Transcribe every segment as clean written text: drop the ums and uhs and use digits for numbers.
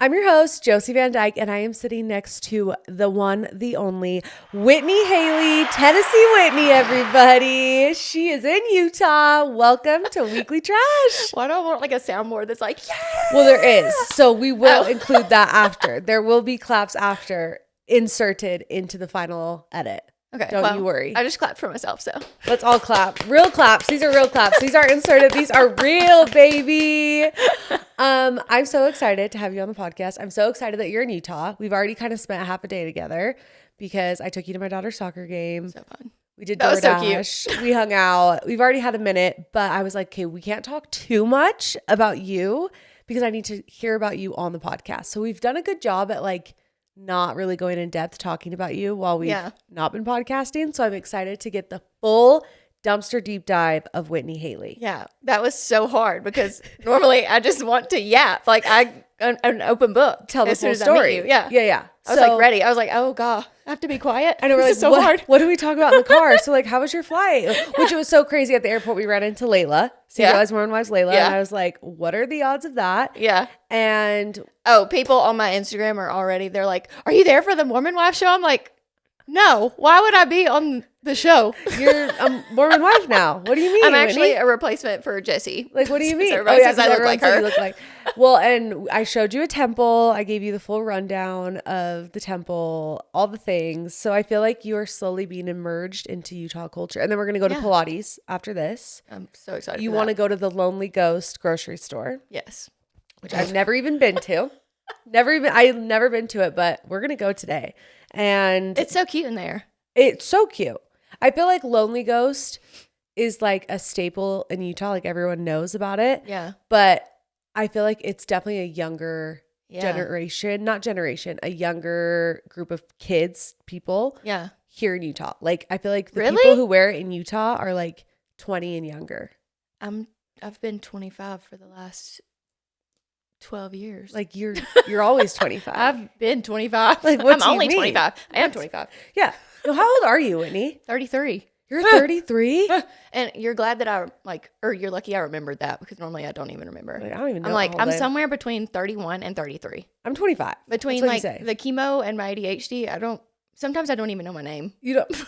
I'm your host, Josie Van Dyke, and I am sitting next to the one, the only, Whitney Haley, Tennessee Whitney, everybody. She is in Utah. Welcome to Weekly Trash. Why do I want like a soundboard that's like, yeah? Well, there is. So we will include that after. There will be claps after inserted into the final edit. Okay. Don't you worry. I just clapped for myself, so. Let's all clap. Real claps. These are real claps. These aren't inserted. These are real, baby. I'm so excited to have you on the podcast. I'm so excited that you're in Utah. We've already kind of spent half a day together because I took you to my daughter's soccer game. So fun. We did That was so DoorDash. We hung out. We've already had a minute, but I was like, okay, we can't talk too much about you because I need to hear about you on the podcast. So we've done a good job at like not really going in depth talking about you while we've not been podcasting. So I'm excited to get the full dumpster deep dive of Whitney Haley. Yeah, that was so hard because normally I just want to yap. Like an open book. Tell the as soon full as I story. meet you. Yeah. Yeah. I was like ready. I was like, oh God, I have to be quiet. I know, we're This like, is so what, hard. what do we talk about in the car? So like, how was your flight? Which it was so crazy at the airport. We ran into Layla. Mormon Wives Layla. Yeah. And I was like, what are the odds of that? Yeah. And people on my Instagram are already, they're like, are you there for the Mormon Wife show? I'm like, no, why would I be on the show? you're a Mormon wife now. What do you mean? I'm actually Whitney? a replacement for Jessie. Like, what do you mean? Everybody says I look everyone like said her. you look like. Well, and I showed you a temple. I gave you the full rundown of the temple, all the things. So I feel like you are slowly being immersed into Utah culture. And then we're going to go to Pilates after this. I'm so excited. You want to go to the Lonely Ghost grocery store. Yes. Which I've never even been to. I've never been to it, but we're going to go today. And It's so cute in there. it's so cute. I feel like Lonely Ghost is like a staple in Utah. Like everyone knows about it. Yeah. But I feel like it's definitely a younger a younger group of kids, people here in Utah. Like I feel like the people who wear it in Utah are like 20 and younger. I've been 25 for the last 12 years. Like you're always 25. I've been 25. Like, what I'm do you only mean? 25. I am 25. Yeah. So how old are you, Whitney? 33. You're 33? And you're glad that you're lucky I remembered that because normally I don't even remember. Like, I don't even know. I'm like, I'm somewhere between 31 and 33. I'm 25. Between like the chemo and my ADHD, sometimes I don't even know my name. You don't.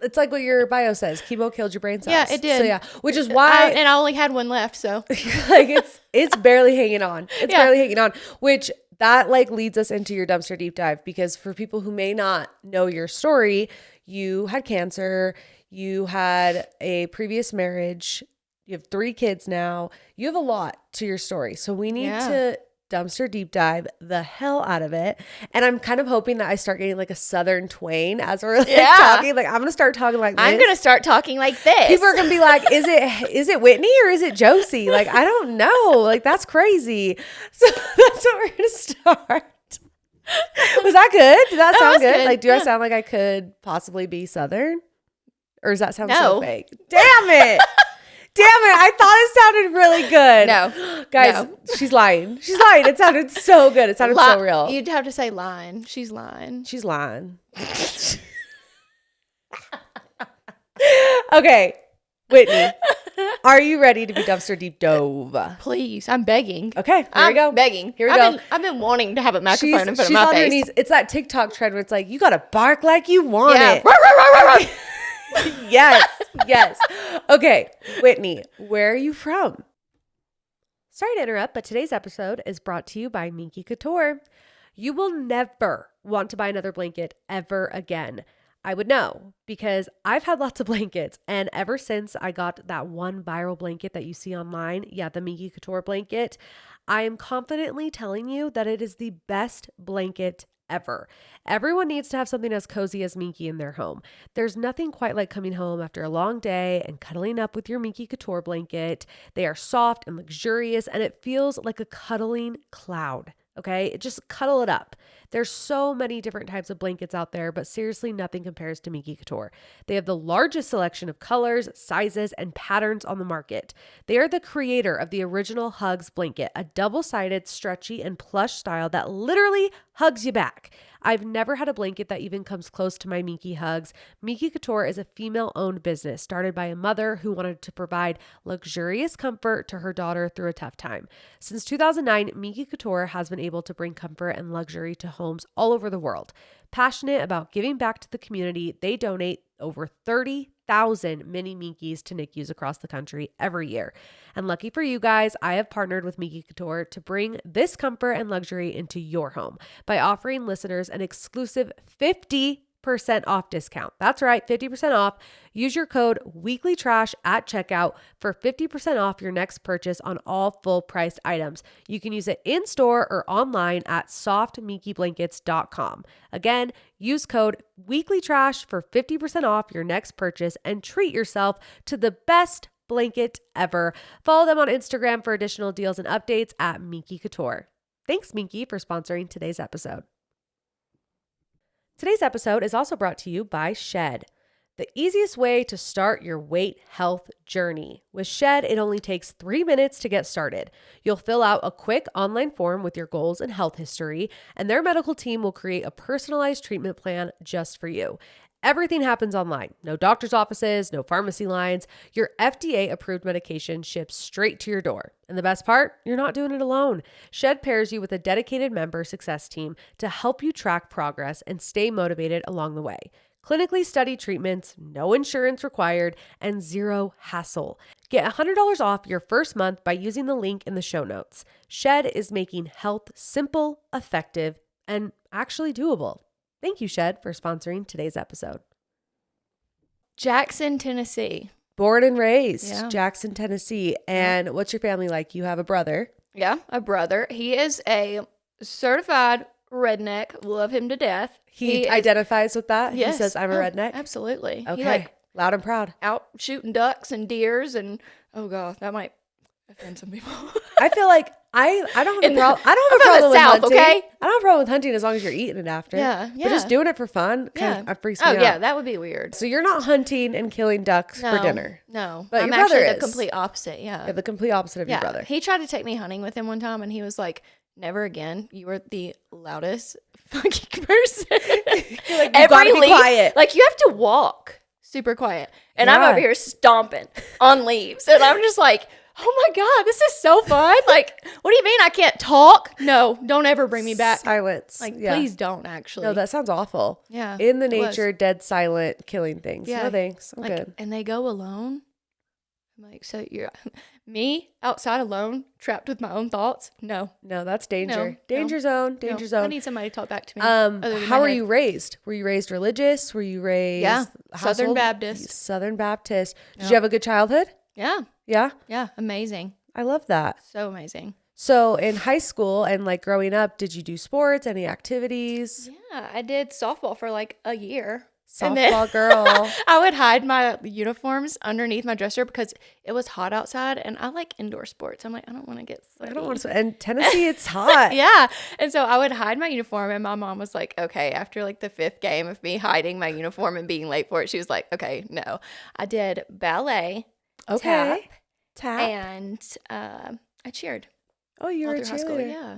It's like what your bio says. Chemo killed your brain cells. Yeah, it did. So yeah, which is why. And I only had one left, so. Like it's barely hanging on. It's barely hanging on, which that like leads us into your dumpster deep dive because for people who may not know your story, you had cancer, you had a previous marriage, you have 3 kids now, you have a lot to your story. So we need to dumpster deep dive the hell out of it. And I'm kind of hoping that I start getting like a southern twang as we're like talking. Like I'm going to start talking like this. I'm going to start talking like this. People are going to be like, is it Whitney or is it Josie? Like, I don't know. Like, that's crazy. So that's what we're going to start. Was that good? Did that sound good? Like, do I sound like I could possibly be southern? Or does that sound so fake? Damn it. I thought it sounded really good. No. Guys, she's lying. It sounded so good. It sounded so real. You'd have to say lying. She's lying. Okay, Whitney, are you ready to be dumpster deep dove? Please, I'm begging. Okay, here we go. Begging. Here we go. I've been wanting to have a microphone in front she's of my on face. her knees. It's that TikTok trend where it's like, you got to bark like you want it. Yes. Okay, Whitney, where are you from? Sorry to interrupt, but today's episode is brought to you by Minky Couture. You will never want to buy another blanket ever again. I would know because I've had lots of blankets, and ever since I got that one viral blanket that you see online, the Minky Couture blanket, I am confidently telling you that it is the best blanket ever. Everyone needs to have something as cozy as Minky in their home. There's nothing quite like coming home after a long day and cuddling up with your Minky Couture blanket. They are soft and luxurious, and it feels like a cuddling cloud. Okay, just cuddle it up. There's so many different types of blankets out there, but seriously, nothing compares to Minky Couture. They have the largest selection of colors, sizes, and patterns on the market. They are the creator of the original Hugs blanket, a double-sided, stretchy, and plush style that literally hugs you back. I've never had a blanket that even comes close to my Minky Hugs. Minky Couture is a female-owned business started by a mother who wanted to provide luxurious comfort to her daughter through a tough time. Since 2009, Minky Couture has been able to bring comfort and luxury to homes all over the world. Passionate about giving back to the community, they donate over 30,000 mini Minkies to NICUs across the country every year. And lucky for you guys, I have partnered with Minky Couture to bring this comfort and luxury into your home by offering listeners an exclusive 50% off discount. That's right, 50% off. Use your code weeklytrash at checkout for 50% off your next purchase on all full priced items. You can use it in store or online at softminkyblankets.com. Again, use code weeklytrash for 50% off your next purchase and treat yourself to the best blanket ever. Follow them on Instagram for additional deals and updates at Minky Couture. Thanks, Minky, for sponsoring today's episode. Today's episode is also brought to you by Shed, the easiest way to start your weight health journey. With Shed, it only takes 3 minutes to get started. You'll fill out a quick online form with your goals and health history, and their medical team will create a personalized treatment plan just for you. Everything happens online. No doctor's offices, no pharmacy lines. Your FDA-approved medication ships straight to your door. And the best part, you're not doing it alone. Shed pairs you with a dedicated member success team to help you track progress and stay motivated along the way. Clinically studied treatments, no insurance required, and zero hassle. Get $100 off your first month by using the link in the show notes. Shed is making health simple, effective, and actually doable. Thank you, Shed, for sponsoring today's episode. Jackson, Tennessee. Born and raised, Jackson, Tennessee. And what's your family like? You have a brother. Yeah, a brother. He is a certified redneck. Love him to death. He identifies with that? Yes. He says, I'm a redneck? Absolutely. Okay. Loud and proud. Out shooting ducks and deers and, oh God, that might offend some people. I feel like I don't have a problem. I don't have a problem with hunting. Okay? I don't have a problem with hunting as long as you're eating it after. Yeah. But just doing it for fun kind of freaks me out. Oh, yeah, that would be weird. So you're not hunting and killing ducks for dinner. No. But I'm your brother actually is. the complete opposite. Yeah. You're the complete opposite of your brother. He tried to take me hunting with him one time and he was like, never again. You were the loudest fucking person. You're like, you gotta be quiet. Like, you have to walk super quiet. And I'm over here stomping on leaves. And I'm just like, oh my God, this is so fun. Like, what do you mean I can't talk? No, don't ever bring me back. Silence. Like, please don't, actually. No, that sounds awful. Yeah. In the nature, dead silent, killing things. Yeah. No thanks. I'm like, good. And they go alone. I'm like, so you're me outside alone, trapped with my own thoughts? No. No, that's danger. No, danger zone. Danger zone. I need somebody to talk back to me. How were you raised? Were you raised religious? Were you raised Southern Baptist? Southern Baptist. Did you have a good childhood? Yeah. Yeah? Yeah. Amazing. I love that. So amazing. So in high school and like growing up, did you do sports, any activities? Yeah, I did softball for like a year. Softball girl. I would hide my uniforms underneath my dresser because it was hot outside and I like indoor sports. I'm like, I don't want to get sweaty. I don't want to. And Tennessee, it's hot. Yeah. And so I would hide my uniform and my mom was like, okay, after like the 5th game of me hiding my uniform and being late for it, she was like, okay, no. I did ballet, tap, and I cheered. Oh, you're a high school. cheerleader. Yeah.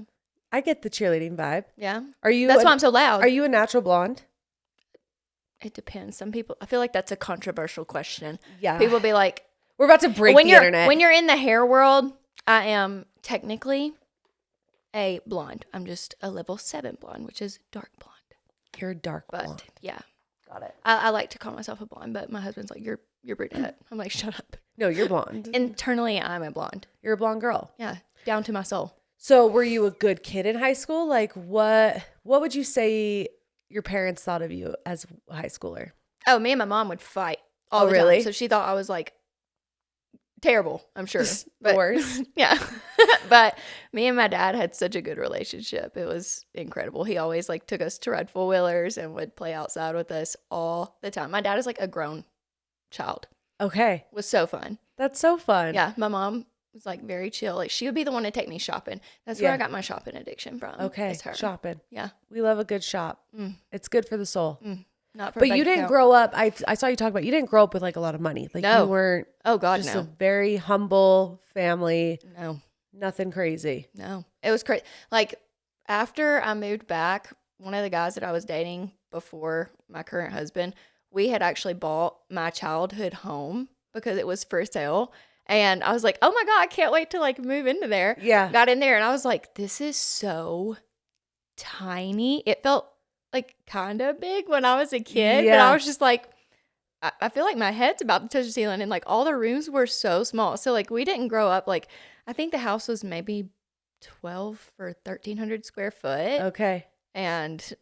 I get the cheerleading vibe. Yeah. That's why I'm so loud. Are you a natural blonde? It depends. Some people, I feel like that's a controversial question. Yeah. People be like, we're about to break the internet. When you're in the hair world, I am technically a blonde. I'm just a level 7 blonde, which is dark blonde. You're a dark blonde. But yeah. Got it. I like to call myself a blonde, but my husband's like, you're brunette. I'm like, shut up. No, you're blonde. Internally, I'm a blonde. You're a blonde girl. Yeah. Down to my soul. So were you a good kid in high school? Like what would you say your parents thought of you as a high schooler? Oh, me and my mom would fight all the time. So she thought I was like terrible, I'm sure. The worst. Yeah. But me and my dad had such a good relationship. It was incredible. He always like took us to ride 4-wheelers and would play outside with us all the time. My dad is like a grown child. Okay. It was so fun. That's so fun. Yeah. My mom was like very chill. Like she would be the one to take me shopping. That's where I got my shopping addiction from. Okay, is her. shopping. Yeah. We love a good shop. It's good for the soul. Not for But you didn't grow up, I saw you talk about, you didn't grow up with like a lot of money. Like you weren't. Oh God, just no. a very humble family. No. Nothing crazy. No. It was crazy. Like after I moved back, one of the guys that I was dating before my current husband, we had actually bought my childhood home because it was for sale. And I was like, oh my God, I can't wait to like move into there. Yeah. Got in there and I was like, this is so tiny. It felt like kind of big when I was a kid. But I was just like, I feel like my head's about to touch the ceiling. And like all the rooms were so small. So like we didn't grow up like, I think the house was maybe 12 or 1,300 square foot. Okay. And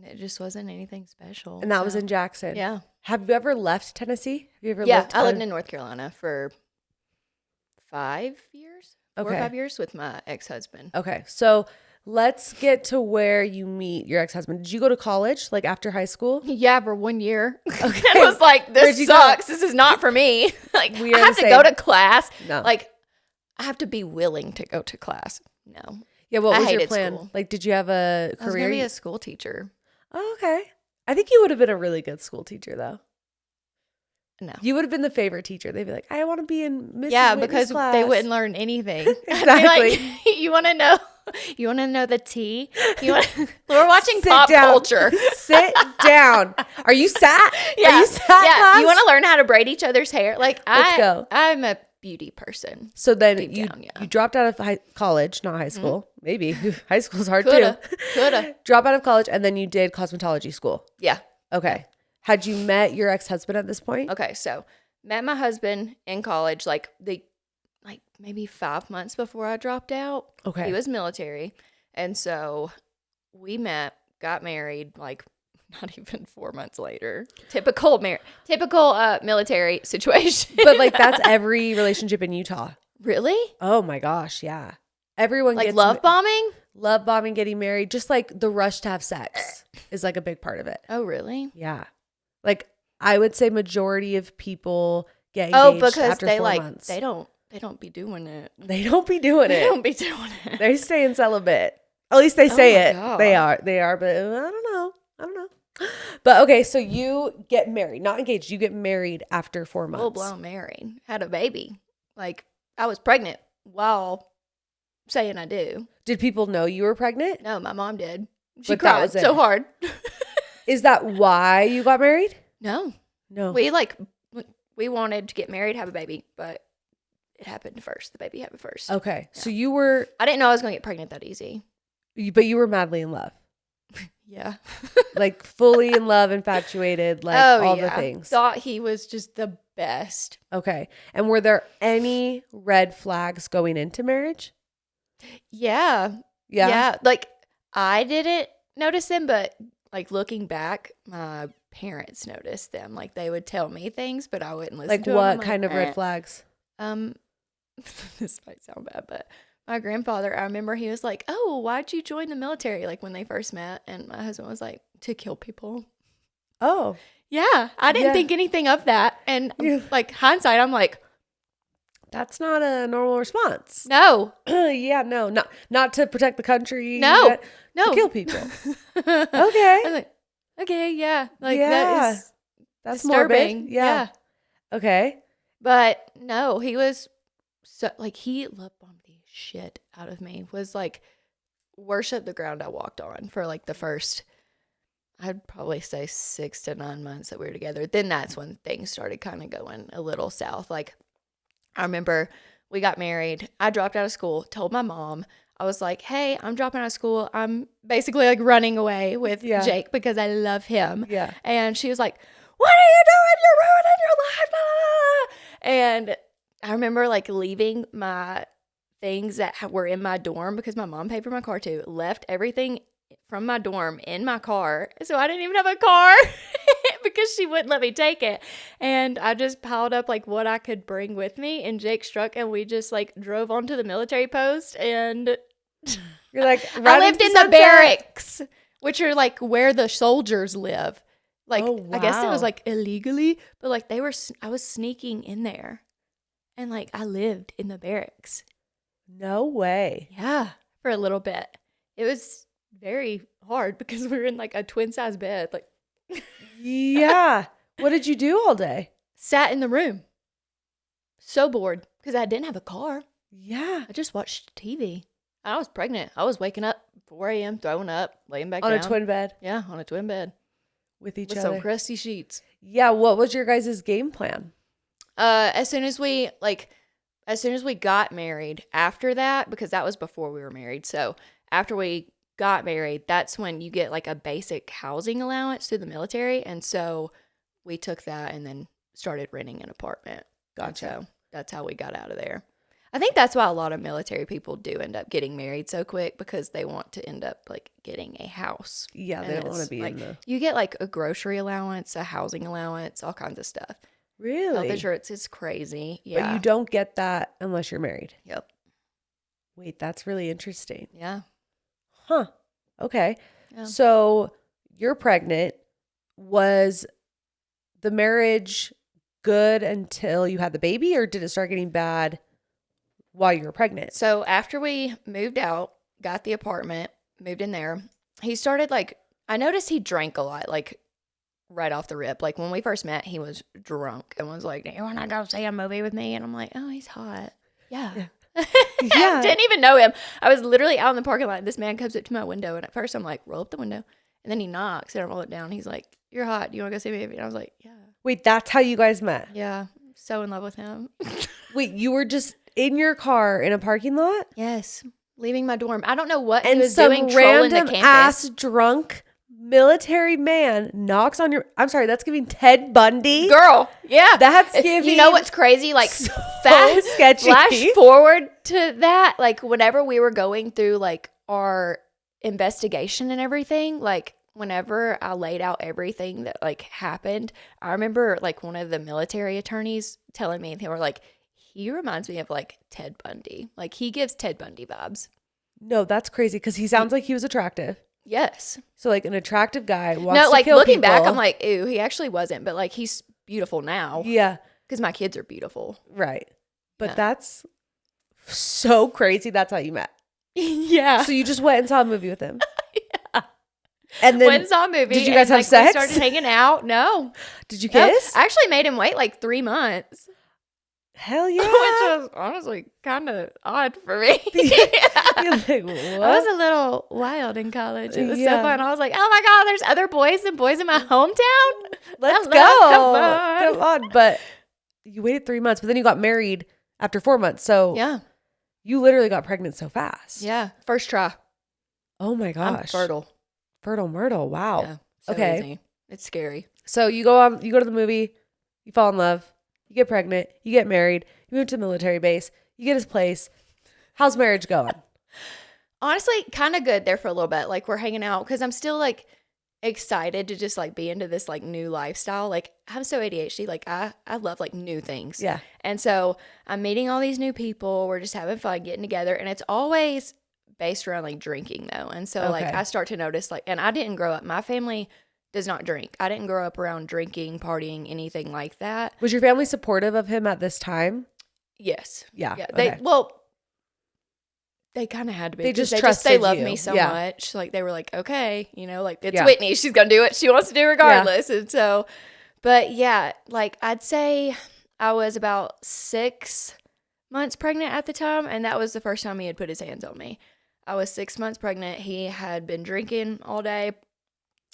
it just wasn't anything special. And that was in Jackson. Yeah. Have you ever left Tennessee? Have you ever lived? I lived in North Carolina for 5 years, 4 or 5 years with my ex-husband. Okay. So let's get to where you meet your ex-husband. Did you go to college, like after high school? Yeah, for 1 year. Okay. I was like, this sucks. This is not for me. Like, I have to go to class. No. Like, I have to be willing to go to class. No. Yeah, what was your hated plan? school. Like, did you have a career? I was going to be a school teacher. Oh, okay. I think you would have been a really good school teacher, though. No. You would have been the favorite teacher. They'd be like, I want to be in Mrs. Yeah, Whitney's because class. they wouldn't learn anything. Exactly. Like, you want to know? You want to know the tea? We're watching Sit pop down. culture. Sit down. Are you sat? Yeah. Are you sat, Yeah. class? You want to learn how to braid each other's hair? Like, Let's go. I'm a beauty person. So then Deep you down, yeah. you dropped out of college, not high school. Maybe. High school's hard Coulda. too. Coulda. Drop out of college and then you did cosmetology school. Yeah. Okay. Had you met your ex-husband at this point? Okay. So met my husband in college, like maybe 5 months before I dropped out. Okay. He was military. And so we met, got married, like not even 4 months later. Typical military situation. But like that's every relationship in Utah. Really? Oh my gosh, yeah. Everyone Like gets love bombing? Love bombing, getting married, just like the rush to have sex is like a big part of it. Oh, really? Yeah. Like I would say majority of people get engaged because after they 4 months. they don't be doing it. They don't be doing They it. don't be doing it. They stay in celibate. At least they say my it. God. They are, but I don't know. But okay, so you get married, not engaged. You get married after 4 months. Full blown married. Had a baby. Like I was pregnant while saying I do. Did people know you were pregnant? No, my mom did. She But that cried was it. so hard. Is that why you got married? No. No. We wanted to get married, have a baby, but it happened first. The baby happened first. Okay. Yeah. So you were, I didn't know I was going to get pregnant that easy. but you were madly in love. Yeah. Like fully in love, infatuated, like all the things. Thought he was just the best. Okay. And were there any red flags going into marriage? Yeah. Yeah. Yeah. Like I didn't notice them, but like looking back, my parents noticed them. Like they would tell me things, but I wouldn't listen Like to them. what I'm kind of red flags? This might sound bad, but my grandfather, I remember he was like, "Oh, why'd you join the military?" Like when they first met, and my husband was like, "To kill people." Oh. Yeah, I didn't think anything of that, and like hindsight, I'm like, that's not a normal response. no, Yeah, no, not to protect the country. No. To kill people. Okay, I'm like, okay, yeah, like that is that's disturbing. morbid. Yeah. Okay. But no, he was so like he love bombed the shit out of me. Was like worship the ground I walked on for like the first, I'd probably say 6 to 9 months that we were together. Then that's when things started kind of going a little south. Like I remember we got married. I dropped out of school, told my mom. I was like, hey, I'm dropping out of school. I'm basically like running away with Jake because I love him. Yeah. And she was like, what are you doing? You're ruining your life. And I remember like leaving my things that were in my dorm because my mom paid for my car too. Left everything from my dorm in my car. So I didn't even have a car because she wouldn't let me take it. And I just piled up like what I could bring with me in Jake's truck. And we just like drove onto the military post. And you're like, I lived in the barracks, which are like where the soldiers live. Like, oh, wow. I guess it was like illegally, but like I was sneaking in there And like I lived in the barracks. No way. Yeah, for a little bit. It was very hard because we were in like a twin size bed. Like, yeah. What did you do all day? sat in the room. So bored because I didn't have a car. Yeah. I just watched TV. I was pregnant. I was waking up 4 a.m., throwing up, laying back On down. a twin bed? Yeah, on a twin bed. With each with other? some crusty sheets. Yeah. What was your guys' game plan? As soon as we got married, after that, because that was before we were married. So after we got married, that's when you get like a basic housing allowance through the military. And so we took that and then started renting an apartment. Gotcha. So that's how we got out of there. I think that's why a lot of military people do end up getting married so quick, because they want to end up like getting a house. Yeah, they don't want to be like, in the... You get like a grocery allowance, a housing allowance, all kinds of stuff. Really? Health insurance is crazy. Yeah. But you don't get that unless you're married. Yep. Wait, that's really interesting. Yeah. Huh. Okay. Yeah. So you're pregnant. Was the marriage good until you had the baby, or did it start getting bad while you were pregnant? So after we moved out, got the apartment, moved in there, he started like, I noticed he drank a lot, like right off the rip. Like when we first met, he was drunk and was like, "Do you want to go see a movie with me?" And I'm like, "Oh, he's hot." Yeah. Yeah. I didn't even know him. I was literally out in the parking lot. This man comes up to my window, and at first I'm like, roll up the window. And then he knocks, and I roll it down. He's like, "You're hot. Do you want to go see a movie?" And I was like, "Yeah." Wait, that's how you guys met? Yeah. So in love with him. Wait, you were just in your car in a parking lot? Yes. Leaving my dorm. I don't know what he And was some doing trolling the random campus. ass drunk military man knocks on your... I'm sorry, that's giving Ted Bundy. Girl, yeah. That's giving... You know what's crazy? Like, so sketchy. sketchy. Flash forward to that. Like, whenever we were going through, like, our investigation and everything, like, whenever I laid out everything that, like, happened, I remember, like, one of the military attorneys telling me, they were like, he reminds me of, like, Ted Bundy. Like, he gives Ted Bundy vibes. No, that's crazy, because he sounds like he was attractive. Yes. So, like, an attractive guy wants No, to like, kill looking people. back, I'm like, ew, he actually wasn't. But, like, he's beautiful now. Yeah. Because my kids are beautiful. Right. But Yeah. that's so crazy. That's how you met. Yeah. So you just went and saw a movie with him. Yeah. And then went and saw a movie. did you guys have We sex? started hanging out. No. Did you No. kiss? I actually made him wait like 3 months. Hell yeah. Which was honestly kind of odd for me. You're like, what? I was a little wild in college. It was so Yeah. fun. I was like, oh my God, there's other boys than boys in my hometown? Let's Hello, go. come on. But you waited 3 months, but then you got married after 4 months. So Yeah. you literally got pregnant so fast. Yeah. First try. Oh my gosh. I'm fertile. Fertile myrtle. Wow. Yeah. So Okay. easy. It's scary. So you go to the movie, you fall in love, you get pregnant, you get married, you move to the military base, you get his place. How's marriage going? Honestly, kind of good there for a little bit. Like, we're hanging out because I'm still like excited to just like be into this like new lifestyle. Like, I'm so ADHD. Like, I love like new things. Yeah. And so I'm meeting all these new people. We're just having fun, getting together. And it's always based around like drinking though. And so like Okay. I start to notice like, and I didn't grow up, my family does not drink. I didn't grow up around drinking, partying, anything like that. Was your family supportive of him at this time? Yes. Yeah. Yeah. Okay. They kind of had to be. They 'cause just they trusted love you. me so Yeah. much. Like, they were like, okay, you know, like, it's Yeah. Whitney. She's going to do what she wants to do regardless. And so, but yeah, like, I'd say I was about 6 months pregnant at the time. And that was the first time he had put his hands on me. I was 6 months pregnant. He had been drinking all day.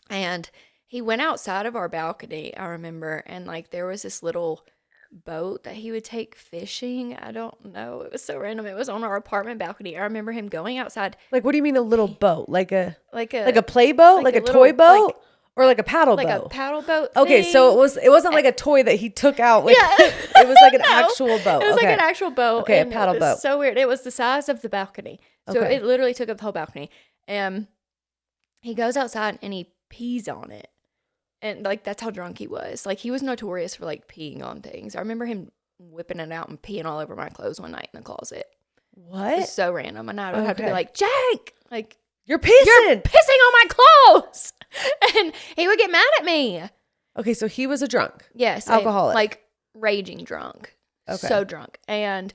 And he went outside of our balcony, I remember. And like, there was this little boat that he would take fishing. I don't know. It was so random. It was on our apartment balcony. I remember him going outside. Like, what do you mean a little boat? Like a Like a play boat? Like a little, toy boat? like- Or like a paddle like boat? a paddle boat Okay, thing. so it wasn't like a toy that he took out. Like, Yeah. it was like an No. actual boat. It was Okay. like an actual boat. Okay, a and paddle it was boat. so weird. It was the size of the balcony. So Okay. it literally took up the whole balcony. And he goes outside and he pees on it. And like, that's how drunk he was. Like, he was notorious for like peeing on things. I remember him whipping it out and peeing all over my clothes one night in the closet. It What? was so random. And I would have to be Okay. like, Jake, like, You're pissing. you're pissing on my clothes. And he would get mad at me. Okay, so he was a drunk. Yes. Alcoholic. Like, raging drunk. Okay. So drunk. And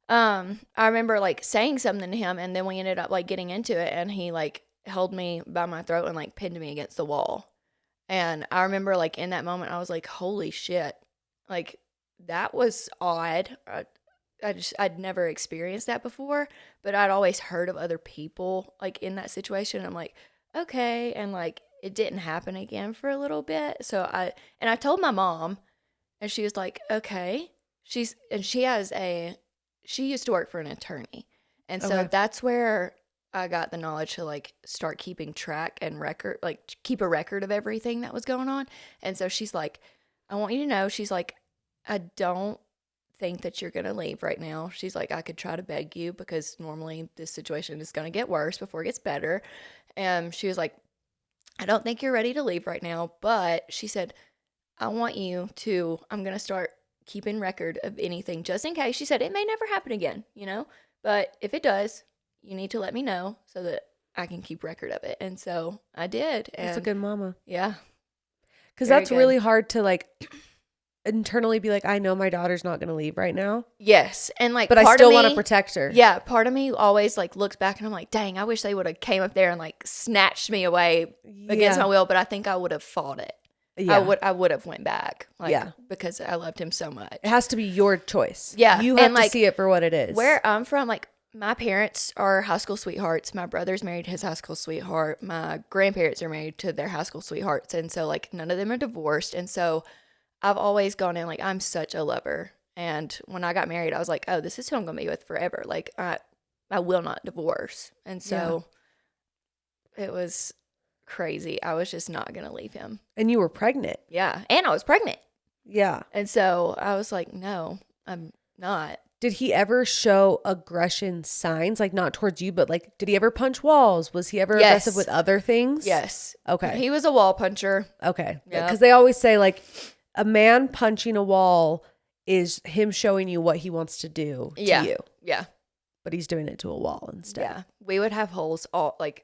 I remember like saying something to him, and then we ended up like getting into it, and he like held me by my throat and like pinned me against the wall. And I remember like in that moment I was like, holy shit. Like that was odd. I'd never experienced that before, but I'd always heard of other people like in that situation. I'm like, okay, and like it didn't happen again for a little bit. So I told my mom, and she was like, okay. She used to work for an attorney. And so Okay. that's where I got the knowledge to like start keeping track and record, like keep a record of everything that was going on. And so she's like, I want you to know, she's like, I don't think that you're going to leave right now. She's like, I could try to beg you because normally this situation is going to get worse before it gets better. And she was like, I don't think you're ready to leave right now. But she said, I'm going to start keeping record of anything just in case. She said, it may never happen again, but if it does, you need to let me know so that I can keep record of it. And so I did. And That's a good mama. yeah. Because Very that's good. really hard to like internally be like, I know my daughter's not going to leave right now. Yes. And like, but I still want to protect her. Yeah. Part of me always like looks back and I'm like, dang, I wish they would have came up there and like snatched me away against my will. But I think I would have fought it. Yeah. I would have went back. Like, because I loved him so much. It has to be your choice. Yeah. You have to see it for what it is. Where I'm from, like, my parents are high school sweethearts. My brother's married to his high school sweetheart. My grandparents are married to their high school sweethearts. And so, like, none of them are divorced. And so I've always gone in, like, I'm such a lover. And when I got married, I was like, oh, this is who I'm going to be with forever. Like, I will not divorce. And so it was crazy. I was just not going to leave him. And you were pregnant. Yeah. And I was pregnant. Yeah. And so I was like, no, I'm not. Did he ever show aggression signs? Like not towards you, but like, did he ever punch walls? Was he ever aggressive with other things? Yes. Okay. He was a wall puncher. Okay. Yep. Because they always say like a man punching a wall is him showing you what he wants to do to you. Yeah. But he's doing it to a wall instead. Yeah. We would have holes all like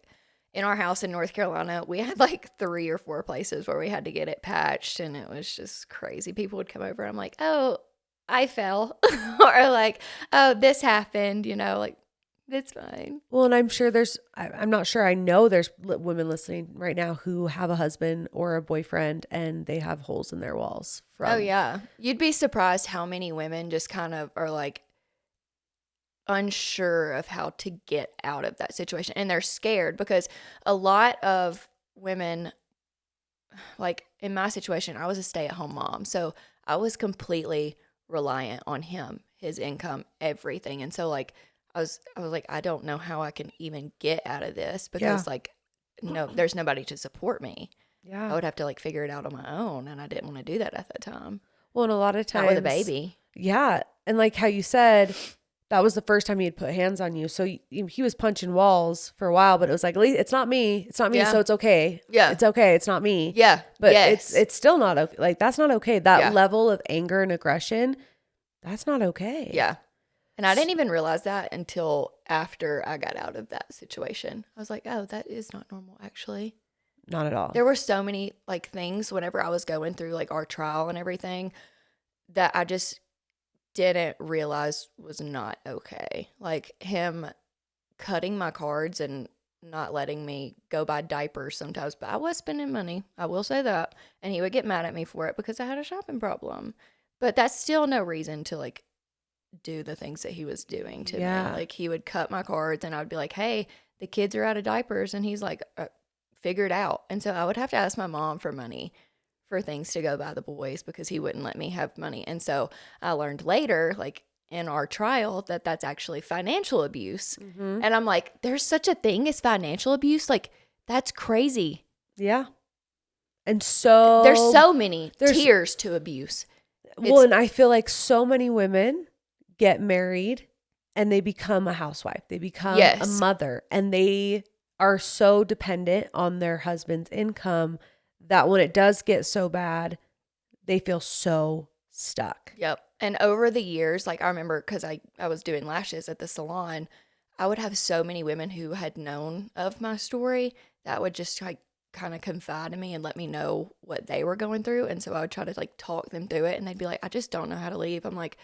in our house in North Carolina. We had like 3 or 4 places where we had to get it patched, and it was just crazy. People would come over and I'm like, oh, I fell. Or like, oh, this happened, like it's fine. Well, and I'm sure I'm not sure. I know there's women listening right now who have a husband or a boyfriend and they have holes in their walls. Oh yeah. You'd be surprised how many women just kind of are like unsure of how to get out of that situation. And they're scared because a lot of women, like in my situation, I was a stay-at-home mom. So I was completely reliant on him, his income, everything. And so like I was like, I don't know how I can even get out of this because like no, there's nobody to support me. Yeah. I would have to like figure it out on my own, and I didn't want to do that at that time. Well, and a lot of times not with a baby. Yeah. And like how you said, that was the first time he had put hands on you. So he was punching walls for a while, but it was like, it's not me. It's not me. So it's okay. Yeah. It's okay. It's not me. Yeah. But it's still not okay. Like, that's not okay. That level of anger and aggression, that's not okay. Yeah. And I didn't even realize that until after I got out of that situation. I was like, oh, that is not normal, actually. Not at all. There were so many like things whenever I was going through like our trial and everything that I just didn't realize was not okay. Like him cutting my cards and not letting me go buy diapers sometimes. But I was spending money. I will say that. And he would get mad at me for it because I had a shopping problem. But that's still no reason to like do the things that he was doing to me. Like he would cut my cards and I would be like, hey, the kids are out of diapers. And he's like, figure it out. And so I would have to ask my mom for money for things to go buy the boys because he wouldn't let me have money. And so I learned later, like in our trial, that that's actually financial abuse. Mm-hmm. And I'm like, there's such a thing as financial abuse? Like, that's crazy. Yeah. And so there's so many tiers to abuse. Well, and I feel like so many women get married and they become a housewife. They become a mother, and they are so dependent on their husband's income that when it does get so bad, they feel so stuck. Yep. And over the years, like I remember because I was doing lashes at the salon, I would have so many women who had known of my story that would just like kind of confide in me and let me know what they were going through. And so I would try to like talk them through it, and they'd be like, I just don't know how to leave. I'm like,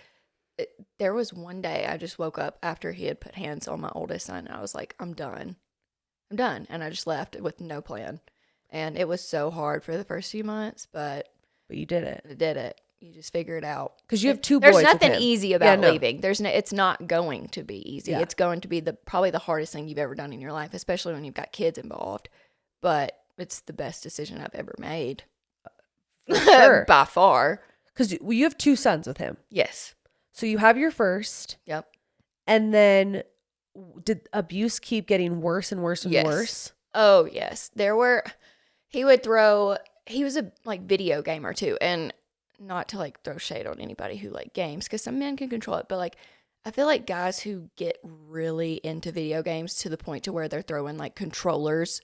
there was one day I just woke up after he had put hands on my oldest son. And I was like, I'm done. And I just left with no plan. And it was so hard for the first few months, but you did it. I did it. You just figure it out. Because you have two boys. There's nothing easy about no. leaving. It's not going to be easy. Yeah. It's going to be probably the hardest thing you've ever done in your life, especially when you've got kids involved. But it's the best decision I've ever made. For sure. By far. Because you have two sons with him. Yes. So you have your first. Yep. And then did abuse keep getting worse and worse and worse? Oh, yes. He was a like video gamer too. And not to like throw shade on anybody who like games, because some men can control it. But like, I feel like guys who get really into video games to the point to where they're throwing like controllers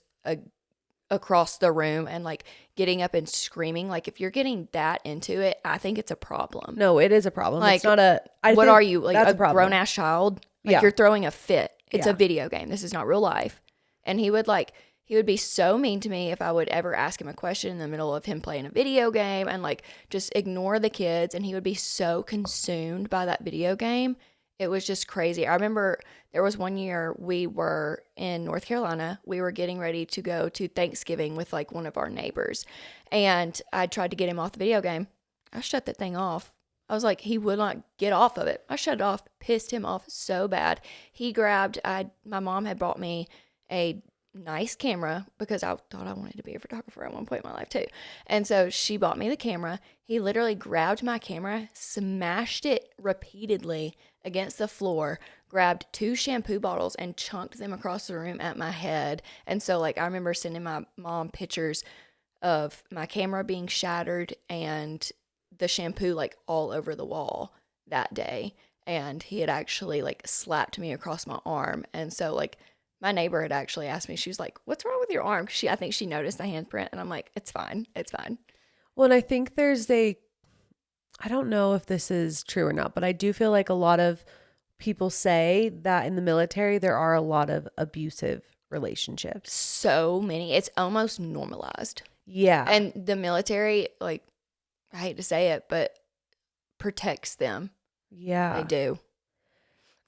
across the room and like getting up and screaming. Like if you're getting that into it, I think it's a problem. No, it is a problem. Like, it's not a. What are you, like a grown ass child? Like you're throwing a fit. It's a video game. This is not real life. And he would be so mean to me if I would ever ask him a question in the middle of him playing a video game and like just ignore the kids. And he would be so consumed by that video game. It was just crazy. I remember there was one year we were in North Carolina. We were getting ready to go to Thanksgiving with like one of our neighbors. And I tried to get him off the video game. I shut that thing off. I was like, he would not get off of it. I shut it off, pissed him off so bad. My mom had bought me a nice camera because I thought I wanted to be a photographer at one point in my life too. And so she bought me the camera. He literally grabbed my camera, smashed it repeatedly against the floor, grabbed 2 shampoo bottles and chunked them across the room at my head. And so like I remember sending my mom pictures of my camera being shattered and the shampoo like all over the wall that day. And he had actually like slapped me across my arm. And so like my neighbor had actually asked me, she was like, what's wrong with your arm? Because I think she noticed the handprint. And I'm like, it's fine. It's fine. Well, and I think I don't know if this is true or not, but I do feel like a lot of people say that in the military, there are a lot of abusive relationships. So many. It's almost normalized. Yeah. And the military, like, I hate to say it, but protects them. Yeah. They do.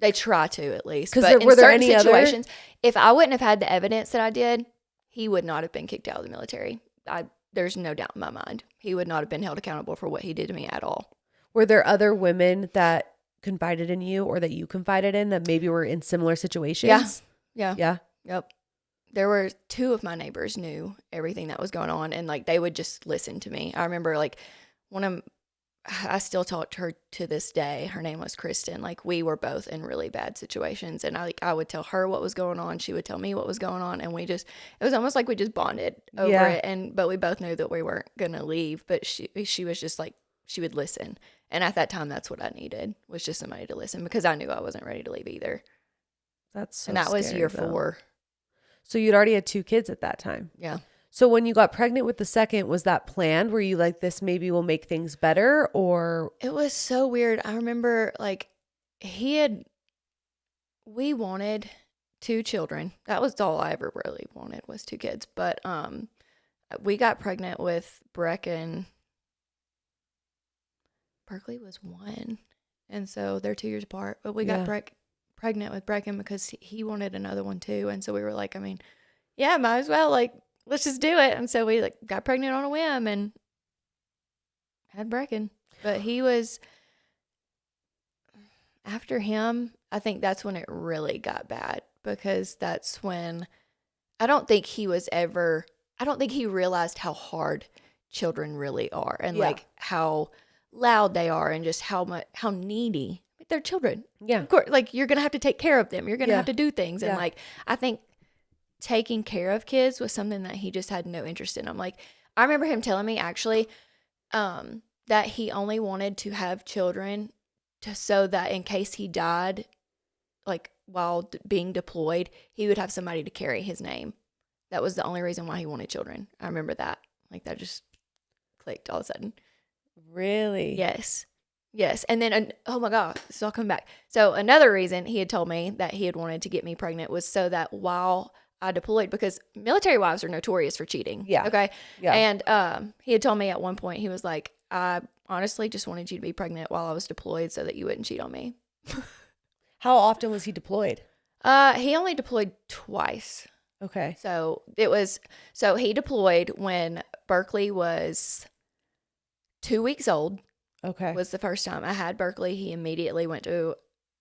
They try to, at least. Because were there any situations, if I wouldn't have had the evidence that I did, he would not have been kicked out of the military. There's no doubt in my mind. He would not have been held accountable for what he did to me at all. Were there other women that confided in you or that you confided in that maybe were in similar situations? Yeah. Yep. There were 2 of my neighbors knew everything that was going on, and like they would just listen to me. I remember like I still talk to her to this day. Her name was Kristen. Like we were both in really bad situations, and I would tell her what was going on. She would tell me what was going on, and it was almost like we just bonded over it. But we both knew that we weren't gonna leave. But she was just like, she would listen, and at that time, that's what I needed, was just somebody to listen, because I knew I wasn't ready to leave either. That's so and that scary, was year though. 4. So you'd already had 2 kids at that time. Yeah. So when you got pregnant with the second, was that planned? Were you like, this maybe will make things better, or? It was so weird. I remember like we wanted 2 children. That was all I ever really wanted, was 2 kids. But we got pregnant with Brecken. Berkeley was 1. And so they're 2 years apart. But we got pregnant with Brecken because he wanted another one too. And so we were like, I mean, yeah, might as well, like, let's just do it. And so we like got pregnant on a whim and had Brecken. But he was, after him, I think that's when it really got bad, because that's when I don't think he realized how hard children really are, and like how loud they are, and just how needy. They're children. Yeah. Of course, like you're going to have to take care of them. You're going to have to do things. And like, I think taking care of kids was something that he just had no interest in. I'm like, I remember him telling me actually that he only wanted to have children so that in case he died, like while being deployed, he would have somebody to carry his name. That was the only reason why he wanted children. I remember that. Like that just clicked all of a sudden. Really? Yes. And then, oh my God, this is all coming back. So another reason he had told me that he had wanted to get me pregnant was so that while I deployed, because military wives are notorious for cheating. Yeah. Okay. Yeah. And he had told me at one point, he was like, I honestly just wanted you to be pregnant while I was deployed so that you wouldn't cheat on me. How often was he deployed? He only deployed twice. Okay. So he deployed when Berkeley was 2 weeks old. Okay. Was the first time I had Berkeley. He immediately went to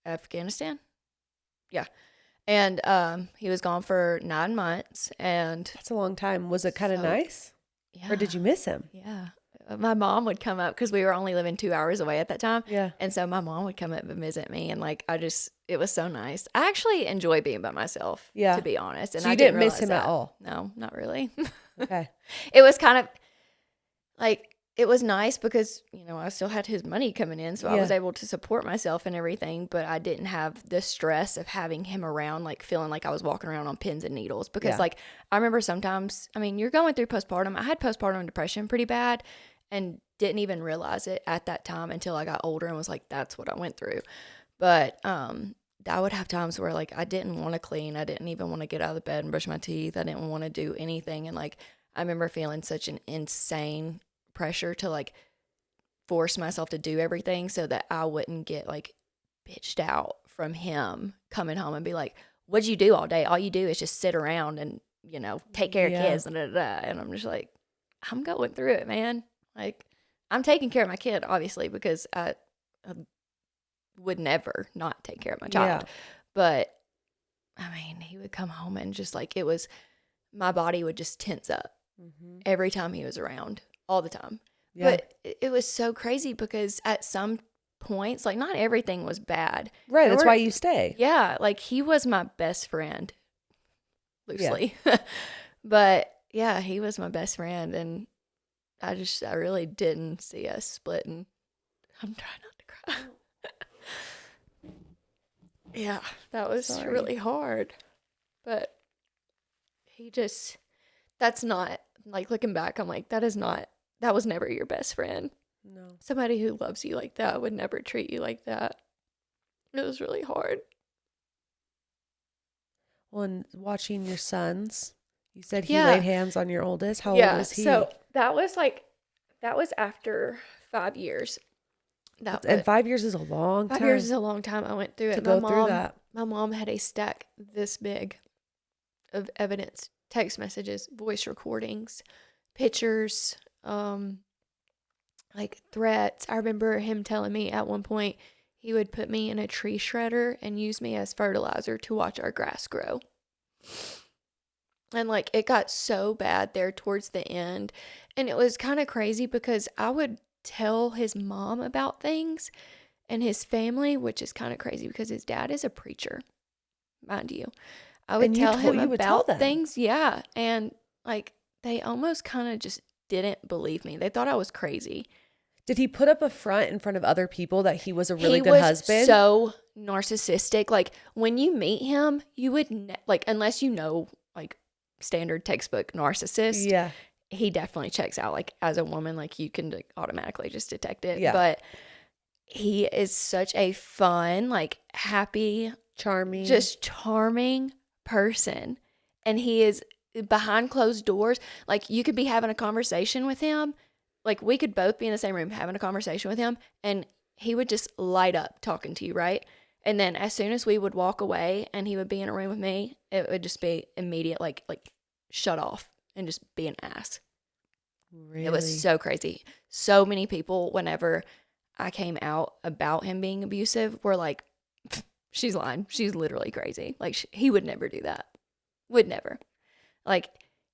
Afghanistan. Yeah. And he was gone for 9 months. And that's a long time. Was it kind of nice? Yeah. Or did you miss him? Yeah. My mom would come up because we were only living 2 hours away at that time. Yeah. And so my mom would come up and visit me. And like, it was so nice. I actually enjoy being by myself, to be honest. And so you I didn't miss him at all? No, not really. Okay. It was kind of like, it was nice because, you know, I still had his money coming in. So I was able to support myself and everything. But I didn't have the stress of having him around, like feeling like I was walking around on pins and needles. Because like, I remember sometimes, I mean, you're going through postpartum. I had postpartum depression pretty bad and didn't even realize it at that time until I got older and was like, that's what I went through. But I would have times where like I didn't want to clean. I didn't even want to get out of the bed and brush my teeth. I didn't want to do anything. And like, I remember feeling such an insane pressure to like force myself to do everything so that I wouldn't get like bitched out from him coming home and be like, what'd you do all day? All you do is just sit around and, you know, take care of kids. And I'm just like, I'm going through it, man. Like, I'm taking care of my kid, obviously, because I would never not take care of my child. Yeah. But, I mean, he would come home and just like, my body would just tense up every time he was around, all the time. Yeah. But it was so crazy because at some points, like, not everything was bad. Right, that's why you stay. Yeah, like, he was my best friend, loosely. Yeah. But, yeah, he was my best friend, and I really didn't see us splitting. I'm trying not to cry. Yeah, that was really hard. But that's not, like, looking back, I'm like, that was never your best friend. No. Somebody who loves you like that would never treat you like that. It was really hard. Well, and watching your sons, you said he laid hands on your oldest. How old was he? So that was after 5 years. And 5 years is a long time. 5 years is a long time. I went through it. To go through that. My mom had a stack this big of evidence, text messages, voice recordings, pictures, like threats. I remember him telling me at one point he would put me in a tree shredder and use me as fertilizer to watch our grass grow. And like, it got so bad there towards the end. And it was kind of crazy because I would tell his mom about things and his family, which is kind of crazy because his dad is a preacher, mind you. I would tell him about things. Yeah. And like, they almost kind of just didn't believe me. They thought I was crazy. Did he put up a front in front of other people that he was a really good husband? He was so narcissistic. Like, when you meet him, you would, like, unless you know, like, standard textbook narcissist. Yeah. He definitely checks out. Like, as a woman, like, you can automatically just detect it. Yeah. But he is such a fun, like, happy, charming person. And he is behind closed doors. Like, you could be having a conversation with him. Like, we could both be in the same room having a conversation with him, and he would just light up talking to you, right? And then as soon as we would walk away and he would be in a room with me, it would just be immediate, like shut off and just be an ass. Really? It was so crazy. So many people, whenever I came out about him being abusive, were like, she's lying. She's literally crazy. Like, he would never do that. Would never. Like,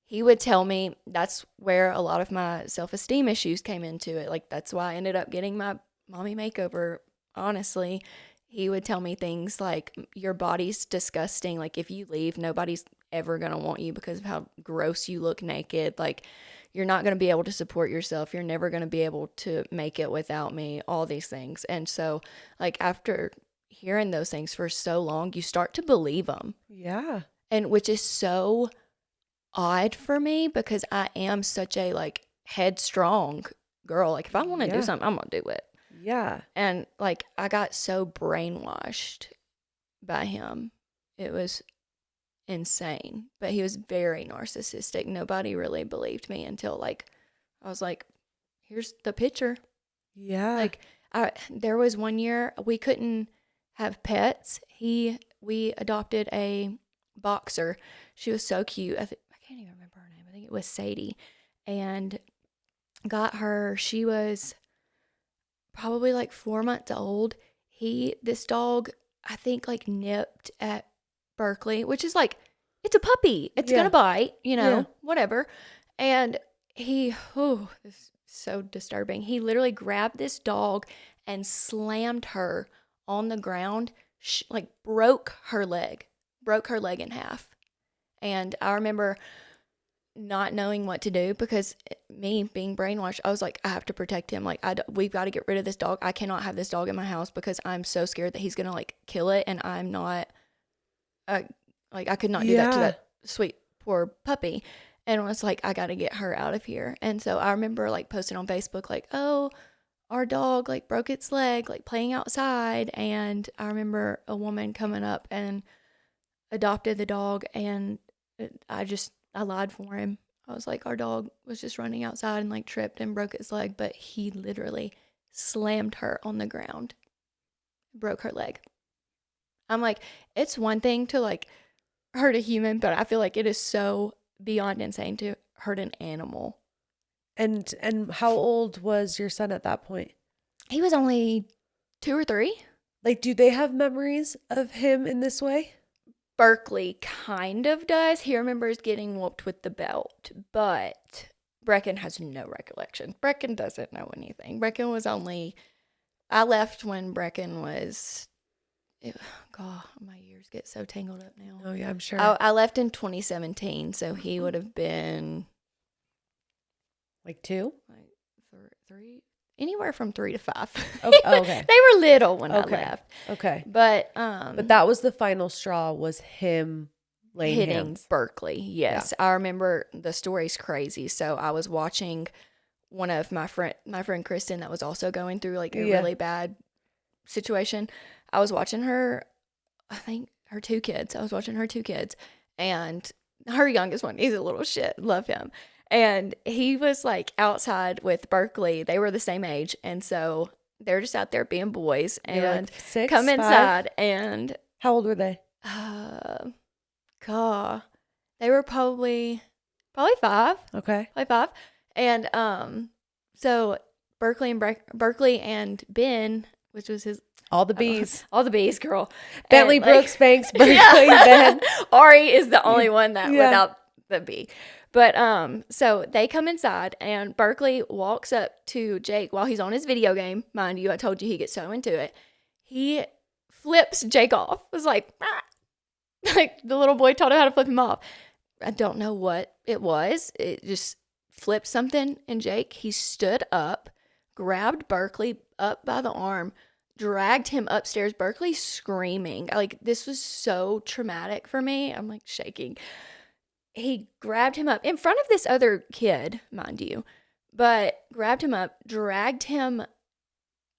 he would tell me, that's where a lot of my self-esteem issues came into it. Like, that's why I ended up getting my mommy makeover, honestly. He would tell me things like, your body's disgusting. Like, if you leave, nobody's ever going to want you because of how gross you look naked. Like, you're not going to be able to support yourself. You're never going to be able to make it without me, all these things. And so, like, after hearing those things for so long, you start to believe them. Yeah. And which is so odd for me because I am such a, like, headstrong girl. Like, if I want to do something, I'm going to do it. Yeah. And, like, I got so brainwashed by him. It was insane. But he was very narcissistic. Nobody really believed me until, like, I was like, here's the picture. Yeah. Like there was one year we couldn't have pets. We adopted a boxer. She was so cute. I can't even remember her name. I think it was Sadie, and got her. She was probably like 4 months old. This dog, I think, like nipped at Berkeley, which is like, it's a puppy. It's Yeah. gonna bite, Yeah. whatever. And this is so disturbing. He literally grabbed this dog and slammed her on the ground, like broke her leg in half. And I remember not knowing what to do because me being brainwashed, I was like, I have to protect him. Like, we've got to get rid of this dog. I cannot have this dog in my house because I'm so scared that he's going to like kill it. And I'm not, like, I could not do that to that sweet, poor puppy. And I was like, I got to get her out of here. And so I remember like posting on Facebook, like, oh, our dog like broke its leg, like playing outside. And I remember a woman coming up and adopted the dog. And I lied for him. I was like, our dog was just running outside and like tripped and broke its leg, but he literally slammed her on the ground, broke her leg. I'm like, it's one thing to like hurt a human, but I feel like it is so beyond insane to hurt an animal. And how old was your son at that point? He was only 2 or 3. Like, do they have memories of him in this way? Berkeley kind of does. He remembers getting whooped with the belt, but Brecken has no recollection. Brecken doesn't know anything. I left when Brecken was, God, my years get so tangled up now. Oh yeah, I'm sure. I left in 2017, so he would have been like 2? Like 3, anywhere from 3 to 5. Oh, okay. They were little when I left. Okay. But that was the final straw, was him laying hitting hands. Berkeley. Yes. Yeah. I remember the story's crazy. So I was watching one of my friend Kristen that was also going through like a really bad situation. I was watching her, I think her 2 kids. I was watching her 2 kids, and her youngest one, he's a little shit. Love him. And he was like outside with Berkeley. They were the same age. And so they're just out there being boys and like 6, come 5? inside. And how old were they? God, they were probably 5. Okay. Probably 5. And so Berkeley and Ben, which was his, all the bees. All the bees, girl. Bentley, and, Brooks, Banks, Berkeley, Ben. Ari is the only one that without the bee. But so they come inside, and Berkeley walks up to Jake while he's on his video game. Mind you, I told you he gets so into it. He flips Jake off. It was like, like the little boy taught him how to flip him off. I don't know what it was. It just flipped something in Jake. He stood up, grabbed Berkeley up by the arm, dragged him upstairs. Berkeley screaming. Like, this was so traumatic for me. I'm like shaking. He grabbed him up in front of this other kid, mind you, but grabbed him up, dragged him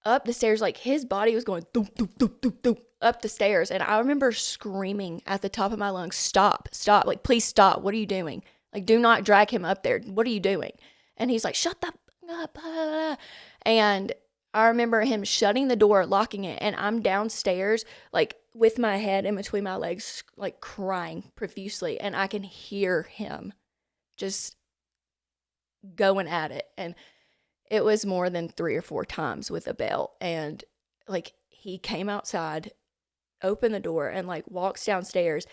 up the stairs. Like, his body was going doop, doop, doop, doop, doop, up the stairs. And I remember screaming at the top of my lungs, stop, like, please stop. What are you doing? Like, do not drag him up there. What are you doing? And he's like, shut the up. And I remember him shutting the door, locking it, and I'm downstairs, like, with my head in between my legs, like, crying profusely, and I can hear him just going at it. And it was more than 3 or 4 times with a belt. And, like, he came outside, opened the door, and, like, walks downstairs,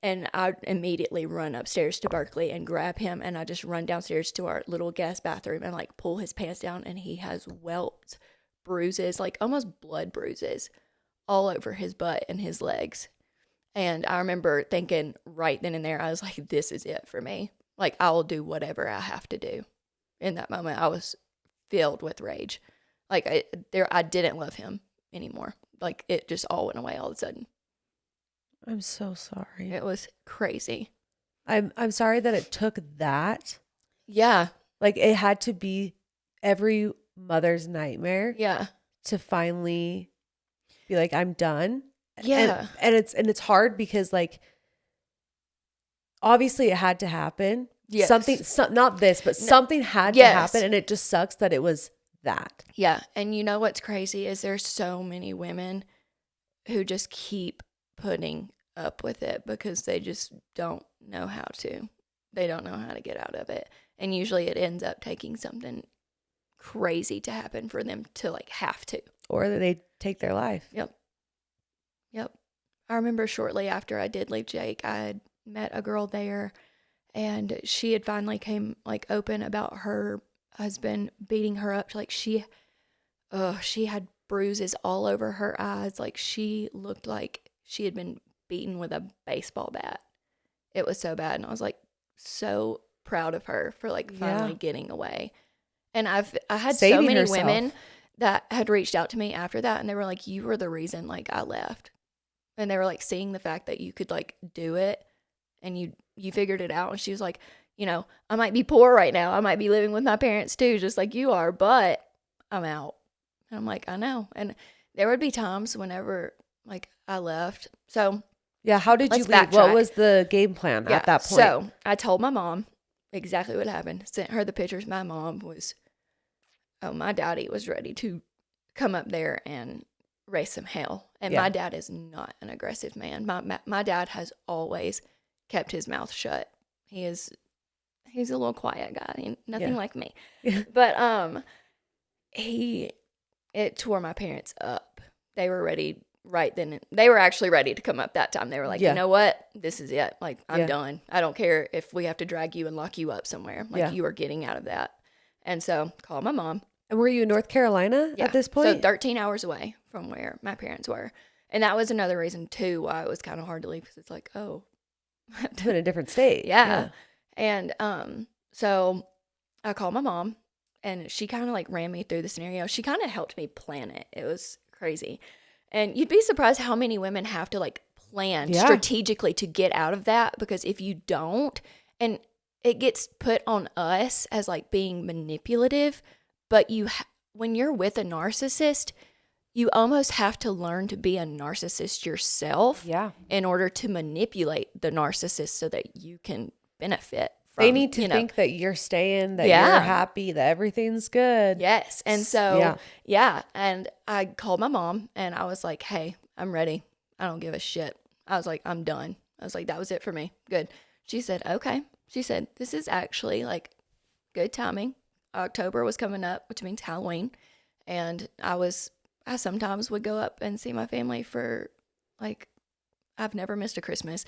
and I immediately run upstairs to Berkeley and grab him, and I just run downstairs to our little guest bathroom and, like, pull his pants down, and he has welts, bruises, like almost blood bruises all over his butt and his legs. And I remember thinking right then and there, I was like, this is it for me. Like, I will do whatever I have to do. In that moment, I was filled with rage. Like, I didn't love him anymore. Like, it just all went away all of a sudden. I'm so sorry. It was crazy. I'm sorry that it took that. Yeah. Like, it had to be every mother's nightmare. Yeah. To finally be like, I'm done. Yeah. And it's hard because, like, obviously it had to happen. Yes. Something had to happen, and it just sucks that it was that. Yeah. And you know what's crazy is there's so many women who just keep putting up with it because they just don't know how to. They don't know how to get out of it. And usually it ends up taking something crazy to happen for them to like have to. Or they take their life. Yep. I remember shortly after I did leave Jake, I had met a girl there and she had finally came like open about her husband beating her up. Like she had bruises all over her eyes. Like she looked like she had been beaten with a baseball bat. It was so bad. And I was like so proud of her for like finally getting away. And I had Saving so many herself. women that had reached out to me after that. And they were like, you were the reason like I left. And they were like seeing the fact that you could like do it and you figured it out. And she was like, you know, I might be poor right now. I might be living with my parents too, just like you are, but I'm out. And I'm like, I know. And there would be times whenever like I left. So yeah, how did you leave? Backtrack. What was the game plan at that point? So I told my mom exactly what happened. Sent her the pictures. My mom was, my daddy was ready to come up there and raise some hell. And my dad is not an aggressive man. My dad has always kept his mouth shut. He's a little quiet guy. Nothing like me. But it tore my parents up. They were ready right then. They were actually ready to come up that time. They were like, you know what? This is it. Like, I'm done. I don't care if we have to drag you and lock you up somewhere. Like, you are getting out of that. And so called my mom. And were you in North Carolina at this point? So 13 hours away from where my parents were. And that was another reason, too, why it was kind of hard to leave. Because it's like, oh. I'm in a different state. Yeah. And so I called my mom. And she kind of like ran me through the scenario. She kind of helped me plan it. It was crazy. And you'd be surprised how many women have to like plan strategically to get out of that. Because if you don't, and it gets put on us as like being manipulative, but when you're with a narcissist, you almost have to learn to be a narcissist yourself in order to manipulate the narcissist so that you can benefit. They need to think that you're staying, that you're happy, that everything's good. Yes. And so, and I called my mom and I was like, hey, I'm ready. I don't give a shit. I was like, I'm done. I was like, that was it for me. Good. She said, okay. She said, this is actually like good timing. October was coming up, which means Halloween. And I sometimes would go up and see my family for like, I've never missed a Christmas.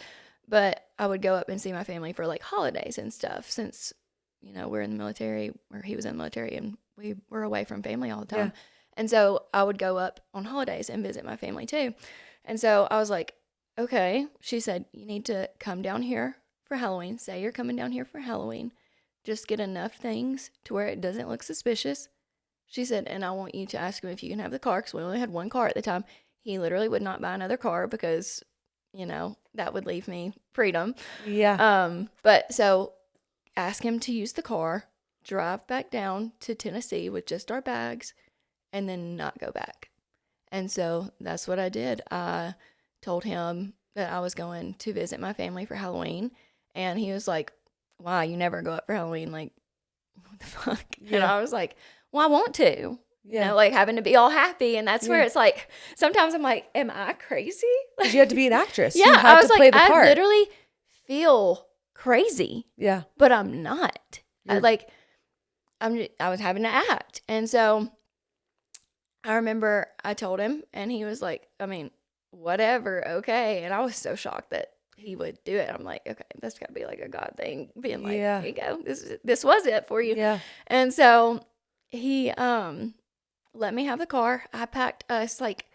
But I would go up and see my family for like holidays and stuff since, you know, we're in the military, or he was in the military, and we were away from family all the time. Yeah. And so I would go up on holidays and visit my family too. And so I was like, okay. She said, you need to come down here for Halloween. Say you're coming down here for Halloween. Just get enough things to where it doesn't look suspicious. She said, and I want you to ask him if you can have the car, because we only had one car at the time. He literally would not buy another car because, you know, that would leave me freedom. Yeah. But so ask him to use the car, drive back down to Tennessee with just our bags, and then not go back. And so that's what I did. I told him that I was going to visit my family for Halloween. And he was like, wow, you never go up for Halloween. Like, what the fuck? Yeah. And I was like, well, I want to. Yeah. You know, like having to be all happy. And that's where it's like, sometimes I'm like, am I crazy? Like, you had to be an actress. Yeah. You had I was to play like, the part. I literally feel crazy. Yeah. But I'm not. I was having to act. And so I remember I told him, and he was like, I mean, whatever. Okay. And I was so shocked that he would do it. I'm like, okay, that's gotta be like a God thing, being like, here you go. This was it for you. Yeah. And so he, let me have the car. I packed us like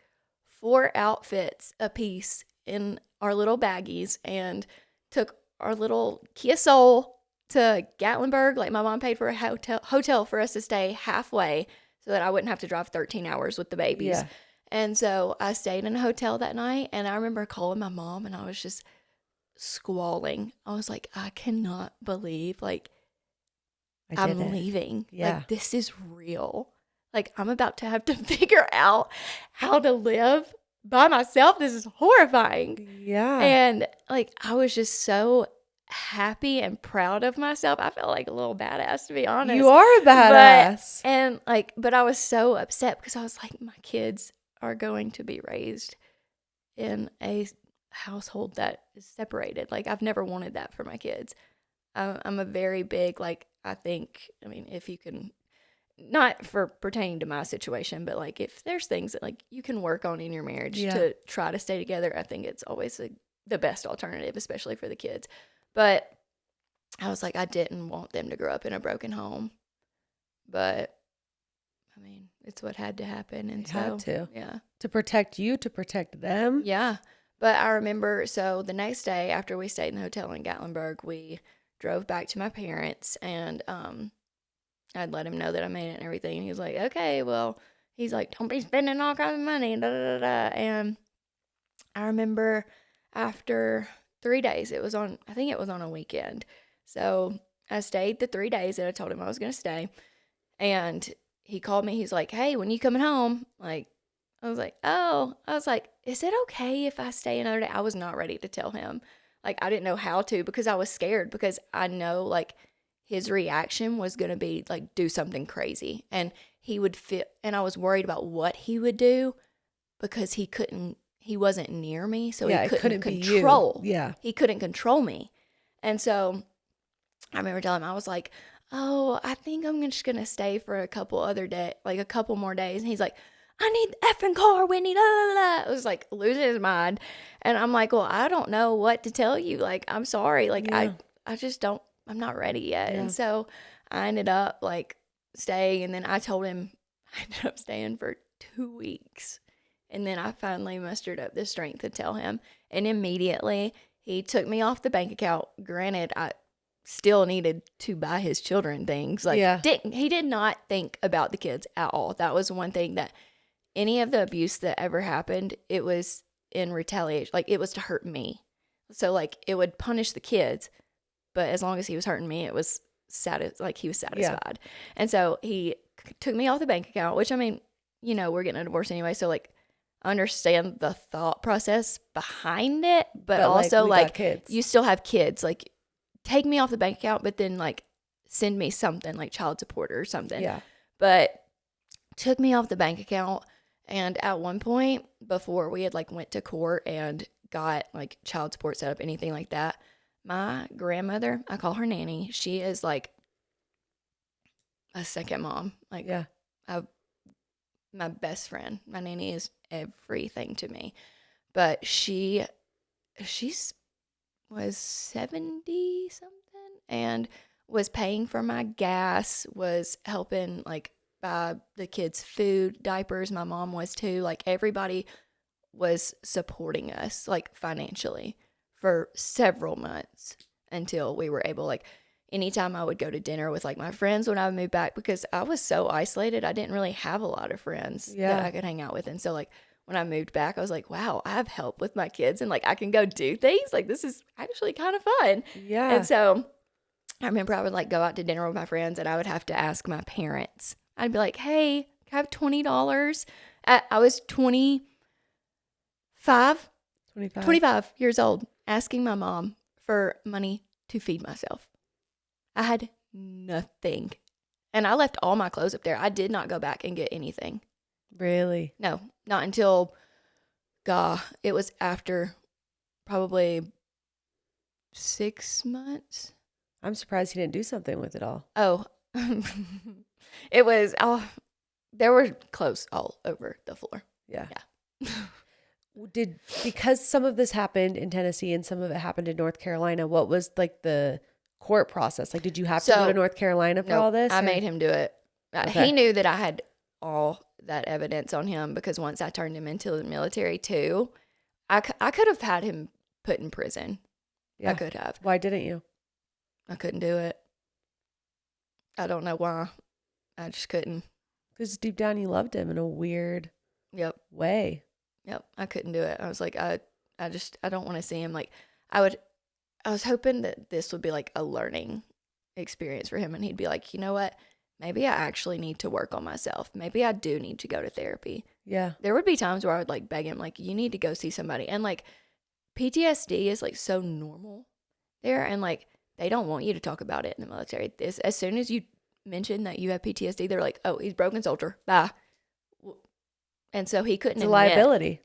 4 outfits a piece in our little baggies and took our little Kia Soul to Gatlinburg. Like my mom paid for a hotel for us to stay halfway so that I wouldn't have to drive 13 hours with the babies. Yeah. And so I stayed in a hotel that night, and I remember calling my mom, and I was just squalling. I was like, I cannot believe like I'm leaving. Yeah. Like this is real. Like, I'm about to have to figure out how to live by myself. This is horrifying. Yeah. And, like, I was just so happy and proud of myself. I felt like a little badass, to be honest. You are a badass. But I was so upset because I was like, my kids are going to be raised in a household that is separated. Like, I've never wanted that for my kids. I'm a very big, like, I mean, if you can, not for pertaining to my situation, but like if there's things that like you can work on in your marriage to try to stay together, I think it's always the best alternative, especially for the kids. But I was like, I didn't want them to grow up in a broken home. But I mean, it's what had to happen. And had to. Yeah. To protect you, to protect them. Yeah. But I remember, so the next day after we stayed in the hotel in Gatlinburg, we drove back to my parents, and I'd let him know that I made it and everything. And he was like, okay, well, he's like, don't be spending all kinds of money. Da, da, da, da. And I remember after 3 days, I think it was on a weekend. So I stayed the 3 days that I told him I was going to stay. And he called me. He's like, hey, when you coming home? Like, I was like, is it okay if I stay another day? I was not ready to tell him. Like, I didn't know how to, because I was scared, because I know, like, his reaction was going to be, like, do something crazy. And he would feel, and I was worried about what he would do, because he wasn't near me, so he couldn't control. Yeah. He couldn't control me. And so I remember telling him, I was like, oh, I think I'm just going to stay for a couple more days. And he's like, I need the effing car, Whitney. La, la, la. I was like losing his mind. And I'm like, well, I don't know what to tell you. Like, I'm sorry. Like, yeah. I just don't, I'm not ready yet. Yeah. And so I ended up like staying. And then I told him I ended up staying for 2 weeks. And then I finally mustered up the strength to tell him. And immediately he took me off the bank account. Granted, I still needed to buy his children things. Like, yeah. He did not think about the kids at all. That was one thing that any of the abuse that ever happened, it was in retaliation. Like, it was to hurt me. So, like, it would punish the kids. But as long as he was hurting me, it was he was satisfied. Yeah. And so he took me off the bank account, which, I mean, you know, we're getting a divorce anyway. So, like, understand the thought process behind it. But also, like you still have kids. Like, take me off the bank account, but then, like, send me something like child support or something. Yeah. But took me off the bank account. And at one point, before we had, like, went to court and got, like, child support set up, anything like that, my grandmother, I call her Nanny, she is, like, a second mom. Like, yeah. My best friend. My nanny is everything to me. But she's was 70 something and was paying for my gas, was helping, like, buy the kids food, diapers. My mom was too. Like, everybody was supporting us, like, financially for several months until we were able, like, anytime I would go to dinner with, like, my friends when I would move back, because I was so isolated, I didn't really have a lot of friends that I could hang out with. And so, like, when I moved back, I was like, wow, I have help with my kids, and, like, I can go do things. Like, this is actually kind of fun. Yeah. And so I remember I would, like, go out to dinner with my friends, and I would have to ask my parents. I'd be like, hey, can I have $20? I was 25 years old, asking my mom for money to feed myself. I had nothing. And I left all my clothes up there. I did not go back and get anything. Really? No, not until, it was after probably 6 months. I'm surprised he didn't do something with it all. Oh, it was, there were clothes all over the floor. Yeah. Because some of this happened in Tennessee and some of it happened in North Carolina, what was, like, the court process? Like, did you have to go to North Carolina for all this? I made him do it. Okay. He knew that I had all that evidence on him, because once I turned him into the military too, I could have had him put in prison. Yeah. I could have. Why didn't you? I couldn't do it. I don't know why. I just couldn't. Because deep down you loved him in a weird way. Yep. I couldn't do it. I was like, I don't want to see him. Like, I was hoping that this would be, like, a learning experience for him, and he'd be like, you know what? Maybe I actually need to work on myself. Maybe I do need to go to therapy. Yeah. There would be times where I would, like, beg him, like, you need to go see somebody. And, like, PTSD is, like, so normal there, and like they don't want you to talk about it in the military. As soon as you mention that you have PTSD, they're like, oh, he's a broken soldier, bye. And so he couldn't It's a admit. liability.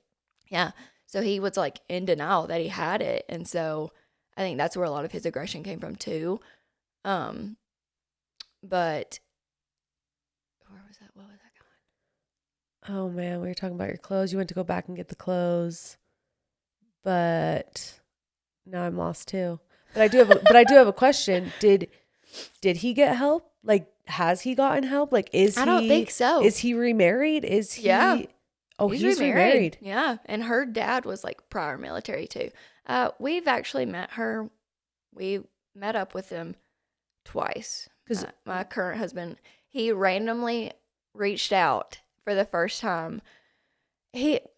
Yeah. So he was like in denial that he had it. And so I think that's where a lot of his aggression came from too. But where was that? What was that going? Oh man, we were talking about your clothes. You went to go back and get the clothes, but now I'm lost too. But I do have a question. Did he get help? Like, has he gotten help? Like, I don't think so. Is he remarried? Is he? Yeah. Oh, he's remarried. Yeah. And her dad was like prior military too. We've actually met her. We met up with him twice. Because my current husband, he randomly reached out for the first time.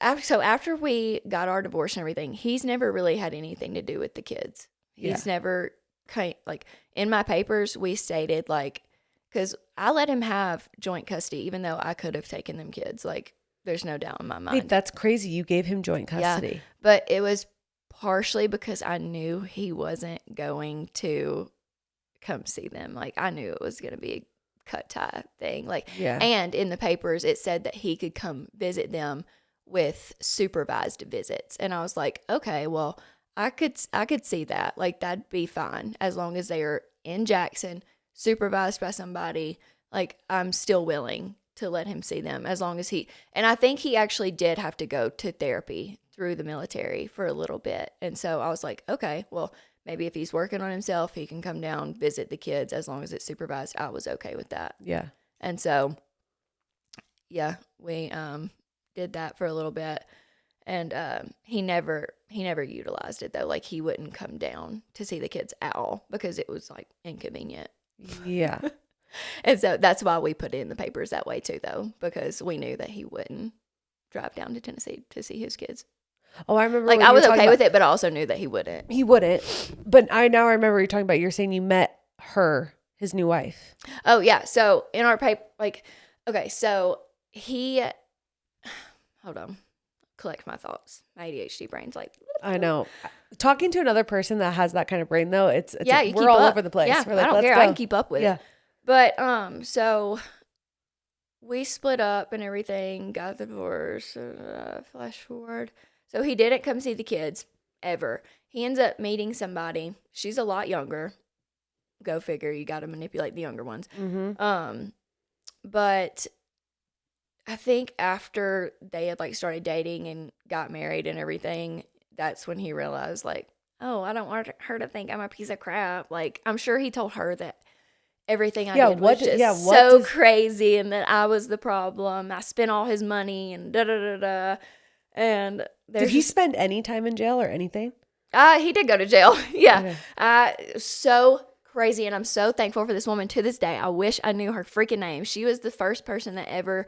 After we got our divorce and everything, he's never really had anything to do with the kids. He's never like in my papers, we stated like, because I let him have joint custody, even though I could have taken them kids. Like, there's no doubt in my mind. Wait, that's crazy. You gave him joint custody. Yeah, but it was partially because I knew he wasn't going to come see them. Like, I knew it was going to be a cut tie thing. Like, and in the papers, it said that he could come visit them with supervised visits. And I was like, okay, well, I could see that. Like, that'd be fine as long as they are in Jackson, supervised by somebody. Like, I'm still willing to let him see them as long as and I think he actually did have to go to therapy through the military for a little bit. And so I was like, okay, well, maybe if he's working on himself, he can come down, visit the kids as long as it's supervised. I was okay with that. Yeah. And so, yeah, we did that for a little bit. And he never utilized it though. Like, he wouldn't come down to see the kids at all because it was like inconvenient. Yeah. And so that's why we put it in the papers that way too, though, because we knew that he wouldn't drive down to Tennessee to see his kids. Oh, I remember. Like, I was okay with it, but I also knew that he wouldn't. He wouldn't. But I remember you talking about, you're saying you met her, his new wife. Oh, yeah. So in our paper, like, okay, so hold on, collect my thoughts. My ADHD brain's like. I know. Talking to another person that has that kind of brain, though, it's like, we're all over the place. Yeah, we're like, I don't care. Go. I can keep up with it. But so we split up and everything, got the divorce, flash forward. So he didn't come see the kids ever. He ends up meeting somebody. She's a lot younger. Go figure. You got to manipulate the younger ones. Mm-hmm. But I think after they had like started dating and got married and everything, that's when he realized like, oh, I don't want her to think I'm a piece of crap. Like, I'm sure he told her that everything I did was just so crazy and that I was the problem. I spent all his money and da-da-da-da. And did he spend any time in jail or anything? He did go to jail. Yeah. Okay. So crazy. And I'm so thankful for this woman to this day. I wish I knew her freaking name. She was the first person that ever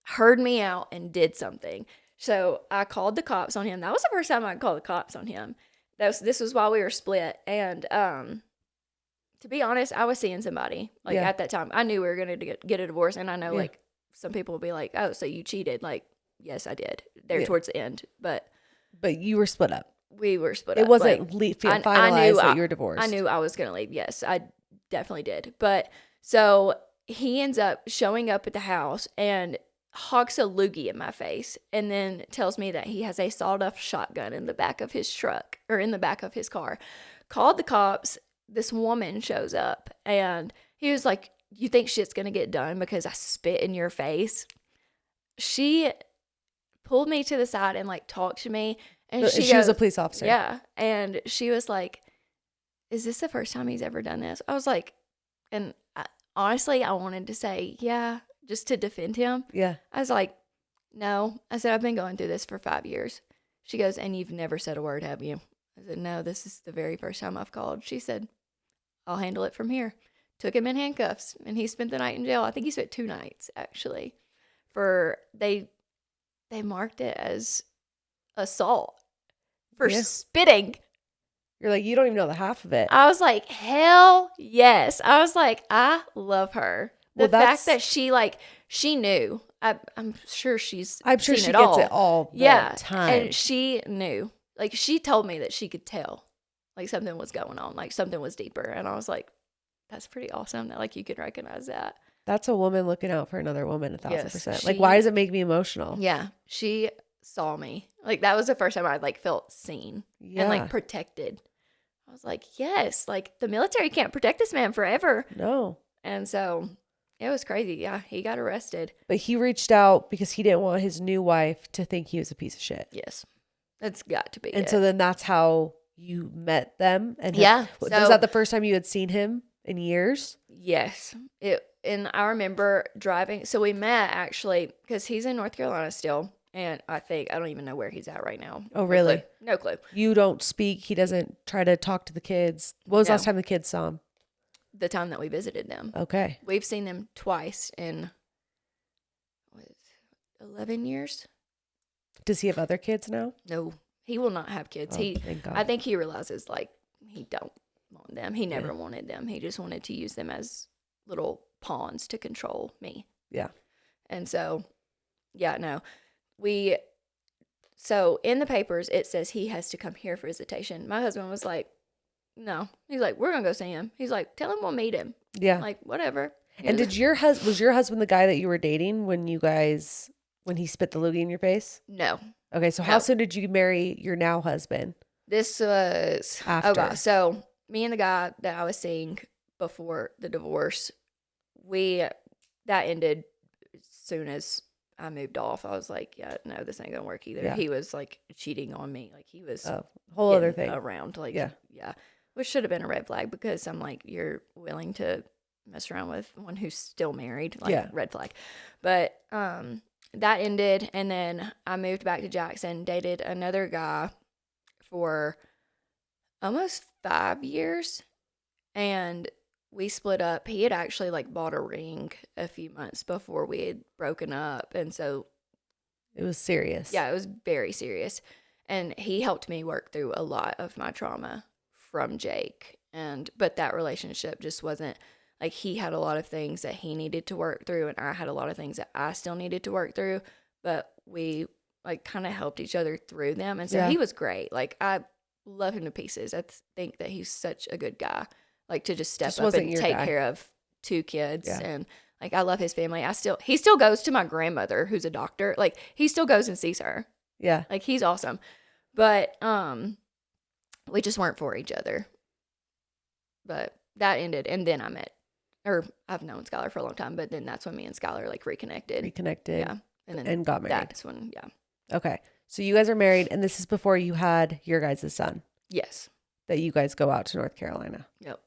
heard me out and did something. So I called the cops on him. That was the first time I called the cops on him. This was while we were split. And to be honest, I was seeing somebody like at that time. I knew we were going to get a divorce. And I know like some people will be like, oh, so you cheated. Like, yes, I did there towards the end. But you were split up. We were split up. It wasn't finalized that you were divorced. I knew I was going to leave. Yes, I definitely did. But so he ends up showing up at the house and hawks a loogie in my face and then tells me that he has a sawed-off shotgun in the back of his truck or in the back of his car. Called the cops. This woman shows up and he was like, you think shit's going to get done because I spit in your face? She pulled me to the side and like talked to me. And she was a police officer. Yeah. And she was like, is this the first time he's ever done this? I was like, and honestly, I wanted to say, yeah, just to defend him. Yeah. I was like, no. I said, I've been going through this for 5 years. She goes, and you've never said a word, have you? I said, no, this is the very first time I've called. She said, I'll handle it from here. Took him in handcuffs and he spent the night in jail. I think he spent 2 nights actually. They marked it as assault for spitting. You're like, you don't even know the half of it. I was like, hell yes. I was like, I love her. The fact that she knew. I'm sure she's I'm sure seen she it gets all. it all the time. And she knew. Like, she told me that she could tell like something was going on, like something was deeper. And I was like, that's pretty awesome that like you can recognize that. That's a woman looking out for another woman 1,000%. Yes, Like, why does it make me emotional? Yeah, she saw me. Like that was the first time I like felt seen and like protected. I was like, yes, like the military can't protect this man forever. No. And so it was crazy. Yeah, he got arrested. But he reached out because he didn't want his new wife to think he was a piece of shit. Yes, that's got to be And it. so then that's how you met them. And yeah, was that the first time you had seen him in years? Yes. And I remember driving. So we met actually because he's in North Carolina still. And I don't even know where he's at right now. Oh, really? No clue. You don't speak. He doesn't try to talk to the kids. What was the last time the kids saw him? The time that we visited them. Okay. We've seen them twice in 11 years. Does he have other kids now? No, he will not have kids. Oh, thank God. I think he realizes like he don't want them. He never wanted them. He just wanted to use them as little pawns to control me. Yeah. And so, yeah, no. So in the papers, it says he has to come here for visitation. My husband was like, no. He's like, we're going to go see him. He's like, tell him we'll meet him. Yeah. Like, whatever. And was your husband the guy that you were dating when he spit the loogie in your face? No. Okay, so how soon did you marry your now husband? This was after. Okay, so me and the guy that I was seeing before the divorce, that ended as soon as I moved off. I was like, yeah, no, this ain't gonna work either. Yeah. He was like cheating on me. Like he was whole other thing around. Like yeah, which should have been a red flag because I'm like, you're willing to mess around with one who's still married. Like red flag. But that ended, and then I moved back to Jackson, dated another guy for almost 5 years, and we split up. He had actually like bought a ring a few months before we had broken up, and so it was serious. Yeah, it was very serious, and he helped me work through a lot of my trauma from Jake, but that relationship just wasn't. Like, he had a lot of things that he needed to work through, and I had a lot of things that I still needed to work through, but we, like, kind of helped each other through them, and so he was great. Like, I love him to pieces. I think that he's such a good guy, like, to just step up and take care of 2 kids, and, like, I love his family. He still goes to my grandmother, who's a doctor. Like, he still goes and sees her. Yeah. Like, he's awesome. But we just weren't for each other. But that ended, and then I've known Skylar for a long time, but then that's when me and Skylar like reconnected. Yeah. And got married. That's when, Okay. So you guys are married, and this is before you had your guys' son. Yes. That you guys go out to North Carolina. Yep.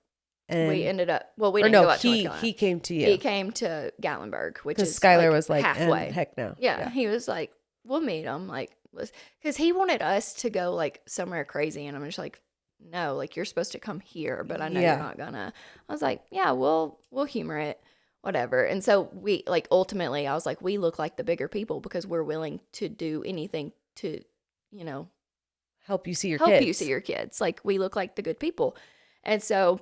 And we ended up, we didn't go out to North Carolina. He came to you. He came to Gatlinburg, which is Skylar was like, halfway. Heck no. Yeah. He was like, we'll meet him. Like, because he wanted us to go like somewhere crazy, and I'm just like, no, like you're supposed to come here, but I know you're not gonna. I was like, yeah, we'll humor it, whatever. And so we like ultimately, I was like, we look like the bigger people because we're willing to do anything to, help you see your kids. Like we look like the good people. And so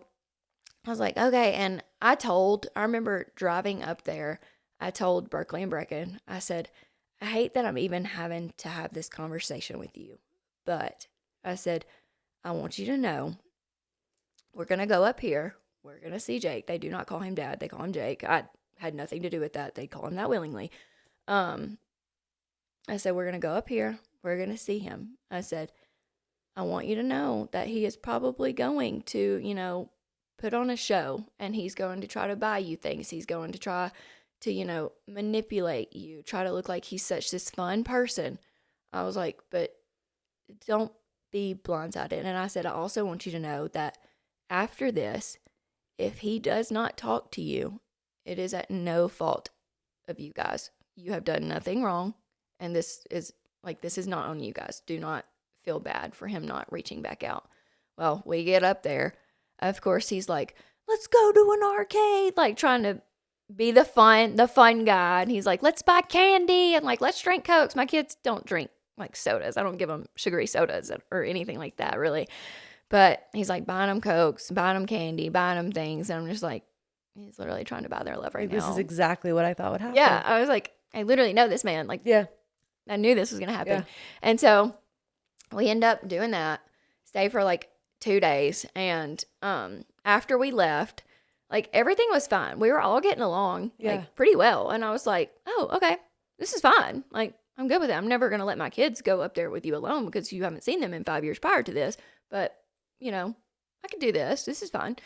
I was like, okay. And I remember driving up there. I told Berkeley and Brecken, I said, I hate that I'm even having to have this conversation with you, but I said, I want you to know we're going to go up here. We're going to see Jake. They do not call him Dad. They call him Jake. I had nothing to do with that. They call him that willingly. I said, we're going to go up here. We're going to see him. I said, I want you to know that he is probably going to, put on a show, and he's going to try to buy you things. He's going to try to, manipulate you, try to look like he's such this fun person. I was like, but don't be blindsided. And I said, I also want you to know that after this, if he does not talk to you, it is at no fault of you guys. You have done nothing wrong, and this is not on you guys. Do not feel bad for him not reaching back out. Well, we get up there. Of course, he's like, let's go to an arcade, like trying to be the fun guy. And he's like, let's buy candy and like, let's drink Cokes. My kids don't drink like sodas. I don't give them sugary sodas or anything like that, really. But he's like buying them Cokes, buying them candy, buying them things. And I'm just like, he's literally trying to buy their love right now. This is exactly what I thought would happen. Yeah. I was like, I literally know this man. Like, yeah, I knew this was going to happen. Yeah. And so we end up doing that, stay for like 2 days. And after we left, like everything was fine. We were all getting along like pretty well. And I was like, oh, okay, this is fine. Like I'm good with it. I'm never going to let my kids go up there with you alone because you haven't seen them in 5 years prior to this. But, you know, I can do this. This is fine.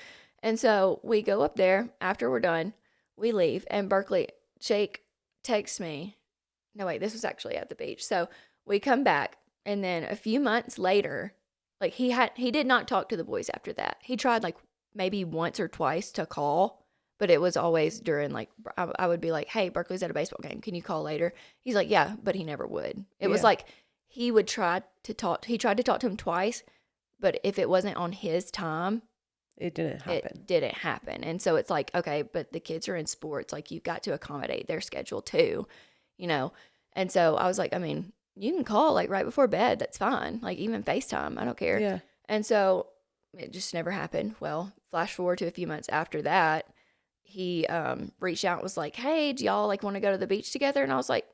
And so we go up there after we're done. We leave. And Jake texts me. No, wait, this was actually at the beach. So we come back. And then a few months later, like he did not talk to the boys after that. He tried like maybe once or twice to call, but it was always during like, I would be like, hey, Berkeley's at a baseball game. Can you call later? He's like, yeah, but he never would. It was like he tried to talk to him twice, but if it wasn't on his time, it didn't happen. And so it's like, okay, but the kids are in sports. Like you've got to accommodate their schedule too, you know? And so I was like, I mean, you can call like right before bed. That's fine. Like even FaceTime. I don't care. Yeah. And so it just never happened. Well, flash forward to a few months after that, he reached out and was like, hey, do y'all like want to go to the beach together? And I was like,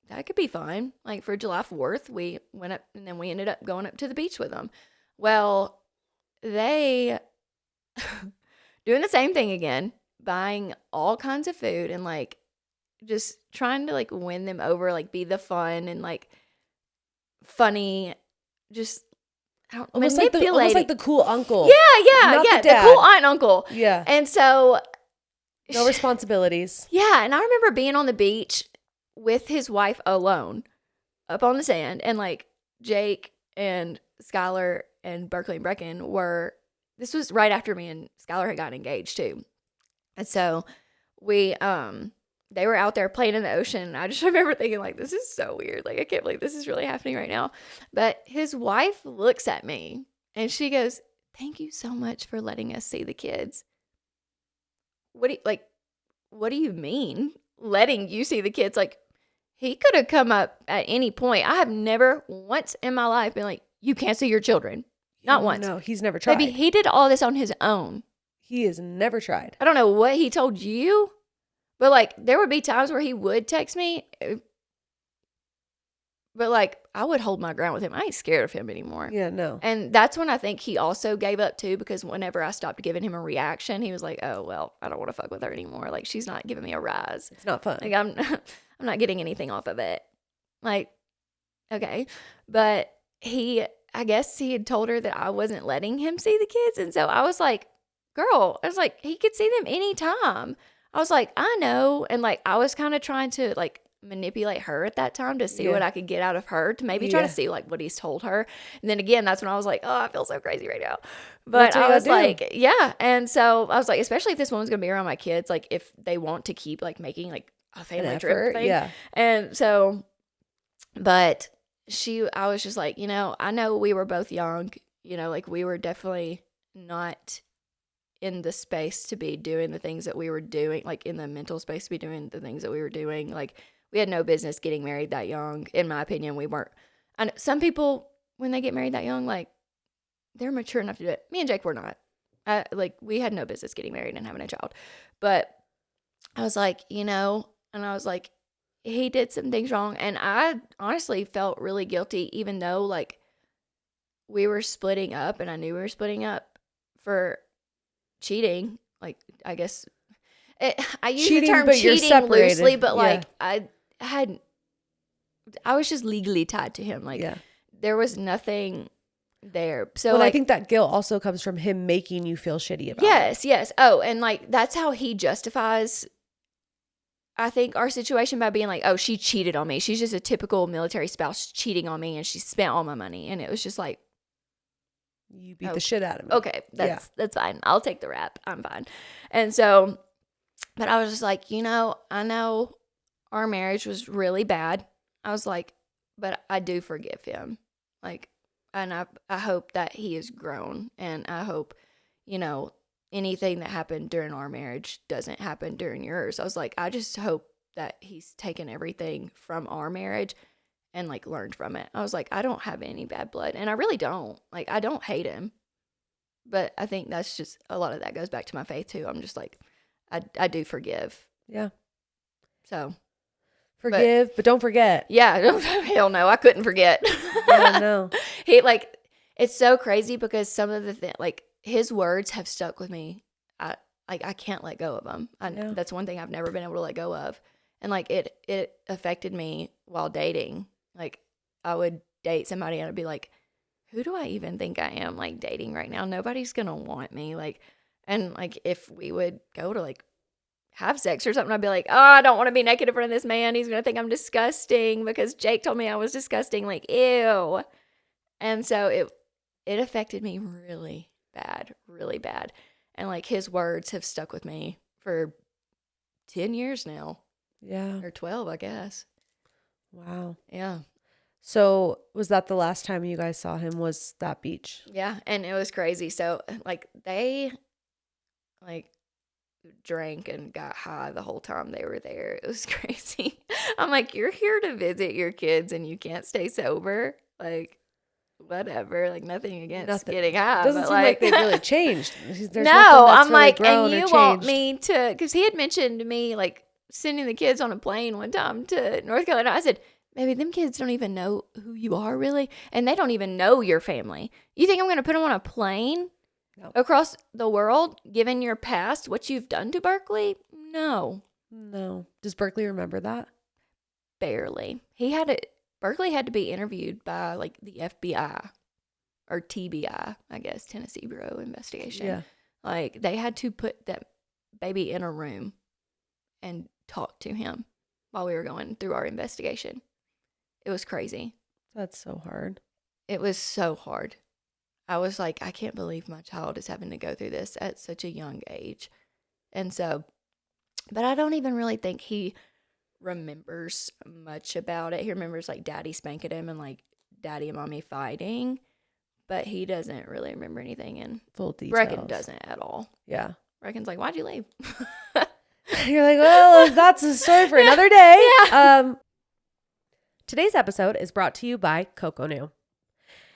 that could be fine. Like for July 4th, we went up and then we ended up going up to the beach with them. Well, they doing the same thing again, buying all kinds of food and like just trying to like win them over, like be the fun and like funny, just almost like the cool uncle. Yeah, the cool aunt and uncle. Yeah. And so no responsibilities. Yeah, and I remember being on the beach with his wife alone up on the sand, and like Jake and Skylar and Berkeley and Brecken this was right after me and Skylar had gotten engaged too. And so we they were out there playing in the ocean. I just remember thinking like, this is so weird. Like, I can't believe this is really happening right now. But his wife looks at me and she goes, thank you so much for letting us see the kids. What do you mean letting you see the kids? Like, he could have come up at any point. I have never once in my life been like, you can't see your children. Not once. No, he's never tried. Maybe he did all this on his own. He has never tried. I don't know what he told you. But, like, there would be times where he would text me. But, like, I would hold my ground with him. I ain't scared of him anymore. Yeah, no. And that's when I think he also gave up, too, because whenever I stopped giving him a reaction, he was like, oh, well, I don't want to fuck with her anymore. Like, she's not giving me a rise. It's not fun. Like, I'm not getting anything off of it. Like, okay. But I guess he had told her that I wasn't letting him see the kids. And so I was like, girl, he could see them anytime. I was like, I know. And like, I was kind of trying to like manipulate her at that time to see what I could get out of her, to maybe try to see like what he's told her. And then again, that's when I was like, oh, I feel so crazy right now. But I was like, yeah. And so I was like, especially if this woman's going to be around my kids, like if they want to keep like making like a family trip thing. Yeah. And so, but I was just like, I know we were both young, like we were definitely not in the space to be doing the things that we were doing, like in the mental space to be doing the things that we were doing. Like we had no business getting married that young. In my opinion, we weren't. I know some people, when they get married that young, like they're mature enough to do it. Me and Jake were not. Like we had no business getting married and having a child. But I was like, and I was like, he did some things wrong. And I honestly felt really guilty, even though like we were splitting up and I knew we were splitting up for cheating. Like, I guess I use the term cheating loosely, but like I was just legally tied to him. Like there was nothing there. So I think that guilt also comes from him making you feel shitty about it. Yes. Oh, and like that's how he justifies, I think, our situation by being like, oh, she cheated on me. She's just a typical military spouse cheating on me and she spent all my money. And it was just like, you beat the shit out of me. Okay, that's fine. I'll take the rap. I'm fine. And so, but I was just like, I know our marriage was really bad. I was like, but I do forgive him. Like, and I hope that he has grown. And I hope, anything that happened during our marriage doesn't happen during yours. I was like, I just hope that he's taken everything from our marriage and like learned from it. I was like, I don't have any bad blood, and I really don't. Like, I don't hate him, but I think that's just a lot of that goes back to my faith too. I'm just like, I do forgive. Yeah. So forgive, but don't forget. Yeah. Hell no, I couldn't forget. Yeah, no. He like, It's so crazy because some of the things, like his words have stuck with me. I can't let go of them. That's one thing I've never been able to let go of. And like it affected me while dating. Like I would date somebody and I'd be like, who do I even think I am like dating right now? Nobody's going to want me. Like, and like if we would go to like have sex or something, I'd be like, oh, I don't want to be naked in front of this man. He's going to think I'm disgusting because Jake told me I was disgusting. Like, ew. And so it affected me really bad, really bad. And like his words have stuck with me for 10 years now. Yeah. Or 12, I guess. Wow. Yeah. So was that the last time you guys saw him, was that beach? Yeah. And it was crazy. So like they like drank and got high the whole time they were there. It was crazy. I'm like, you're here to visit your kids and you can't stay sober. Like, whatever, like nothing against getting high. Doesn't seem like they've really changed. There's no, I'm really like, and you want me to, because he had mentioned to me like sending the kids on a plane one time to North Carolina. I said, maybe them kids don't even know who you are really, and they don't even know your family. You think I'm going to put them on a plane across the world, given your past, what you've done to Berkeley? No. Does Berkeley remember that? Barely. Berkeley had to be interviewed by like the FBI or TBI, I guess, Tennessee Bureau of Investigation. Yeah. Like they had to put that baby in a room and talk to him while we were going through our investigation. It was crazy. That's so hard. It was so hard. I was like, I can't believe my child is having to go through this at such a young age. And so, but I don't even really think he remembers much about it. He remembers like daddy spanking him and like daddy and mommy fighting, but he doesn't really remember anything in full details. Brecken doesn't at all. Yeah. Brecken's like, why'd you leave? You're like, well, that's a story for another day. Yeah. Today's episode is brought to you by Coconut.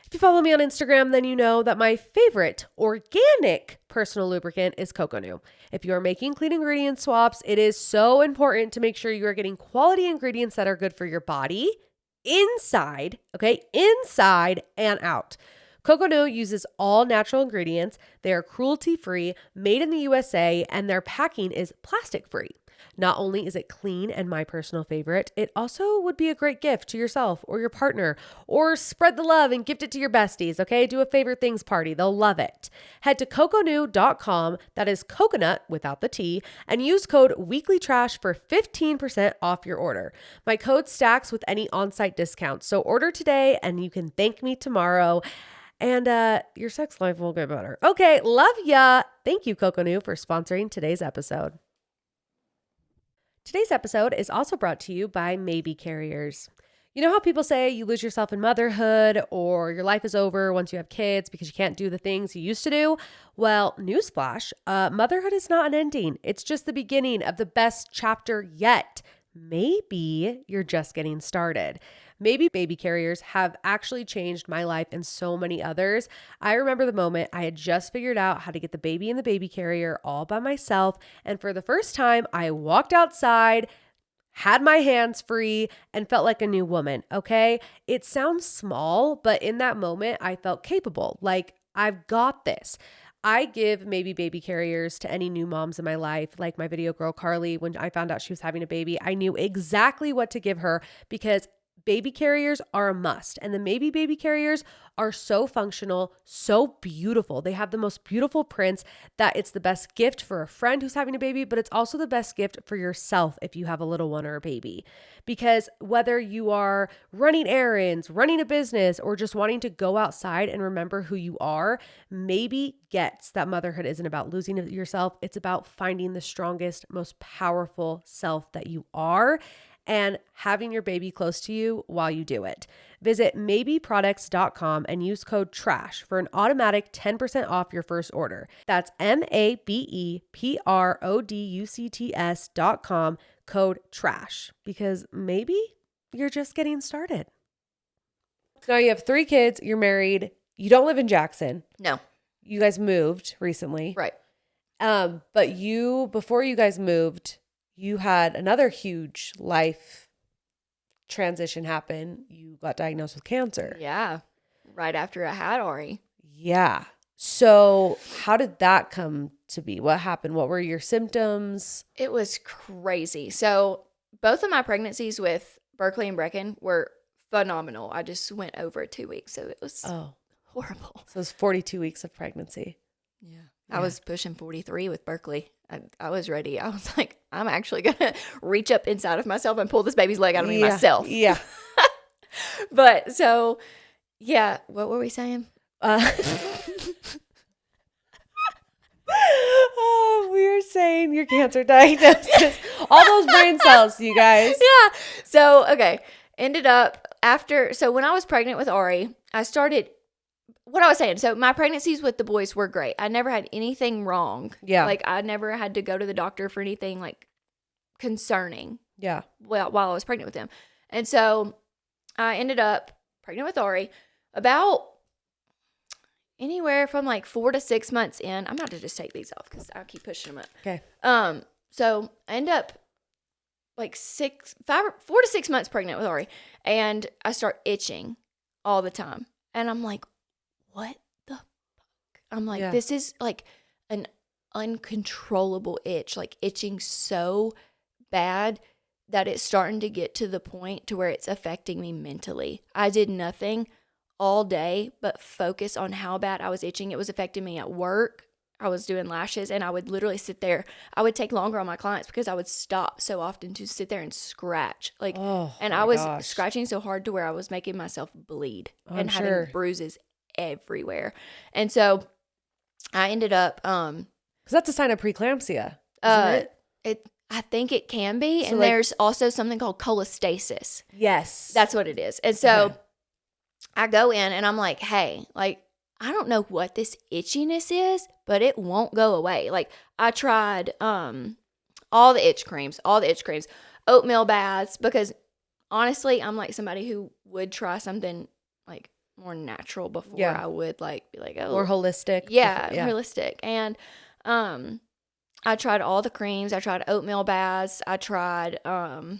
If you follow me on Instagram, then you know that my favorite organic personal lubricant is Coconut. If you are making clean ingredient swaps, it is so important to make sure you are getting quality ingredients that are good for your body inside and out. Coconut uses all natural ingredients. They are cruelty-free, made in the USA, and their packing is plastic-free. Not only is it clean and my personal favorite, it also would be a great gift to yourself or your partner, or spread the love and gift it to your besties, okay? Do a favorite things party. They'll love it. Head to coconew.com, that is coconut without the T, and use code weeklytrash for 15% off your order. My code stacks with any on-site discounts, so order today and you can thank me tomorrow. And your sex life will get better. Okay, love ya. Thank you, Coconut, for sponsoring today's episode. Today's episode is also brought to you by MABE carriers. You know how people say you lose yourself in motherhood or your life is over once you have kids because you can't do the things you used to do? Well, newsflash, motherhood is not an ending. It's just the beginning of the best chapter yet. Maybe you're just getting started. MABE baby carriers have actually changed my life and so many others. I remember the moment I had just figured out how to get the baby in the baby carrier all by myself. And for the first time, I walked outside, had my hands free, and felt like a new woman, okay? It sounds small, but in that moment, I felt capable. Like, I've got this. I give MABE baby carriers to any new moms in my life, like my video girl, Carly. When I found out she was having a baby, I knew exactly what to give her because baby carriers are a must. And the MABE baby carriers are so functional, so beautiful. They have the most beautiful prints that it's the best gift for a friend who's having a baby, but it's also the best gift for yourself if you have a little one or a baby. Because whether you are running errands, running a business, or just wanting to go outside and remember who you are, MABE gets that motherhood isn't about losing yourself. It's about finding the strongest, most powerful self that you are and having your baby close to you while you do it. Visit mabeproducts.com and use code TRASH for an automatic 10% off your first order. That's mabeproducts.com, code TRASH, because maybe you're just getting started. Now you have 3 kids, you're married, you don't live in Jackson. No. You guys moved recently. Right. But before you guys moved, you had another huge life transition happen. You got diagnosed with cancer. Yeah. right after I had Ari. Yeah. So how did that come to be? What happened? What were your symptoms? It was crazy. So both of my pregnancies with Berkeley and Brecken were phenomenal. I just went over 2 weeks, so it was horrible. So it was 42 weeks of pregnancy. Yeah. I was pushing 43 with Berkeley. I was ready. I was like, I'm actually going to reach up inside of myself and pull this baby's leg out of me myself. Yeah. But so, yeah. What were we saying? We were saying your cancer diagnosis. All those brain cells, you guys. Yeah. So, okay. Ended up so when I was pregnant with Ari, I started, what I was saying. So my pregnancies with the boys were great. I never had anything wrong. Yeah. Like I never had to go to the doctor for anything like concerning. Yeah. Well, while I was pregnant with them. And so I ended up pregnant with Ari about anywhere from like 4 to 6 months in. I'm about to just take these off because I keep pushing them up. Okay. So I end up like 4 to 6 months pregnant with Ari, and I start itching all the time. And I'm like, what the fuck? I'm like, this is like an uncontrollable itch, like itching so bad that it's starting to get to the point to where it's affecting me mentally. I did nothing all day but focus on how bad I was itching. It was affecting me at work. I was doing lashes, and I would literally sit there. I would take longer on my clients because I would stop so often to sit there and scratch. Like, and I was scratching so hard to where I was making myself bleed and having bruises everywhere. And so I ended up, because that's a sign of preeclampsia, isn't it? I think it can be. So and there's also something called cholestasis. Yes. That's what it is. And so I go in and I'm like, hey, like, I don't know what this itchiness is, but it won't go away. Like I tried all the itch creams, oatmeal baths, because honestly, I'm like somebody who would try something like more natural before I would like be like, oh, more holistic. Yeah, holistic. And I tried all the creams. I tried oatmeal baths. I tried I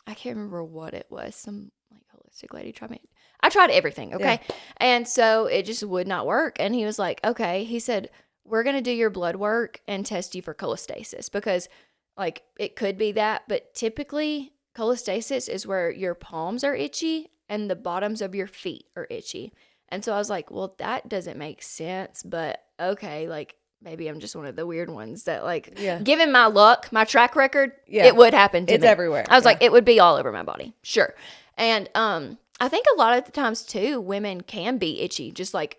can't remember what it was. Some like holistic lady tried me. I tried everything, okay? Yeah. And so it just would not work. And he was like, okay. He said, we're going to do your blood work and test you for cholestasis because, like, it could be that. But typically, cholestasis is where your palms are itchy and the bottoms of your feet are itchy. And so I was like, well, that doesn't make sense. But, okay, like, maybe I'm just one of the weird ones that, like, given my luck, my track record, it would happen to me. It's everywhere. I was like, it would be all over my body. Sure. And, I think a lot of the times too, women can be itchy, just like,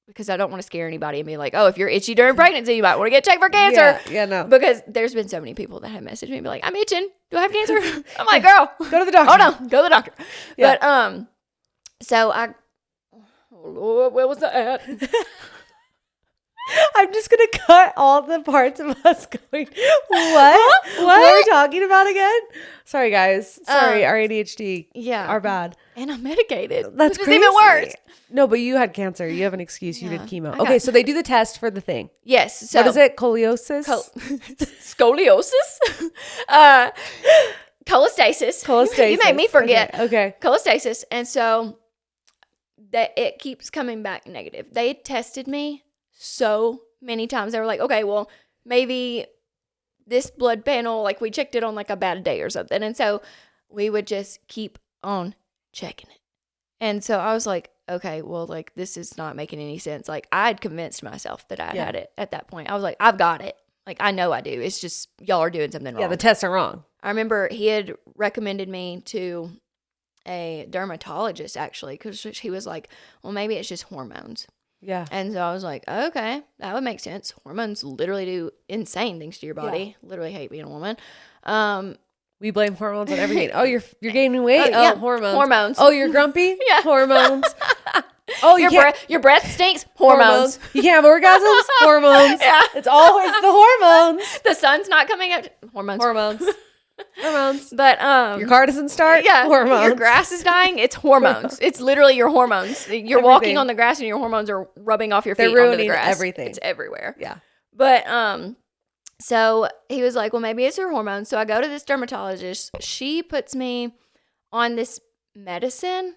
because I don't want to scare anybody and be like, oh, if you're itchy during pregnancy, you might want to get checked for cancer. Yeah, no. Because there's been so many people that have messaged me and be like, I'm itching. Do I have cancer? I'm like, girl, go to the doctor. Oh no, go to the doctor. Yeah. But, so oh Lord, where was I at? I'm just going to cut all the parts of us going, what? What are we talking about again? Sorry, guys. Sorry, our ADHD. Yeah. Our bad. And I'm medicated. That's which crazy. is even worse. No, but you had cancer. You have an excuse. You did chemo. Okay, so they do the test for the thing. Yes. So what is it? Scoliosis? Scoliosis? Cholestasis. You made me forget. Okay. Cholestasis. And so that it keeps coming back negative. They tested me so many times. They were like, okay, well, maybe this blood panel, like we checked it on like a bad day or something. And so we would just keep on checking it. And so I was like, okay, well, like this is not making any sense. Like I had convinced myself that I had it at that point. I was like, I've got it. Like I know I do. It's just y'all are doing something wrong. Yeah, the tests are wrong. I remember he had recommended me to a dermatologist actually because he was like, well, maybe it's just hormones. Yeah. And so I was like, okay, that would make sense. Hormones literally do insane things to your body. Yeah. Literally hate being a woman. We blame hormones on everything. Oh, you're gaining weight? Oh, hormones. Hormones. Oh, you're grumpy? Yeah. Hormones. Oh, your breath stinks? Hormones. You can't have orgasms? Hormones. Yeah. It's always the hormones. The sun's not coming up. Hormones. Hormones. But your car doesn't start? Yeah. Hormones. Your grass is dying? It's hormones. It's literally your hormones. You're walking on the grass and your hormones are rubbing off your feet onto the grass. Everything. It's everywhere. Yeah. But so he was like, well, maybe it's your hormones. So I go to this dermatologist. She puts me on this medicine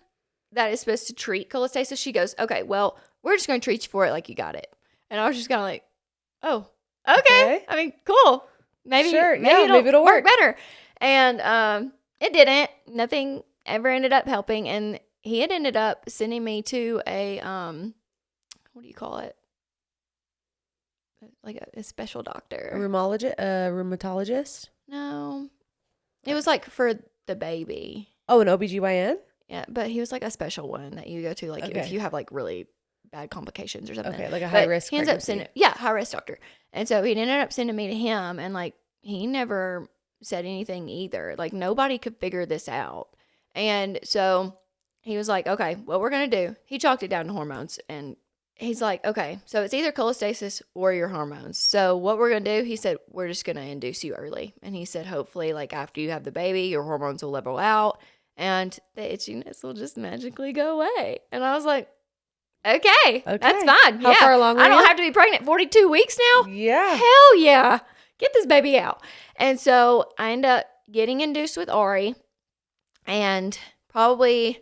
that is supposed to treat cholestasis. She goes, okay, well, we're just going to treat you for it like you got it. And I was just kind of like, oh, okay. I mean, cool. Maybe it'll work better. And it didn't. Nothing ever ended up helping. And he had ended up sending me to a, what do you call it? Like a special doctor. A rheumatologist? No. It was like for the baby. Oh, an OBGYN? Yeah, but he was like a special one that you go to, like if you have like really bad complications or something. Okay, like a high risk. He ends up sending, high risk doctor. And so he ended up sending me to him, and like he never said anything either. Like nobody could figure this out. And so he was like, okay, what we're gonna do? He chalked it down to hormones, and he's like, okay, so it's either cholestasis or your hormones. So what we're gonna do? He said, we're just gonna induce you early. And he said, hopefully, like after you have the baby, your hormones will level out. And the itchiness will just magically go away. And I was like, okay. That's fine. How far along were I don't you? have to be pregnant 42 weeks now? Yeah. Hell yeah. Get this baby out. And so I ended up getting induced with Ari. And probably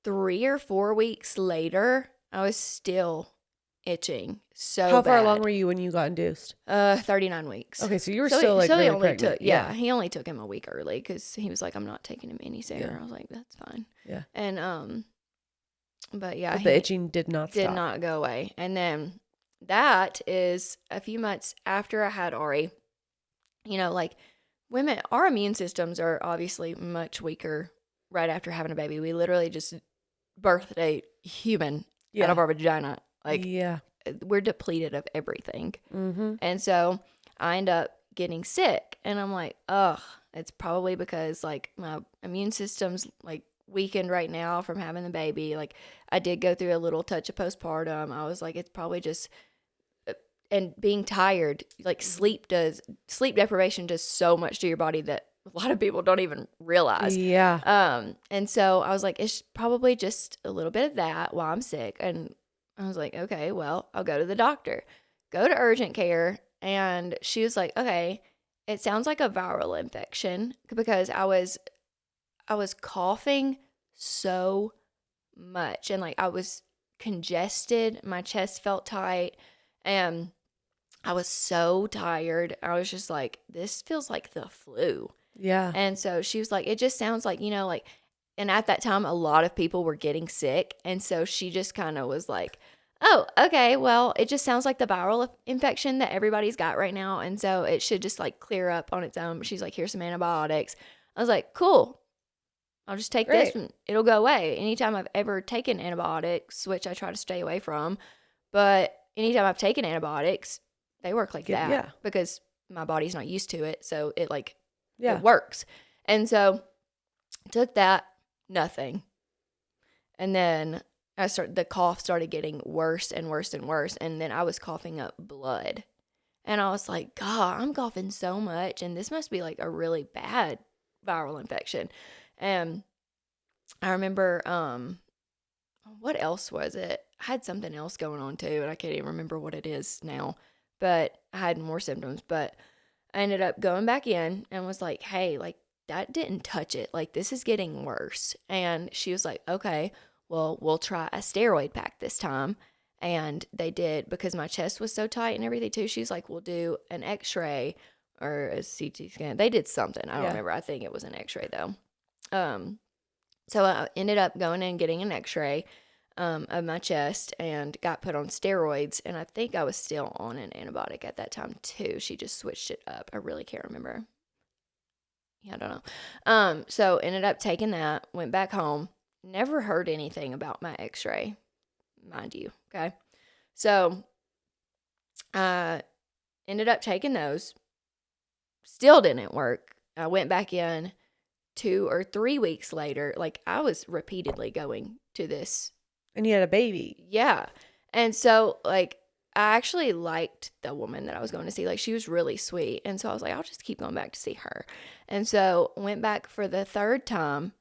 3 or 4 weeks later, I was still itching so bad. How far along were you when you got induced? 39 weeks. Okay, so you were still like really pregnant. He only took him a week early because he was like, I'm not taking him any sooner. I was like, that's fine. Yeah. And but yeah, the itching did not go away. And then that is a few months after I had Ari. You know, like women, our immune systems are obviously much weaker right after having a baby. We literally just birthed a human out of our vagina. Like, we're depleted of everything. Mm-hmm. And so I end up getting sick. And I'm like, ugh, it's probably because, like, my immune system's, like, weakened right now from having the baby. Like, I did go through a little touch of postpartum. I was like, it's probably just, and being tired, like, sleep deprivation does so much to your body that a lot of people don't even realize. Yeah. And so I was like, it's probably just a little bit of that while I'm sick. And I was like, okay, well, I'll go to the doctor. Go to urgent care. And she was like, okay, it sounds like a viral infection, because I was coughing so much, and like I was congested. My chest felt tight, and I was so tired. I was just like, this feels like the flu. Yeah. And so she was like, it just sounds like, you know, like, and at that time, a lot of people were getting sick. And so she just kind of was like, oh, okay, well, it just sounds like the viral infection that everybody's got right now. And so it should just like clear up on its own. She's like, here's some antibiotics. I was like, cool. I'll just take this and it'll go away. Anytime I've ever taken antibiotics, which I try to stay away from, but anytime I've taken antibiotics, they work like that because my body's not used to it. So it like, it works. And so took that, nothing. And then the cough started getting worse and worse and worse. And then I was coughing up blood. And I was like, God, I'm coughing so much. And this must be like a really bad viral infection. And I remember, what else was it? I had something else going on too. And I can't even remember what it is now. But I had more symptoms. But I ended up going back in and was like, hey, like that didn't touch it. Like this is getting worse. And she was like, okay, well, we'll try a steroid pack this time. And they did, because my chest was so tight and everything too. She's like, we'll do an x-ray or a CT scan. They did something. I don't remember. I think it was an x-ray though. So I ended up going in and getting an x-ray of my chest and got put on steroids. And I think I was still on an antibiotic at that time too. She just switched it up. I really can't remember. Yeah, I don't know. So ended up taking that, went back home, never heard anything about my x-ray, mind you. Okay. So ended up taking those, still didn't work. I went back in 2 or 3 weeks later. Like I was repeatedly going to this. And you had a baby. Yeah. And so like I actually liked the woman that I was going to see. Like she was really sweet. And so I was like, I'll just keep going back to see her. And so went back for the third time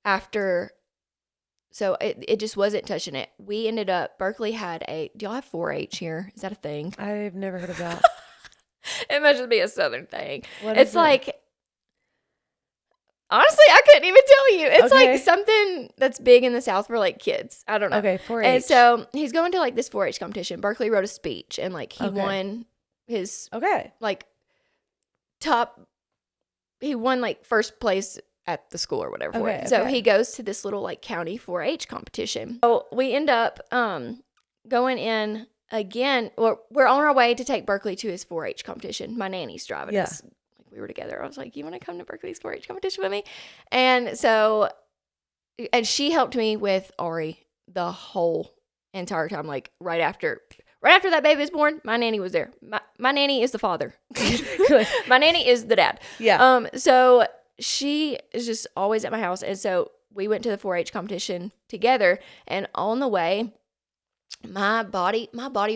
after. So it just wasn't touching it. We ended up, Berkeley had do y'all have 4-H here? Is that a thing? I've never heard of that. It must just be a Southern thing. What it's like, Honestly, I couldn't even tell you. It's Okay. like something that's big in the South for like kids. I don't know. Okay, 4-H. And so he's going to like this 4-H competition. Berkeley wrote a speech and like he won his like he won like first place at the school or whatever for it. So he goes to this little like county 4-H competition. So we end up going in again. We're on our way to take Berkeley to his 4-H competition. My nanny's driving us. We were together. I was like, you want to come to Berkeley's 4-H competition with me? And so, and she helped me with Ari the whole entire time. Like right after that baby was born, my nanny was there. My nanny is the father. My nanny is the dad. Yeah. So she is just always at my house. And so we went to the 4-H competition together. And on the way, my body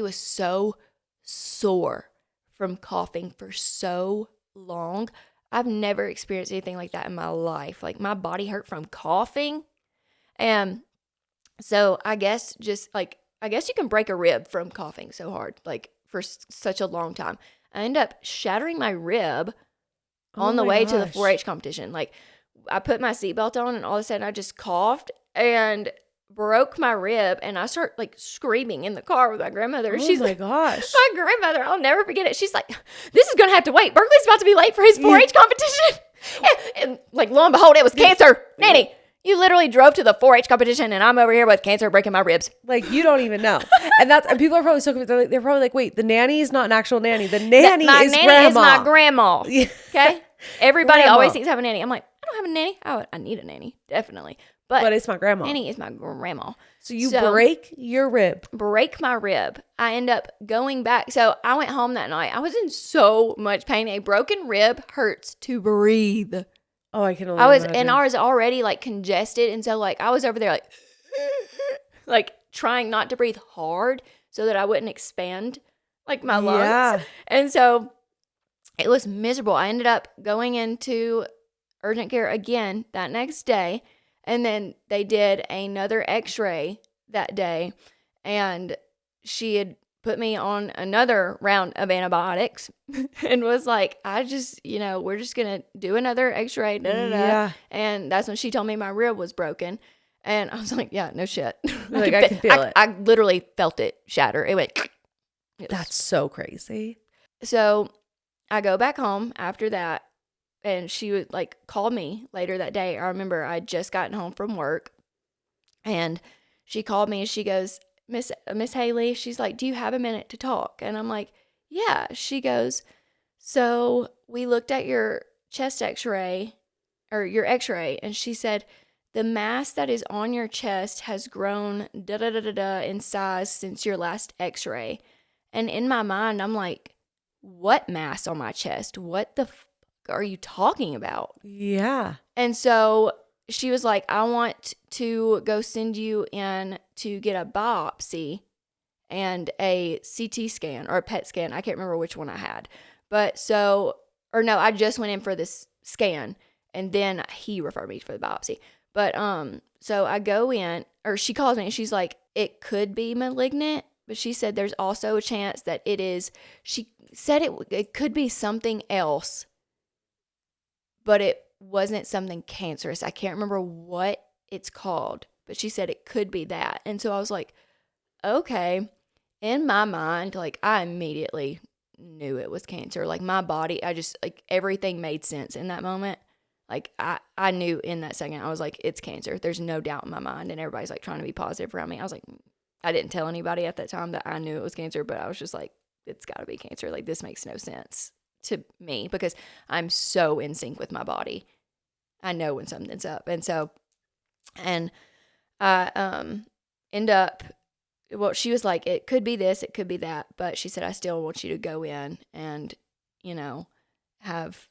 was so sore from coughing for so long. I've never experienced anything like that in my life. Like my body hurt from coughing. And so I guess you can break a rib from coughing so hard, like for such a long time. I end up shattering my rib on the way to the 4-H competition. Like I put my seatbelt on and all of a sudden I just coughed and broke my rib, and I start like screaming in the car with my grandmother. Oh my gosh. My grandmother, I'll never forget it. She's like, this is going to have to wait. Berkeley's about to be late for his 4-H competition. And like, lo and behold, it was cancer. Nanny, you literally drove to the 4-H competition and I'm over here with cancer breaking my ribs. Like, you don't even know. And people are probably so confused. They're probably like, wait, the nanny is not an actual nanny. The nanny my is nanny grandma. is my grandma. Okay? Everybody Grandma. always thinks I have a nanny. I'm like, I don't have a nanny. I need a nanny. Definitely. But it's my grandma. Nanny is my grandma. So you break your rib. Break my rib. I end up going back. So I went home that night. I was in so much pain. A broken rib hurts to breathe. Oh, I can only imagine. And I was already like congested. And so like I was over there like, like trying not to breathe hard so that I wouldn't expand like my lungs. Yeah. And so it was miserable. I ended up going into urgent care again that next day. And then they did another x-ray that day, and she had put me on another round of antibiotics and was like, we're just going to do another x-ray. Yeah. And that's when she told me my rib was broken. And I was like, yeah, no shit. I can feel it. I literally felt it shatter. It went. That's so crazy. So I go back home after that. And she would like call me later that day. I remember I had just gotten home from work, and she called me and she goes, Miss Haley, she's like, do you have a minute to talk? And I'm like, yeah. She goes, so we looked at your chest x-ray or your x-ray, and she said, the mass that is on your chest has grown in size since your last x-ray. And in my mind, I'm like, what mass on my chest? What the are you talking about? Yeah. And so she was like, I want to go send you in to get a biopsy and a CT scan or a PET scan. I can't remember which one I had. I just went in for this scan, and then he referred me for the biopsy. But so I go in, or she calls me and she's like, it could be malignant, but she said there's also a chance that it is. She said it could be something else, but it wasn't something cancerous. I can't remember what it's called, but she said it could be that. And so I was like, okay. In my mind, like I immediately knew it was cancer. Like my body, everything made sense in that moment. Like I knew in that second, I was like, it's cancer. There's no doubt in my mind. And everybody's like trying to be positive around me. I was like, I didn't tell anybody at that time that I knew it was cancer, but I was just like, it's got to be cancer. Like this makes no sense to me because I'm so in sync with my body. I know when something's up. And so, and I end up, well, she was like, it could be this, it could be that, but she said, I still want you to go in and, have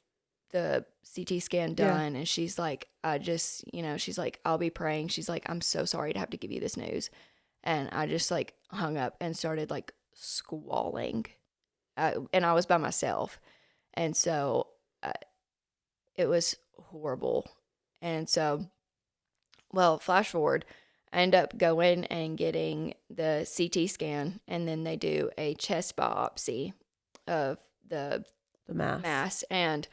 the CT scan done. Yeah. And she's like, she's like, I'll be praying. She's like, I'm so sorry to have to give you this news. And I just like hung up and started like squalling. And I was by myself. And so it was horrible. And so, well, flash forward, I end up going and getting the CT scan, and then they do a chest biopsy of the mass. And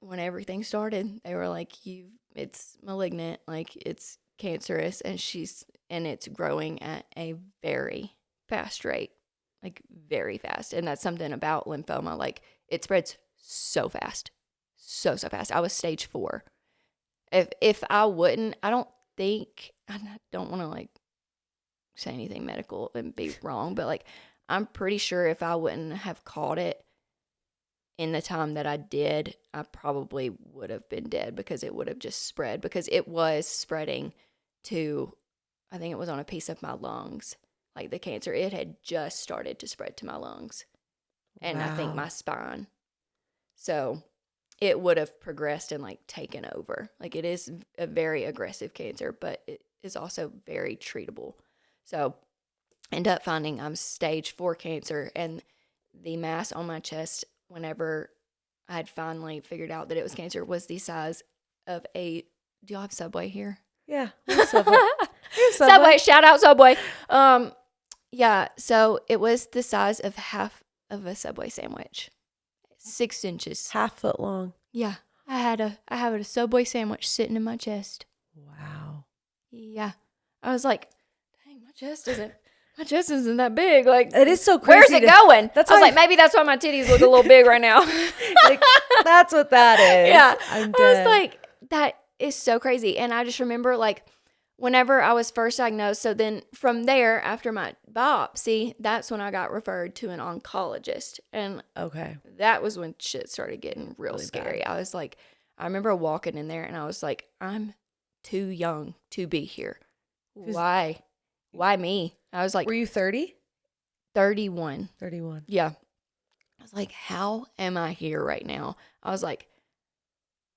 when everything started, they were like, it's malignant, like it's cancerous, and it's growing at a very fast rate, like very fast. And that's something about lymphoma, like it spreads so fast, so fast. I was stage 4. If I wouldn't, I don't want to like say anything medical and be wrong, but like I'm pretty sure if I wouldn't have caught it in the time that I did, I probably would have been dead, because it would have just spread, because it was spreading to, I think it was on a piece of my lungs. Like the cancer, it had just started to spread to my lungs and I think my spine. So it would have progressed and like taken over. Like it is a very aggressive cancer, but it is also very treatable. So end up finding I'm stage 4 cancer, and the mass on my chest, whenever I had finally figured out that it was cancer, was the size of do y'all have Subway here? Yeah. Subway. Subway. Shout out Subway. Yeah. So it was the size of half of a Subway sandwich. 6 inches. Half foot long. Yeah. I had a Subway sandwich sitting in my chest. Wow. Yeah. I was like, dang, my chest isn't that big. Like, it is so crazy. Where's it going? I was like, maybe that's why my titties look a little big right now. Like, that's what that is. Yeah. I'm dead. I was like, that is so crazy. And I just remember, like, whenever I was first diagnosed, so then from there, after my biopsy, that's when I got referred to an oncologist. And okay, that was when shit started getting real really scary. bad. I was like, I remember walking in there and I was like, I'm too young to be here. Why me? I was like, were you 30? 31. 31. Yeah. I was like, how am I here right now? I was like,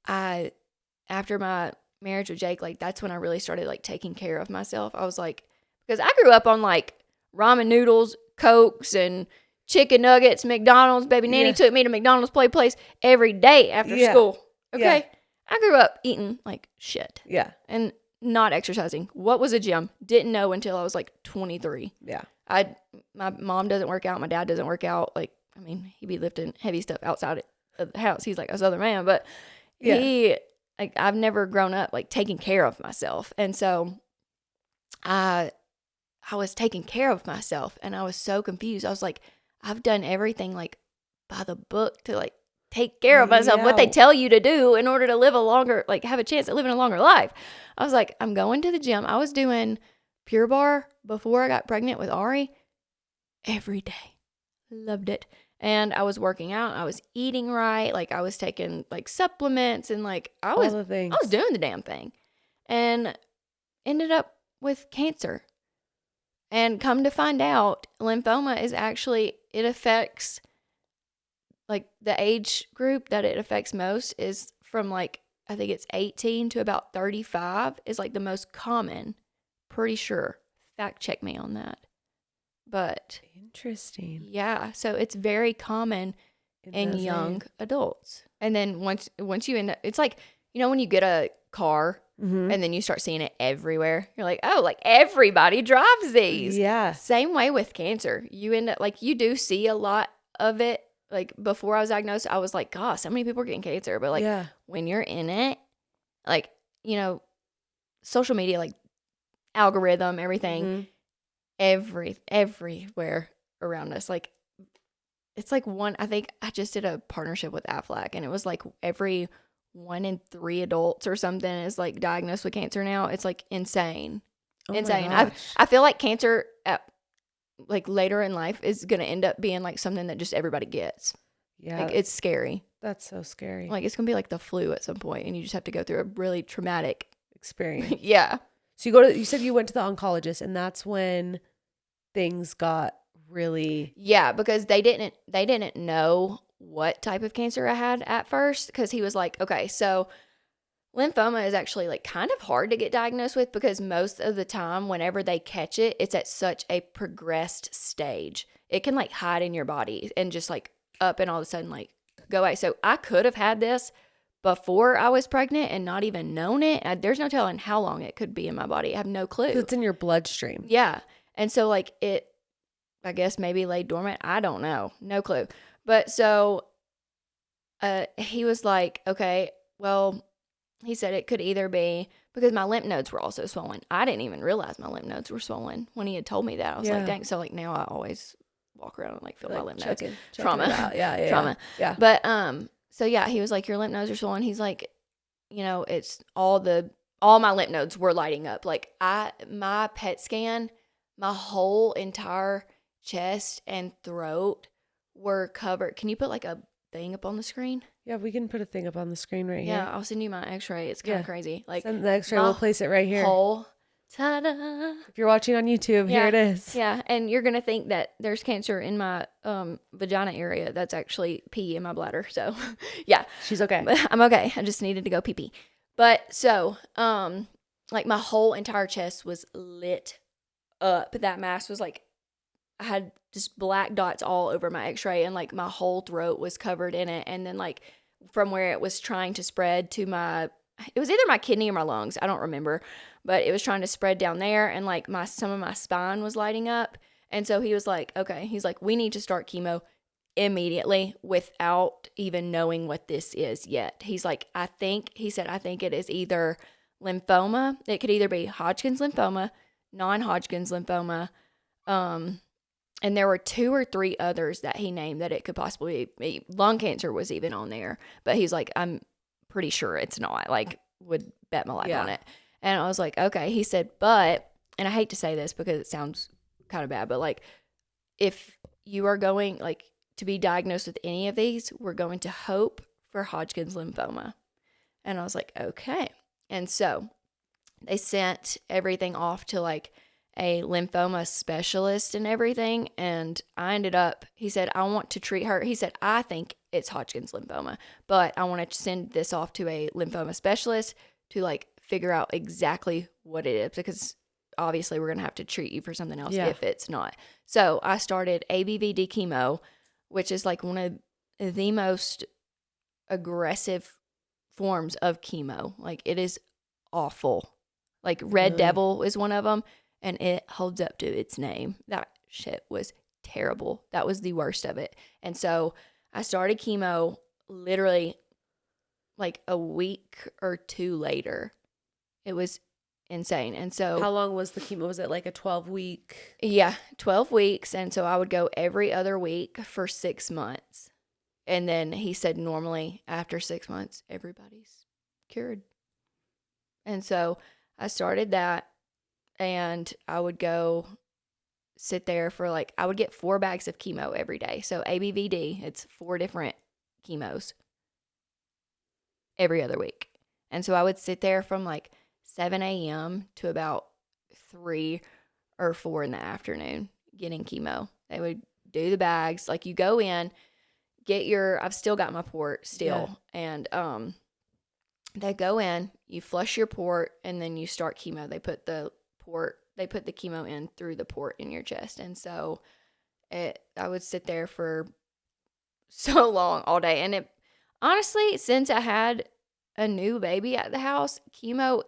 after my marriage with Jake, like that's when I really started like taking care of myself. I was like, because I grew up on like ramen noodles, Cokes, and chicken nuggets, McDonald's. Baby Nanny took me to McDonald's place every day after school. Okay. Yeah. I grew up eating like shit. Yeah. And not exercising. What was a gym? Didn't know until I was like 23. Yeah. My mom doesn't work out. My dad doesn't work out. Like, I mean, he'd be lifting heavy stuff outside of the house. He's like a Southern man, but I've never grown up like taking care of myself. And so I was taking care of myself and I was so confused. I was like, I've done everything like by the book to like take care of myself, what they tell you to do in order to live a longer, like have a chance at living a longer life. I was like, I'm going to the gym. I was doing Pure Barre before I got pregnant with Ari every day. Loved it. And I was working out. I was eating right. Like I was taking like supplements and like I was doing the damn thing, and ended up with cancer. And come to find out, lymphoma is actually, it affects like the age group that it affects most is from like, I think it's 18 to about 35 is like the most common. Pretty sure. Fact check me on that. But interesting. Yeah. So it's very common in young adults. And then once you end up, it's like, you know, when you get a car and then you start seeing it everywhere, you're like, oh, like everybody drives these. Yeah. Same way with cancer. You end up like, you do see a lot of it. Like before I was diagnosed, I was like, gosh, so many people are getting cancer. But like when you're in it, like, you know, social media, like algorithm, everything, everywhere around us. Like it's like I think I just did a partnership with Aflac, and it was like every 1 in 3 adults or something is like diagnosed with cancer now. It's like insane. Insane. I feel like cancer at like later in life is going to end up being like something that just everybody gets. Yeah. Like it's scary. That's so scary. Like it's going to be like the flu at some point and you just have to go through a really traumatic experience. Yeah. So you said you went to the oncologist, and that's when things got really. Yeah, because they didn't know what type of cancer I had at first, because he was like, okay, so lymphoma is actually like kind of hard to get diagnosed with, because most of the time whenever they catch it, it's at such a progressed stage. It can like hide in your body and just like up and all of a sudden like go away. So I could have had this before I was pregnant and not even known it. There's no telling how long it could be in my body. I have no clue. It's in your bloodstream. Yeah. And so like it, I guess maybe lay dormant. I don't know. No clue. But so he was like, okay, well, he said it could either be because my lymph nodes were also swollen. I didn't even realize my lymph nodes were swollen when he had told me that. I was like, dang. So like now I always walk around and like feel my lymph nodes. Trauma. Yeah. Trauma. Yeah. But so yeah, he was like, your lymph nodes are swollen. He's like, it's all my lymph nodes were lighting up. Like my PET scan, my whole entire chest and throat were covered. Can you put like a thing up on the screen? Yeah, we can put a thing up on the screen right here. Yeah, I'll send you my x-ray. It's kind of crazy. Like send the x-ray, we'll place it right here. Ta-da. If you're watching on YouTube, here it is. Yeah, and you're going to think that there's cancer in my vagina area. That's actually pee in my bladder. So, yeah. She's okay. But I'm okay. I just needed to go pee-pee. But so, like my whole entire chest was lit up. That mass was like, I had just black dots all over my x-ray and like my whole throat was covered in it. And then like from where it was trying to spread to it was either my kidney or my lungs. I don't remember, but it was trying to spread down there and like some of my spine was lighting up. And so he was like, okay, he's like, we need to start chemo immediately without even knowing what this is yet. He's like, I think it is either lymphoma. It could either be Hodgkin's lymphoma, non-Hodgkin's lymphoma, and there were 2 or 3 others that he named that it could possibly be. Lung cancer was even on there. But he's like, I'm pretty sure it's not. Like, would bet my life on it. And I was like, okay. He said, but, and I hate to say this because it sounds kind of bad, but like, if you are going, like, to be diagnosed with any of these, we're going to hope for Hodgkin's lymphoma. And I was like, okay. And so they sent everything off to like a lymphoma specialist and everything. And I ended up, he said, I want to treat her. He said, I think it's Hodgkin's lymphoma, but I want to send this off to a lymphoma specialist to like figure out exactly what it is, because obviously we're going to have to treat you for something else if it's not. So I started ABVD chemo, which is like one of the most aggressive forms of chemo. Like it is awful. Like Red Devil is one of them. And it holds up to its name. That shit was terrible. That was the worst of it. And so I started chemo literally like a week or 2 later. It was insane. And so how long was the chemo? Was it like a 12-week? Yeah, 12 weeks. And so I would go every other week for 6 months. And then he said normally after 6 months, everybody's cured. And so I started that. And I would go sit there for like, I would get 4 bags of chemo every day. So ABVD, it's 4 different chemos every other week. And so I would sit there from like 7 a.m. to about 3 or 4 in the afternoon getting chemo. They would do the bags. Like you go in, I've still got my port still. Yeah. And they go in, you flush your port, and then you start chemo. They put the chemo in through the port in your chest. And so I would sit there for so long all day. And it honestly, since I had a new baby at the house, chemo,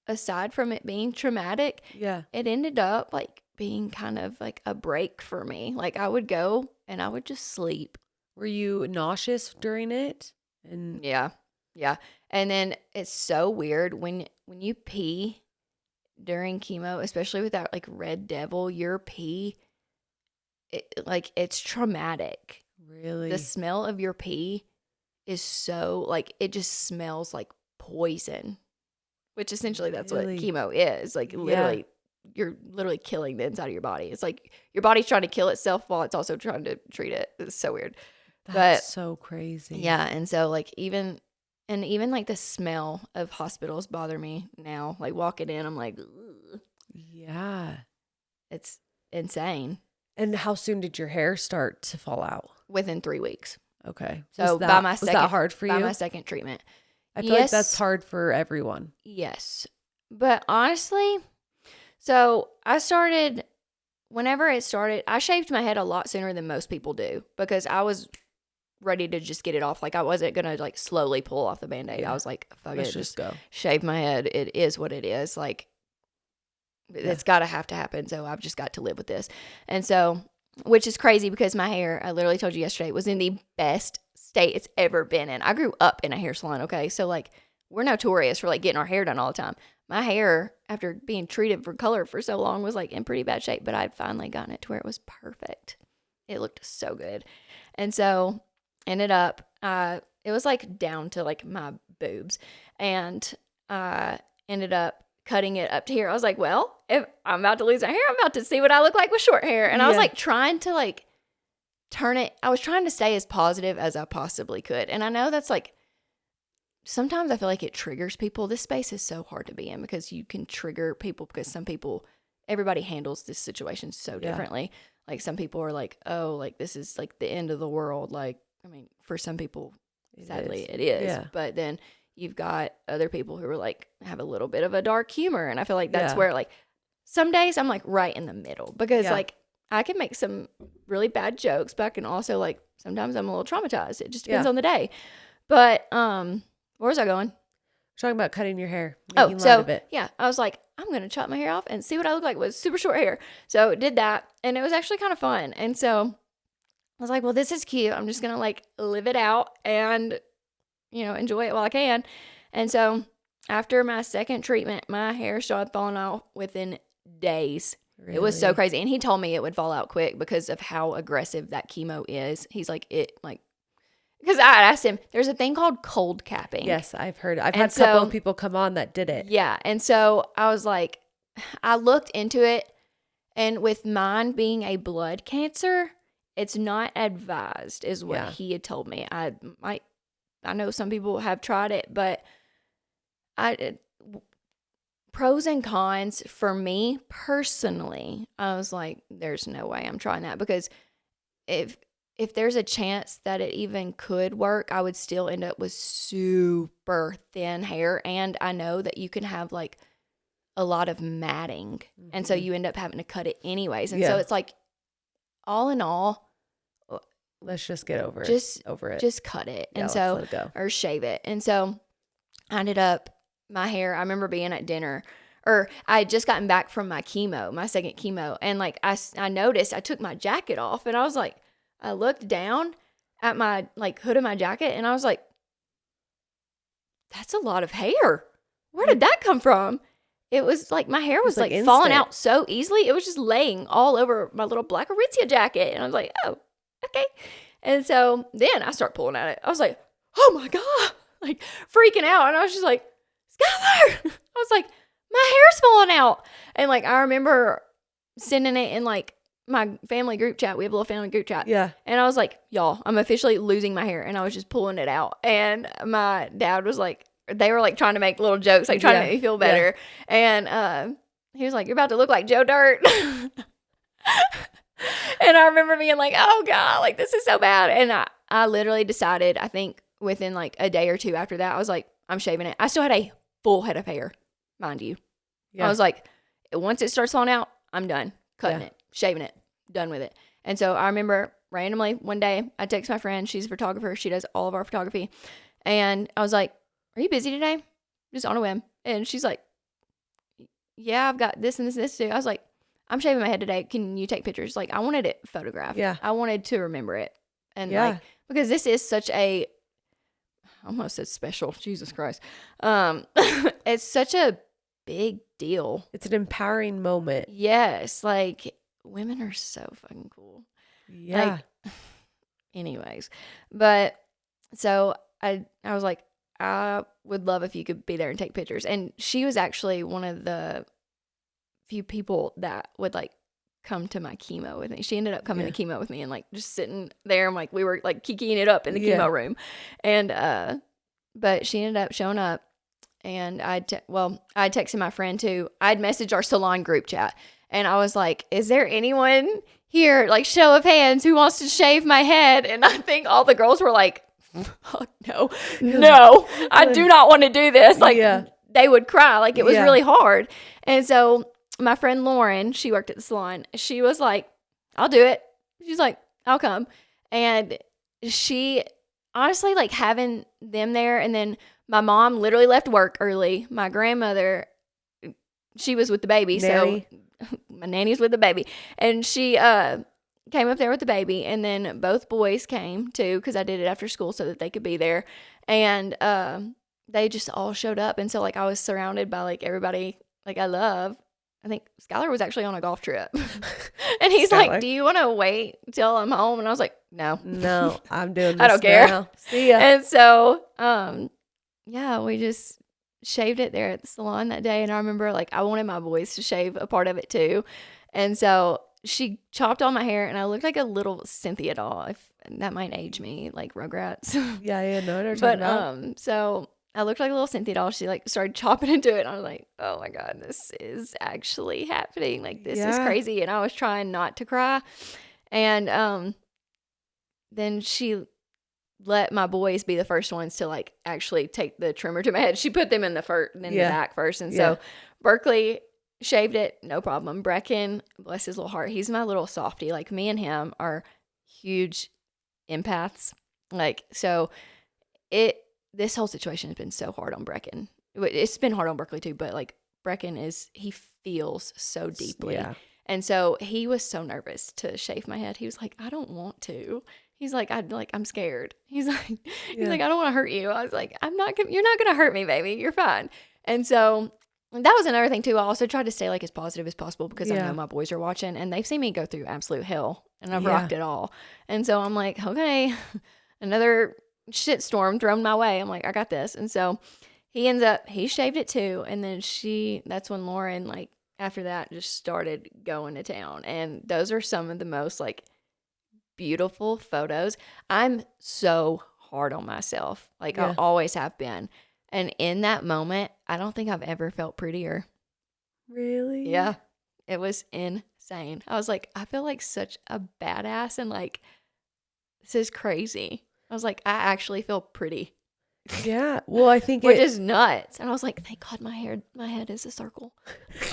aside from it being traumatic, it ended up like being kind of like a break for me. Like I would go and I would just sleep. Were you nauseous during it? And yeah. And then it's so weird when you pee during chemo, especially with that like Red Devil, your pee, it's traumatic. Really? The smell of your pee is so like, it just smells like poison, which essentially that's what chemo is. Like literally, you're literally killing the inside of your body. It's like your body's trying to kill itself while it's also trying to treat it. It's so weird. That's so crazy. Yeah. And so like even like the smell of hospitals bother me now. Like walking in, I'm like, ugh. Yeah. It's insane. And how soon did your hair start to fall out? Within 3 weeks. Okay. So was that hard for you? By my second treatment. I feel like that's hard for everyone. Yes. But honestly, so whenever it started, I shaved my head a lot sooner than most people do because I was ready to just get it off. Like I wasn't going to like slowly pull off the Band-Aid. I was like, fuck it, just go. Shave my head. It is what it is. Like it's got to have to happen. So I've just got to live with this. And so, which is crazy because my hair, I literally told you yesterday, was in the best state it's ever been in. I grew up in a hair salon, okay? So, like, we're notorious for, like, getting our hair done all the time. My hair, after being treated for color for so long, was, like, in pretty bad shape, but I'd finally gotten it to where it was perfect. It looked so good. And so, ended up, it was, like, down to, like, my boobs. And ended up cutting it up to here. I was like, well, if I'm about to lose my hair, I'm about to see what I look like with short hair. And I was, like, trying to, like, turn it. I was trying to stay as positive as I possibly could. And I know that's, like, sometimes I feel like it triggers people. This space is so hard to be in because you can trigger people because some people, everybody handles this situation so differently. Like, some people are like, oh, like, this is, like, the end of the world. Like, I mean, for some people, sadly, it is. Yeah. But then you've got other people who are, like, have a little bit of a dark humor. And I feel like that's where, like, some days I'm, like, right in the middle because, like, I can make some really bad jokes, but I can also, like, sometimes I'm a little traumatized. It just depends on the day. But, where was I going? Talking about cutting your hair. Oh, so, yeah, I was like, I'm going to chop my hair off and see what I look like with super short hair. So did that, and it was actually kind of fun. And so I was like, well, this is cute. I'm just going to, like, live it out and, you know, enjoy it while I can. And so after my second treatment, my hair started falling off within days. Really? It was so crazy. And he told me it would fall out quick because of how aggressive that chemo is. He's like, because I asked him, there's a thing called cold capping. Yes, I've heard. I've had a couple of people come on that did it. Yeah. And so I was like, I looked into it, and with mine being a blood cancer, it's not advised, is what he had told me. I know some people have tried it, but pros and cons for me personally, I was like, there's no way I'm trying that, because if there's a chance that it even could work, I would still end up with super thin hair. And I know that you can have, like, a lot of matting. Mm-hmm. And so you end up having to cut it anyways. And so it's like, all in all, let's just get over it. Just cut it. And so, let it go. Or shave it. And so I ended up, my hair, I remember being at dinner, or I had just gotten back from my second chemo. And, like, I noticed I took my jacket off, and I was like, I looked down at my, like, hood of my jacket, and I was like, that's a lot of hair. Where did that come from? It was like my hair was like falling out so easily. It was just laying all over my little black Aritzia jacket. And I was like, oh, okay. And so then I start pulling at it. I was like, oh my God, like freaking out. And I was just like, Skylar, I was like, my hair's falling out. And, like, I remember sending it in, like, my family group chat. We have a little family group chat. Yeah. And I was like, y'all, I'm officially losing my hair. And I was just pulling it out. And my dad was like, they were, like, trying to make little jokes, like, trying to make me feel better. Yeah. And he was like, you're about to look like Joe Dirt. And I remember being like, oh God, like, this is so bad. And I literally decided, I think within, like, a day or two after that, I was like, I'm shaving it. I still had a full head of hair, mind you. Yeah. I was like, once it starts falling out, I'm done cutting it, shaving it, done with it. And so I remember randomly one day I text my friend, she's a photographer, she does all of our photography, and I was like, are you busy today? Just on a whim. And she's like, yeah, I've got this and this and this to do. I was like, I'm shaving my head today. Can you take pictures? Like, I wanted it photographed. Yeah. I wanted to remember it. And like, because this is such a, I almost said special, Jesus Christ. It's such a big deal. It's an empowering moment. Yes. Like, women are so fucking cool. Yeah. Like, anyways. But so I was like, I would love if you could be there and take pictures. And she was actually one of the few people that would, like, come to my chemo with me. She ended up coming to chemo with me and, like, just sitting there. And, like, we were, like, kikiing it up in the chemo room. And, but she ended up showing up, and I texted my friend too. I'd messaged our salon group chat, and I was like, is there anyone here, like, show of hands, who wants to shave my head? And I think all the girls were like, oh, no, I do not want to do this. Like, they would cry. Like, it was really hard. And so my friend Lauren, she worked at the salon. She was like, I'll do it. She's like, I'll come. And she honestly, like, having them there. And then my mom literally left work early. My grandmother, she was with the baby. Nanny. So my nanny's with the baby. And she came up there with the baby, and then both boys came too, because I did it after school so that they could be there. And they just all showed up. And so like I was surrounded by like everybody like I love. I think Skylar was actually on a golf trip. And he's like, do you want to wait till I'm home? And I was like, no, I'm doing this. I don't care. Now. See ya. And so, yeah, we just shaved it there at the salon that day. And I remember like I wanted my boys to shave a part of it too. And so she chopped all my hair and I looked like a little Cynthia doll. If that might age me, like Rugrats. Yeah, no, what are you talking about? So I looked like a little Cynthia doll. She like started chopping into it. And I was like, oh my God, this is actually happening. Like this is crazy. And I was trying not to cry. And then she let my boys be the first ones to like actually take the trimmer to my head. She put them in the back first. And so Berkeley shaved it, no problem. Brecken, bless his little heart, he's my little softie. Like me and him are huge empaths. Like, so this whole situation has been so hard on Brecken. It's been hard on Berkeley too, but like Brecken he feels so deeply. Yeah. And so he was so nervous to shave my head. He was like, I don't want to. He's like, I'm scared. He's like, I don't want to hurt you. I was like, you're not going to hurt me, baby. You're fine. And so that was another thing too. I also tried to stay like as positive as possible because I know my boys are watching and they've seen me go through absolute hell and I've rocked it all. And so I'm like, okay, another shit storm thrown my way. I'm like, I got this. And so he shaved it too. And then that's when Lauren, like after that, just started going to town. And those are some of the most like beautiful photos. I'm so hard on myself. Like I always have been. And in that moment, I don't think I've ever felt prettier. Really? Yeah. It was insane. I was like, I feel like such a badass and like, this is crazy. I was like, I actually feel pretty. Yeah. Well, I think which is nuts. And I was like, thank God my head is a circle.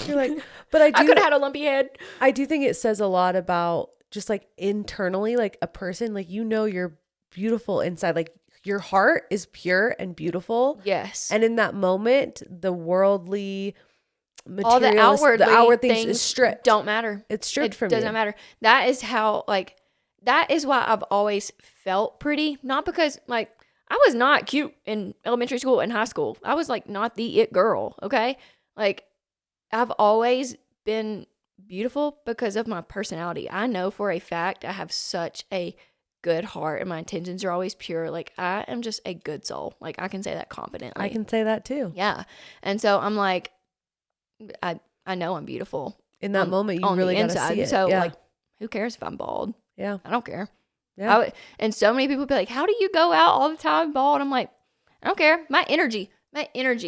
You're like, but I could have had a lumpy head. I do think it says a lot about just like internally, like a person, like, you're beautiful inside. Like your heart is pure and beautiful. Yes. And in that moment, the worldly all the outward things is stripped. Don't matter. It's stripped from you. It doesn't matter. That is how, like, that is why I've always felt pretty. Not because, like, I was not cute in elementary school and high school. I was, like, not the it girl, okay? Like, I've always been beautiful because of my personality. I know for a fact I have such a good heart and my intentions are always pure. Like, I am just a good soul. Like, I can say that confidently. I can say that too. Yeah. And so I'm like, I know I'm beautiful. In that moment, you really got to see it. So, like, who cares if I'm bald? Yeah. I don't care. Yeah. And so many people be like, how do you go out all the time bald? I'm like, I don't care. My energy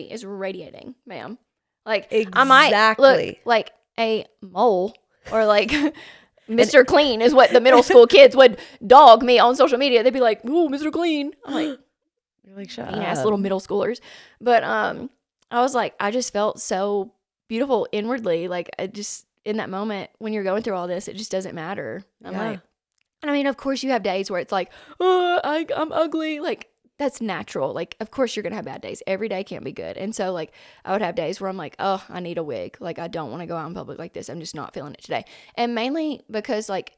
is radiating, ma'am. Like, exactly. I might look like a mole or like Mr. Clean is what the middle school kids would dog me on social media. They'd be like, "Ooh, Mr. Clean." I'm like, you're like, shut up. Ass little middle schoolers. But I was like, I just felt so beautiful inwardly. Like, I just, in that moment when you're going through all this, it just doesn't matter. I'm like, and I mean, of course you have days where it's like, oh, I'm ugly. Like, that's natural. Like, of course you're going to have bad days. Every day can't be good. And so, like, I would have days where I'm like, oh, I need a wig. Like, I don't want to go out in public like this. I'm just not feeling it today. And mainly because, like,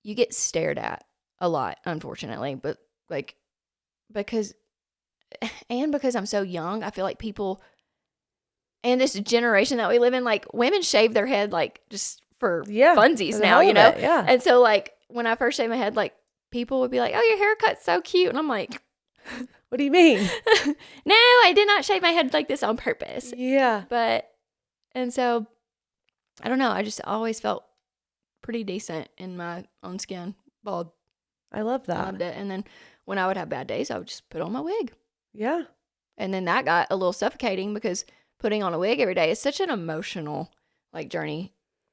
you get stared at a lot, unfortunately. But, like, because I'm so young, I feel like people, and this generation that we live in, like, women shave their head, like, just for funsies now, you know? Yeah. And so, like, when I first shaved my head, like, people would be like, oh, your haircut's so cute. And I'm like, what do you mean? No, I did not shave my head like this on purpose. Yeah. And so, I don't know. I just always felt pretty decent in my own skin, bald. I love that. I loved it. And then when I would have bad days, I would just put on my wig. Yeah. And then that got a little suffocating because putting on a wig every day is such an emotional, like, journey.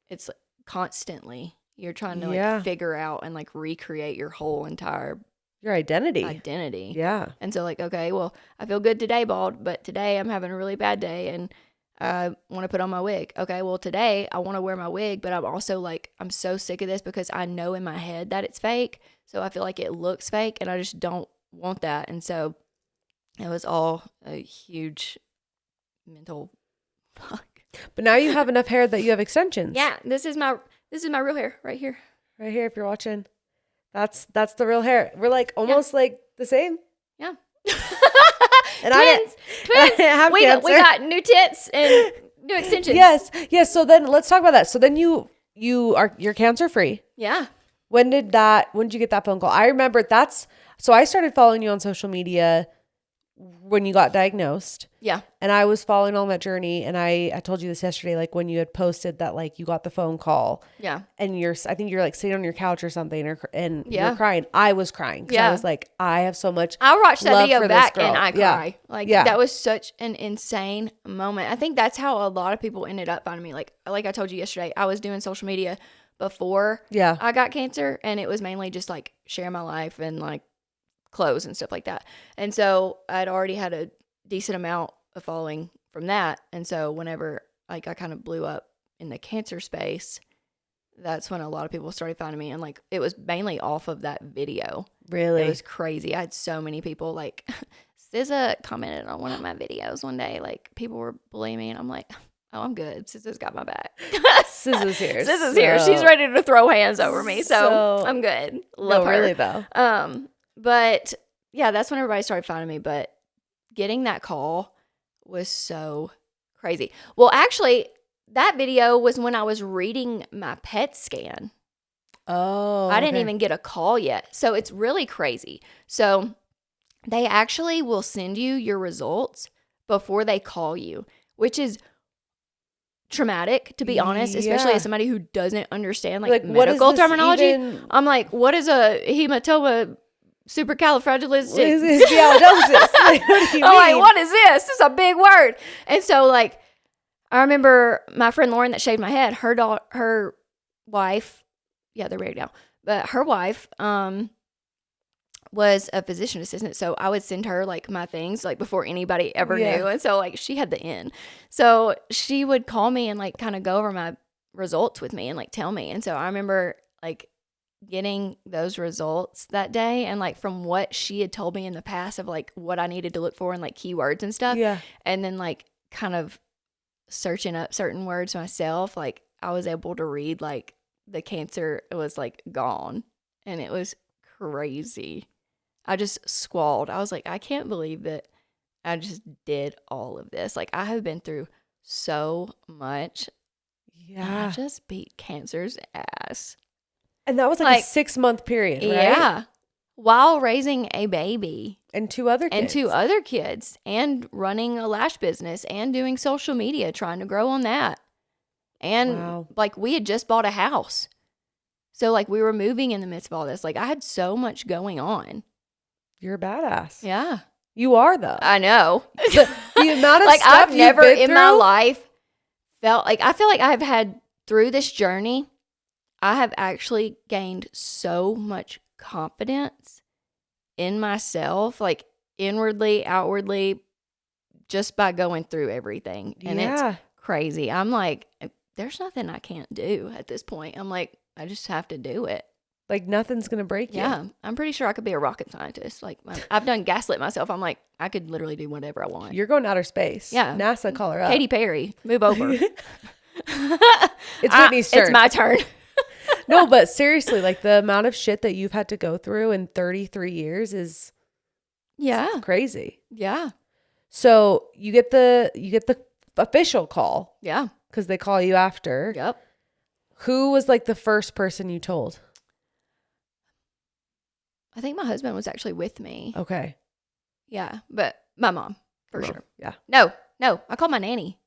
It's like, constantly you're trying to like figure out and like recreate your whole entire your identity. Yeah. And so, like, okay, well, I feel good today, bald, but today I'm having a really bad day and I want to put on my wig. Okay, well, today I want to wear my wig, but I'm also like, I'm so sick of this because I know in my head that it's fake. So I feel like it looks fake and I just don't want that. And so it was all a huge mental fuck. But now you have enough hair that you have extensions. Yeah, this is my real hair right here. Right here, if you're watching. That's the real hair. We're like almost like the same. Yeah. And Twins. I have we got new tits and new extensions. Yes. So then let's talk about that. So then you're cancer free. Yeah. When did you get that phone call? I remember so I started following you on social media when you got diagnosed. Yeah. And I was following on that journey. And I told you this yesterday, like when you had posted that, like you got the phone call. Yeah. And I think you're like sitting on your couch or something and Yeah. you're crying. I was crying. Cause I was like, I have so much I watched that love video for back this girl. and I cry. Like Yeah. that was such an insane moment. I think that's how a lot of people ended up finding me. Like I told you yesterday, I was doing social media before I got cancer, and it was mainly just like sharing my life and like clothes and stuff like that. And so I'd already had a decent amount of following from that. And so whenever like I kind of blew up in the cancer space, that's when a lot of people started finding me. And like it was mainly off of that video. Really? It was crazy. I had so many people like SZA commented on one of my videos one day. Like people were bullying me, and I'm like, oh, I'm good. SZA's got my back. SZA's here. SZA's here. She's ready to throw hands over me. So I'm good. Love her. Really though. But yeah, that's when everybody started finding me. But getting that call was so crazy. Well, actually, that video was when I was reading my PET scan. Oh, I didn't even get a call yet. So it's really crazy. So they actually will send you your results before they call you, which is traumatic, to be honest, especially as somebody who doesn't understand like medical terminology. I'm like, what is a hematoma supercalifragilistic? Like, what do you mean? I'm like, what is this? This is a big word. And so like, I remember my friend Lauren that shaved my head, her wife, yeah, they're married now, but her wife was a physician assistant. So I would send her like my things like before anybody ever knew. And so like she had the in. So she would call me and like kind of go over my results with me and like tell me. And so I remember like getting those results that day, and like from what she had told me in the past of like what I needed to look for and like keywords and stuff. Yeah. And then like kind of searching up certain words myself, like I was able to read like the cancer was like gone, and it was crazy. I just squalled. I was like, I can't believe that I just did all of this. Like I have been through so much. Yeah. I just beat cancer's ass. And that was like a 6-month period, right? Yeah. While raising a baby. And 2 other kids. And running a lash business and doing social media, trying to grow on that. And like we had just bought a house. So like we were moving in the midst of all this. Like I had so much going on. You're a badass. Yeah. You are though. I know. The amount of like stuff I've never been in through? my life felt like, I feel like I've had through this journey, I have actually gained so much confidence in myself, like inwardly, outwardly, just by going through everything. And it's crazy. I'm like, there's nothing I can't do at this point. I'm like, I just have to do it. Like nothing's going to break you. Yeah. I'm pretty sure I could be a rocket scientist. Like I've done gaslit myself. I'm like, I could literally do whatever I want. You're going to outer space. Yeah. NASA, call her up. Katy Perry, move over. It's Whitney's turn. It's my turn. No, but seriously, like the amount of shit that you've had to go through in 33 years is crazy. Yeah. So you get the official call. Yeah. Because they call you after. Yep. Who was like the first person you told? I think my husband was actually with me. Okay. Yeah. But my mom, for sure. Yeah. No. I called my nanny.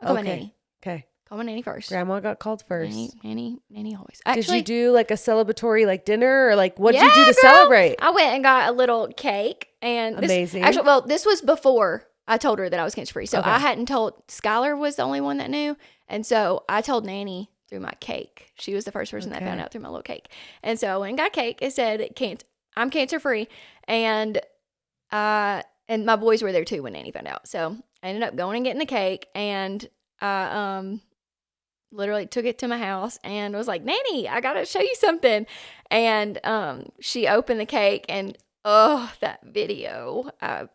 I called my nanny. Okay. Call my nanny first. Grandma got called first. Nanny always. Actually, did you do like a celebratory like dinner, or like what did you do to celebrate? I went and got a little cake, and amazing. This was before I told her that I was cancer free. So I hadn't told Skylar, was the only one that knew, and so I told Nanny through my cake. She was the first person that found out through my little cake, and so I went and got cake. It said I'm cancer free, and my boys were there too when Nanny found out. So I ended up going and getting the cake, and I literally took it to my house and was like, Nanny, I gotta show you something. And she opened the cake, and that video, I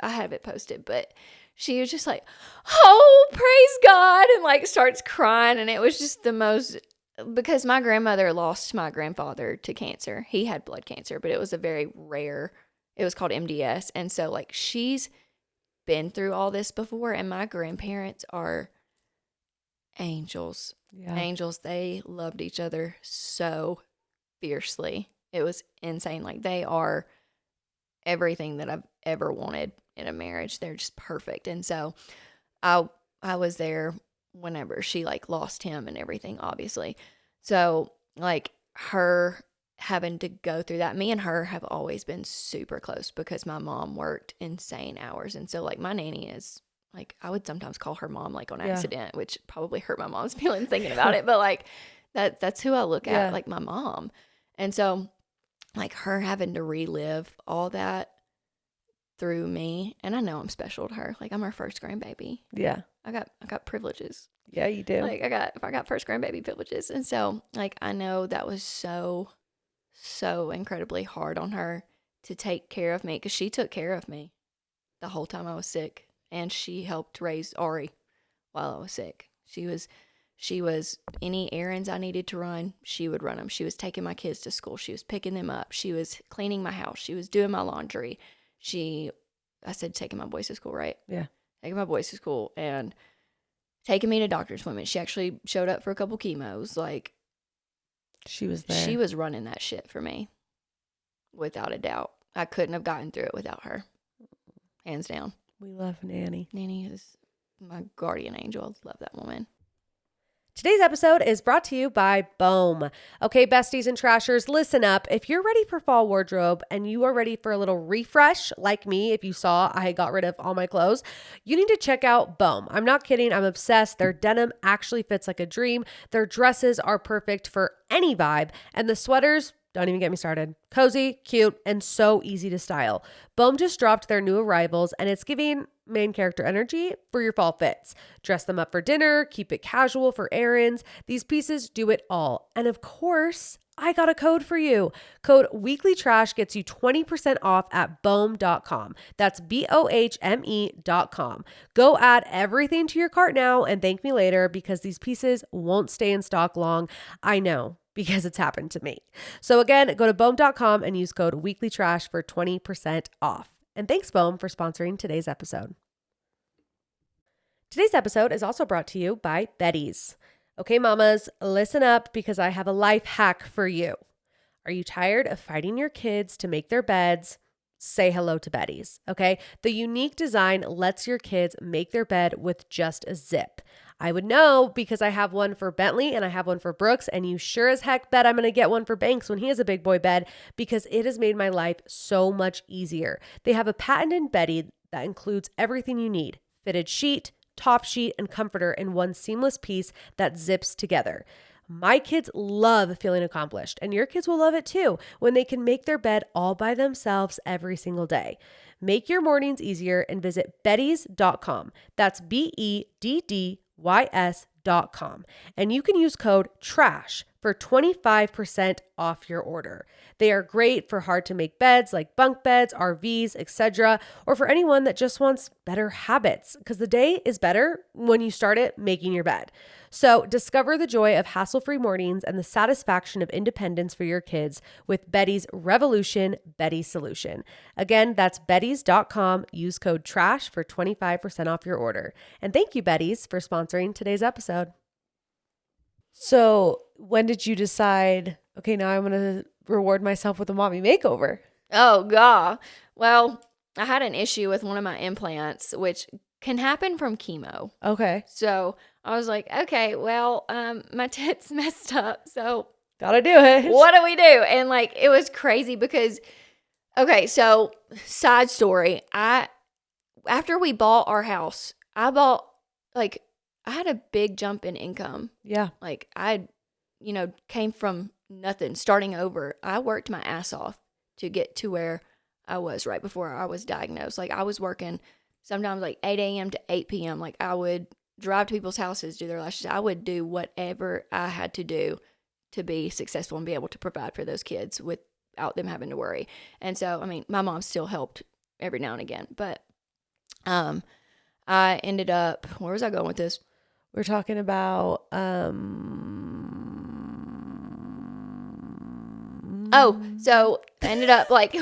have it posted, but she was just like, oh, praise God, and like starts crying, and it was just the most because my grandmother lost my grandfather to cancer. He had blood cancer, but it was a very rare, it was called MDS. And so like she's been through all this before, and my grandparents are angels. Yeah. Angels. They loved each other so fiercely. It was insane. Like they are everything that I've ever wanted in a marriage. They're just perfect. And so I was there whenever she like lost him and everything, obviously. So like her having to go through that, me and her have always been super close because my mom worked insane hours. And so like my nanny is like, I would sometimes call her mom like on accident, which probably hurt my mom's feelings thinking about it. But like that's who I look at, like my mom. And so like her having to relive all that through me, and I know I'm special to her. Like I'm her first grandbaby. Yeah. I got privileges. Yeah, you do. Like I got first grandbaby privileges. And so like I know that was so incredibly hard on her to take care of me, because she took care of me the whole time I was sick, and she helped raise Ari while I was sick. She was any errands I needed to run, she would run them. She was taking my kids to school. She was picking them up. She was cleaning my house. She was doing my laundry. I said taking my boys to school, right? Yeah. Taking my boys to school and taking me to doctor's appointments. She actually showed up for a couple chemos. Like, she was there. She was running that shit for me, without a doubt. I couldn't have gotten through it without her. Hands down. We love Nanny. Nanny is my guardian angel. I love that woman. Today's episode is brought to you by BOEM. Okay, besties and trashers, listen up. If you're ready for fall wardrobe and you are ready for a little refresh, like me, if you saw I got rid of all my clothes, you need to check out BOEM. I'm not kidding. I'm obsessed. Their denim actually fits like a dream. Their dresses are perfect for any vibe. And the sweaters, don't even get me started. Cozy, cute, and so easy to style. BOEM just dropped their new arrivals, and it's giving main character energy for your fall fits. Dress them up for dinner, keep it casual for errands. These pieces do it all. And of course, I got a code for you. Code WEEKLYTRASH gets you 20% off at bohm.com. That's BOHME.com. Go add everything to your cart now and thank me later, because these pieces won't stay in stock long. I know, because it's happened to me. So again, go to bohm.com and use code WEEKLYTRASH for 20% off. And thanks, BOEM, for sponsoring today's episode. Today's episode is also brought to you by Betty's. Okay, mamas, listen up, because I have a life hack for you. Are you tired of fighting your kids to make their beds? Say hello to Betty's, okay? The unique design lets your kids make their bed with just a zip. I would know, because I have one for Bentley and I have one for Brooks, and you sure as heck bet I'm going to get one for Banks when he has a big boy bed, because it has made my life so much easier. They have a patented bedding that includes everything you need: fitted sheet, top sheet, and comforter in one seamless piece that zips together. My kids love feeling accomplished, and your kids will love it too when they can make their bed all by themselves every single day. Make your mornings easier and visit bettys.com. That's BEDDYS.com. And you can use code TRASH for 25% off your order. They are great for hard to make beds like bunk beds, RVs, etc., or for anyone that just wants better habits, because the day is better when you start it making your bed. So discover the joy of hassle-free mornings and the satisfaction of independence for your kids with Betty's Revolution Betty Solution. Again, that's bettys.com. Use code TRASH for 25% off your order. And thank you, Betty's, for sponsoring today's episode. So when did you decide, okay, now I'm going to reward myself with a mommy makeover? Oh, God. Well, I had an issue with one of my implants, which can happen from chemo. Okay. So I was like, okay, well, my tits messed up. So gotta do it. What do we do? And like, it was crazy because, okay, so side story. After we bought our house, I had a big jump in income. Yeah. Like came from nothing, starting over. I worked my ass off to get to where I was right before I was diagnosed. Like I was working sometimes like 8 a.m. to 8 p.m. Like I would drive to people's houses, do their lashes. I would do whatever I had to do to be successful and be able to provide for those kids without them having to worry. And so, I mean, my mom still helped every now and again, but I ended up, where was I going with this? We're talking about Oh, so I ended up like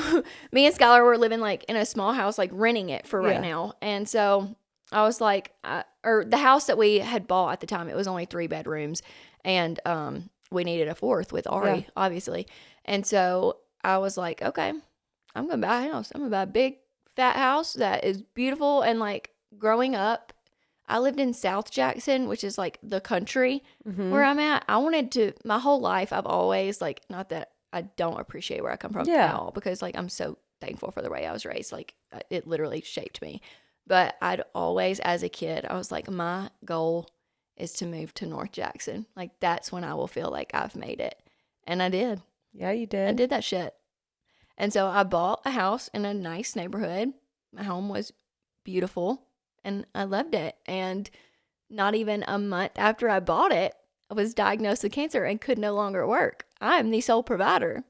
me and Skylar were living like in a small house, like renting it for right now. And so I was like, or the house that we had bought at the time, it was only 3 bedrooms, and we needed a 4th with Ari, obviously. And so I was like, okay, I'm gonna buy a house. I'm gonna buy a big fat house that is beautiful. And like growing up, I lived in South Jackson, which is like the country where I'm at. I wanted to, my whole life, I've always like, not that I don't appreciate where I come from at all, because like I'm so thankful for the way I was raised. Like it literally shaped me. But I'd always, as a kid, I was like, my goal is to move to North Jackson. Like that's when I will feel like I've made it. And I did. Yeah, you did. I did that shit. And so I bought a house in a nice neighborhood. My home was beautiful. And I loved it. And not even a month after I bought it, I was diagnosed with cancer and could no longer work. I'm the sole provider.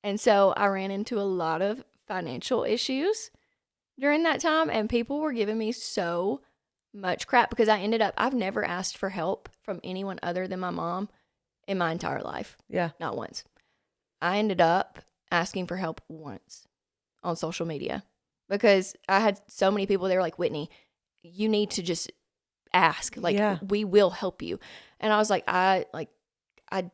And so I ran into a lot of financial issues during that time. And people were giving me so much crap because I've never asked for help from anyone other than my mom in my entire life. Yeah. Not once. I ended up asking for help once on social media. Because I had so many people, they were like, Whitney, you need to just ask. Like, we will help you. And I was like, I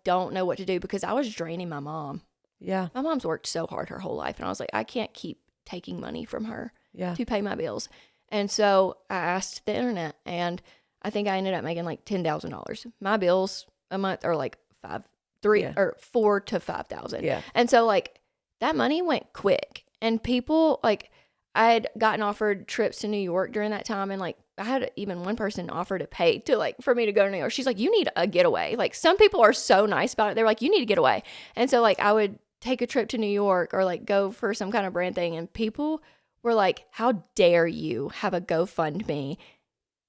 don't know what to do because I was draining my mom. Yeah. My mom's worked so hard her whole life. And I was like, I can't keep taking money from her to pay my bills. And so I asked the internet, and I think I ended up making like $10,000. My bills a month are like $4,000 to $5,000. Yeah. And so like that money went quick. And people like, I had gotten offered trips to New York during that time. And like, I had even one person offer to pay to like, for me to go to New York. She's like, you need a getaway. Like some people are so nice about it. They're like, you need to get away. And so like, I would take a trip to New York or like go for some kind of brand thing. And people were like, how dare you have a GoFundMe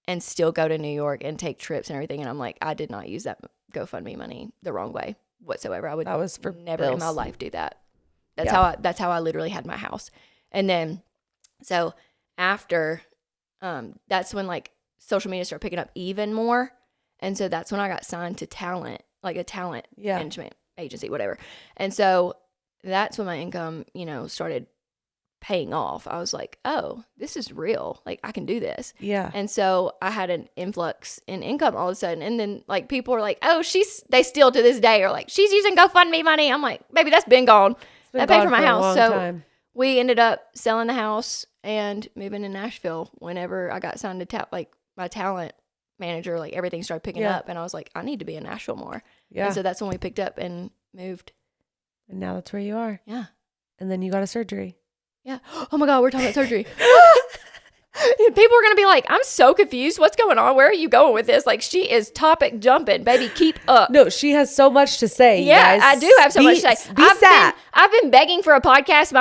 and still go to New York and take trips and everything. And I'm like, I did not use that GoFundMe money the wrong way whatsoever. I would never in my life do that. That's how I literally had my house. And then, so after, that's when like social media started picking up even more. And so that's when I got signed to talent, like a talent management agency, whatever. And so that's when my income, started paying off. I was like, oh, this is real. Like I can do this. Yeah. And so I had an influx in income all of a sudden. And then like people were like, oh, they still to this day are like, she's using GoFundMe money. I'm like, baby, that's been gone. I paid for my house. So we ended up selling the house and moving to Nashville whenever I got signed to like my talent manager, like everything started picking up. And I was like, I need to be in Nashville more. Yeah. And so that's when we picked up and moved. And now that's where you are. Yeah. And then you got a surgery. Yeah. Oh my God, we're talking about surgery. People are going to be like, I'm so confused. What's going on? Where are you going with this? Like, she is topic jumping. Baby, keep up. No, she has so much to say. Yeah, guys. I do have so much to say. I've been begging for a podcast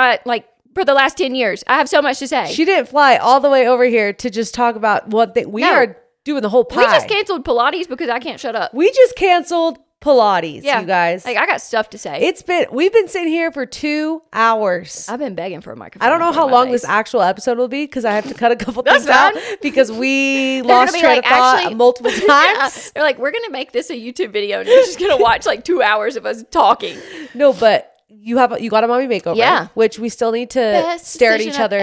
for the last 10 years. I have so much to say. She didn't fly all the way over here to just talk about one thing. We are doing the whole pie. We just canceled Pilates because I can't shut up. We just canceled Pilates, you guys. Like I got stuff to say. We've been sitting here for 2 hours. I've been begging for a microphone. I don't know how long this actual episode will be because I have to cut a couple things out because we lost track of thought multiple times. Yeah, they're like, we're gonna make this a YouTube video and you're just gonna watch like 2 hours of us talking. No, but you got a mommy makeover, which we still need to stare at each other.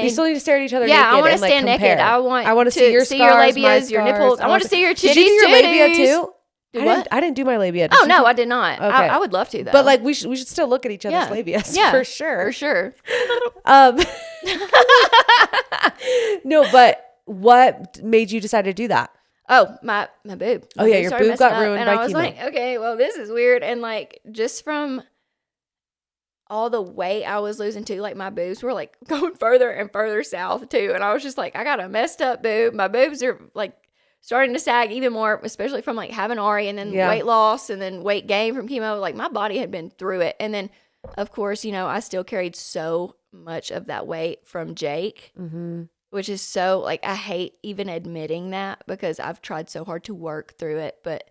We still need to stare at each other. Yeah, naked I want to stand naked. I want to see your scars, your labias, your nipples. I want to see your titties. Did you do your labia too? I didn't do my labia. Oh, no, I did not. Okay. I would love to, though. But like we should still look at each other's labia for sure. For sure. No, but what made you decide to do that? Oh, my boob. Oh, yeah, your boob got ruined by chemo. And I was like, okay, well, this is weird. And like just from all the weight I was losing too, like my boobs were like going further and further south too. And I was just like, I got a messed up boob. My boobs are like starting to sag even more, especially from like having Ari and then weight loss and then weight gain from chemo. Like my body had been through it. And then of course, I still carried so much of that weight from Jake, which is so like, I hate even admitting that because I've tried so hard to work through it. But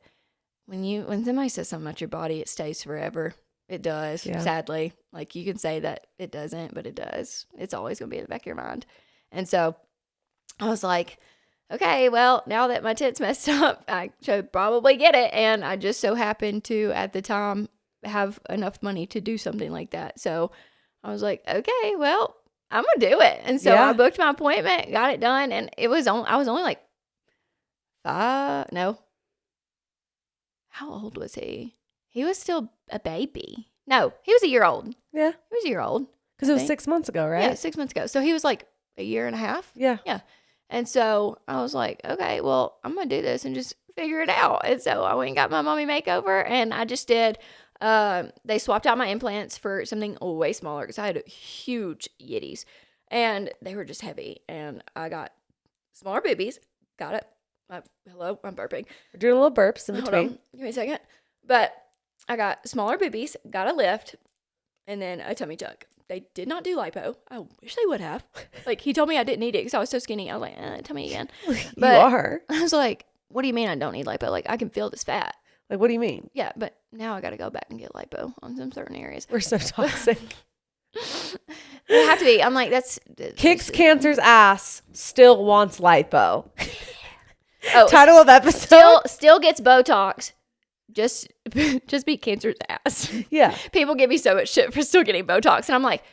when somebody says something about your body, it stays forever. It does, sadly. Like you can say that it doesn't, but it does. It's always going to be in the back of your mind. And so I was like, okay, well, now that my tits messed up, I should probably get it. And I just so happened to, at the time, have enough money to do something like that. So I was like, okay, well, I'm going to do it. And so I booked my appointment, got it done. And I was only like how old was he? He was still a baby. No, he was a year old. Yeah. He was a year old. Because it was 6 months ago, right? Yeah, 6 months ago. So he was like a year and a half. Yeah. Yeah. And so I was like, okay, well, I'm going to do this and just figure it out. And so I went and got my mommy makeover, and I just did, they swapped out my implants for something way smaller because I had huge yitties and they were just heavy. And I got smaller boobies. Got it. Hello, I'm burping. We're doing a little burps in between. Hold on. Give me a second. But I got smaller boobies, got a lift, and then a tummy tuck. They did not do lipo. I wish they would have. Like, he told me I didn't need it because I was so skinny. I was like, tell me again. But you are. I was like, what do you mean I don't need lipo? Like, I can feel this fat. Like, what do you mean? Yeah, but now I got to go back and get lipo on some certain areas. We're so toxic. They have to be. I'm like, that's... Kicks cancer's ass, still wants lipo. Oh, title of episode. Still gets Botox. Just beat cancer's ass. Yeah. People give me so much shit for still getting Botox. And I'm like,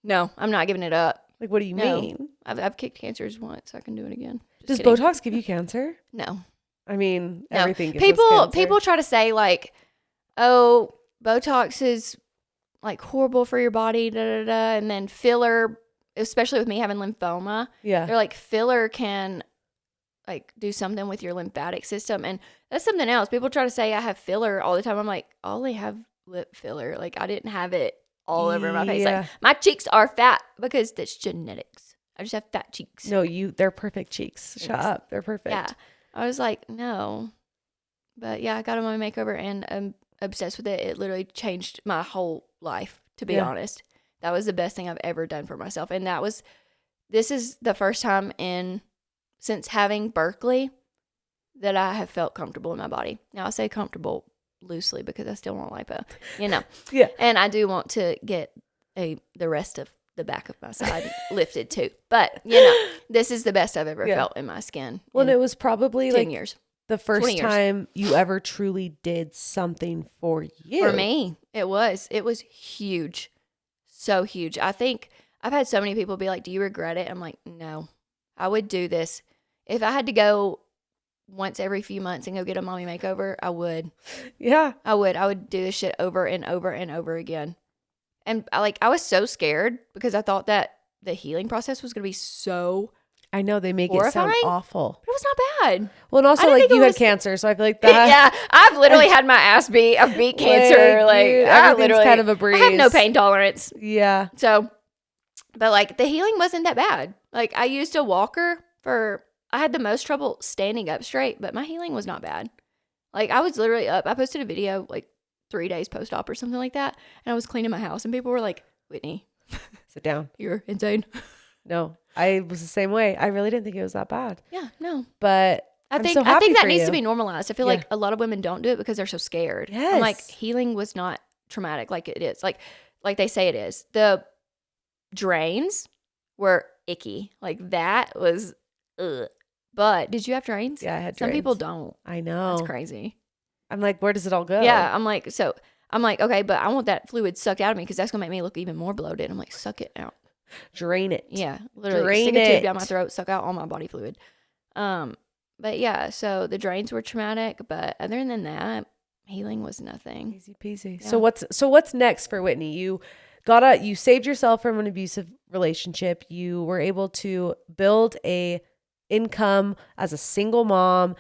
no, I'm not giving it up. Like, what do you mean? I've kicked cancers once. I can do it again. Does Botox give you cancer? No. I mean, No. everything gives us cancer. People try to say like, oh, Botox is like horrible for your body, and then filler, especially with me having lymphoma. Yeah. They're like, filler can like do something with your lymphatic system, and that's something else. People try to say I have filler all the time. I'm like, I only have lip filler. Like, I didn't have it all over my face. Like, my cheeks are fat because that's genetics. I just have fat cheeks. No, they're perfect cheeks. Shut up. They're perfect. Yeah. I was like, no. But yeah, I got on my makeover and I'm obsessed with it. It literally changed my whole life, to be honest. That was the best thing I've ever done for myself. And this is the first time since having Berkeley that I have felt comfortable in my body. Now I say comfortable loosely because I still want lipo, Yeah. And I do want to get the rest of the back of my side lifted too. But this is the best I've ever felt in my skin. Well, and it was probably 10 years. The first time you ever truly did something for you. For me, it was huge. So huge. I think I've had so many people be like, do you regret it? I'm like, no, I would do this. If I had to go once every few months and go get a mommy makeover, I would. Yeah. I would do this shit over and over and over again. And I was so scared because I thought that the healing process was going to be so I know they make horrifying. It sound awful. But it was not bad. Well, and also like you had cancer, so I feel like that. Yeah, I've literally had my ass beat. I've beat cancer. Like, I literally kind of a breeze. I have no pain tolerance. Yeah. So, but like the healing wasn't that bad. Like, I used a walker I had the most trouble standing up straight, but my healing was not bad. Like, I was literally up. I posted a video like 3 days post-op or something like that, and I was cleaning my house, and people were like, Whitney, sit down. You're insane. No, I was the same way. I really didn't think it was that bad. Yeah, no. But I think that needs to be normalized. I feel like a lot of women don't do it because they're so scared. Yes. I'm like, healing was not traumatic like it is. Like they say it is. The drains were icky. Like, that was ugh. But did you have drains? Yeah, I had drains. Some people don't. I know. That's crazy. I'm like, where does it all go? Yeah, I'm like, okay, but I want that fluid sucked out of me because that's going to make me look even more bloated. I'm like, suck it out. Drain it. Yeah, literally stick a tube down my throat, suck out all my body fluid. But yeah, so the drains were traumatic, but other than that, healing was nothing. Easy peasy. Yeah. So what's next for Whitney? You saved yourself from an abusive relationship. You were able to build a income as a single mom,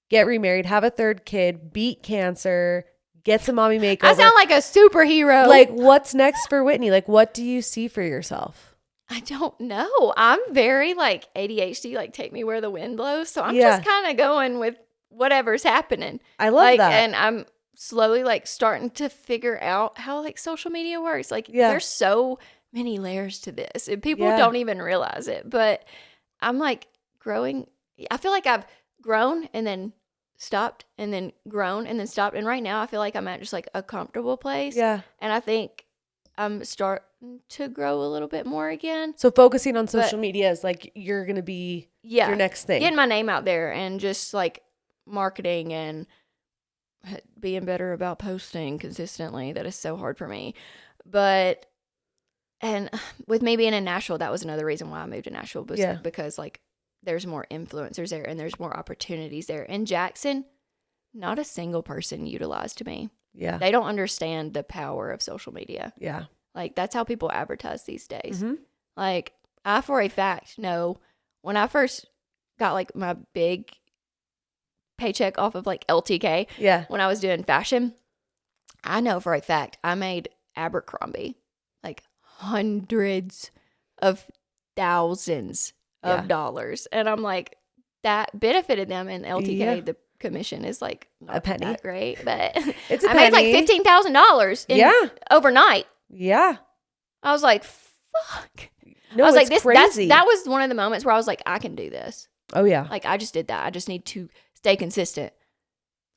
get remarried, have a third kid, beat cancer, get some mommy makeover. I sound like a superhero. Like, what's next for Whitney? Like, what do you see for yourself? I don't know. I'm very like ADHD, like take me where the wind blows. So I'm just kind of going with whatever's happening. I love that. And I'm slowly like starting to figure out how like social media works. Like, there's so many layers to this and people don't even realize it. But I'm like growing. I feel like I've grown and then stopped and then grown and then stopped. And right now I feel like I'm at just like a comfortable place. Yeah. And I think I'm starting to grow a little bit more again. So focusing on social media is like you're going to be your next thing. Getting my name out there and just like marketing and being better about posting consistently. That is so hard for me. But, and with me being in Nashville, that was another reason why I moved to Nashville. Because like there's more influencers there and there's more opportunities there. In Jackson, not a single person utilized me. Yeah. They don't understand the power of social media. Yeah. Like that's how people advertise these days. Like I, for a fact, know when I first got like my big paycheck off of like LTK. Yeah. When I was doing fashion, I know for a fact I made Abercrombie like hundreds of thousands of dollars. And I'm like, that benefited them in LTK. The commission is like not a penny. That great, but it's a I penny. made like $15,000 overnight. Yeah. I was like, fuck. No, I was it's like, crazy. that was one of the moments where I was like, I can do this. Oh yeah. Like I just did that. I just need to stay consistent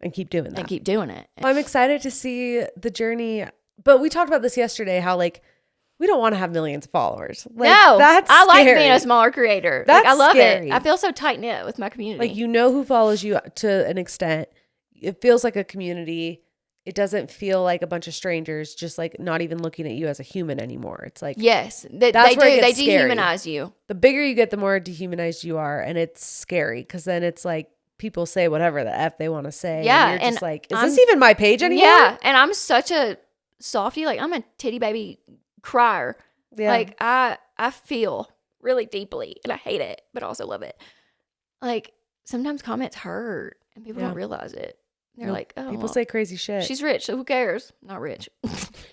and keep doing that. And keep doing it. I'm excited to see the journey. But we talked about this yesterday, how like we don't want to have millions of followers. Like, no, that's I like scary. being a smaller creator. That's like, I love scary. it. I feel so tight knit with my community. Like, you know who follows you to an extent. It feels like a community. It doesn't feel like a bunch of strangers just like not even looking at you as a human anymore. It's like, yes, they dehumanize you. The bigger you get, the more dehumanized you are. And it's scary because then it's like people say whatever the F they want to say. Yeah. And you're just like, is this even my page anymore? Yeah. And I'm such a softie. Like I'm a titty baby crier. Yeah. Like I feel really deeply and I hate it, but I also love it. Like sometimes comments hurt and people don't realize it. They're like, oh, people say crazy shit. She's rich, so who cares? Not rich.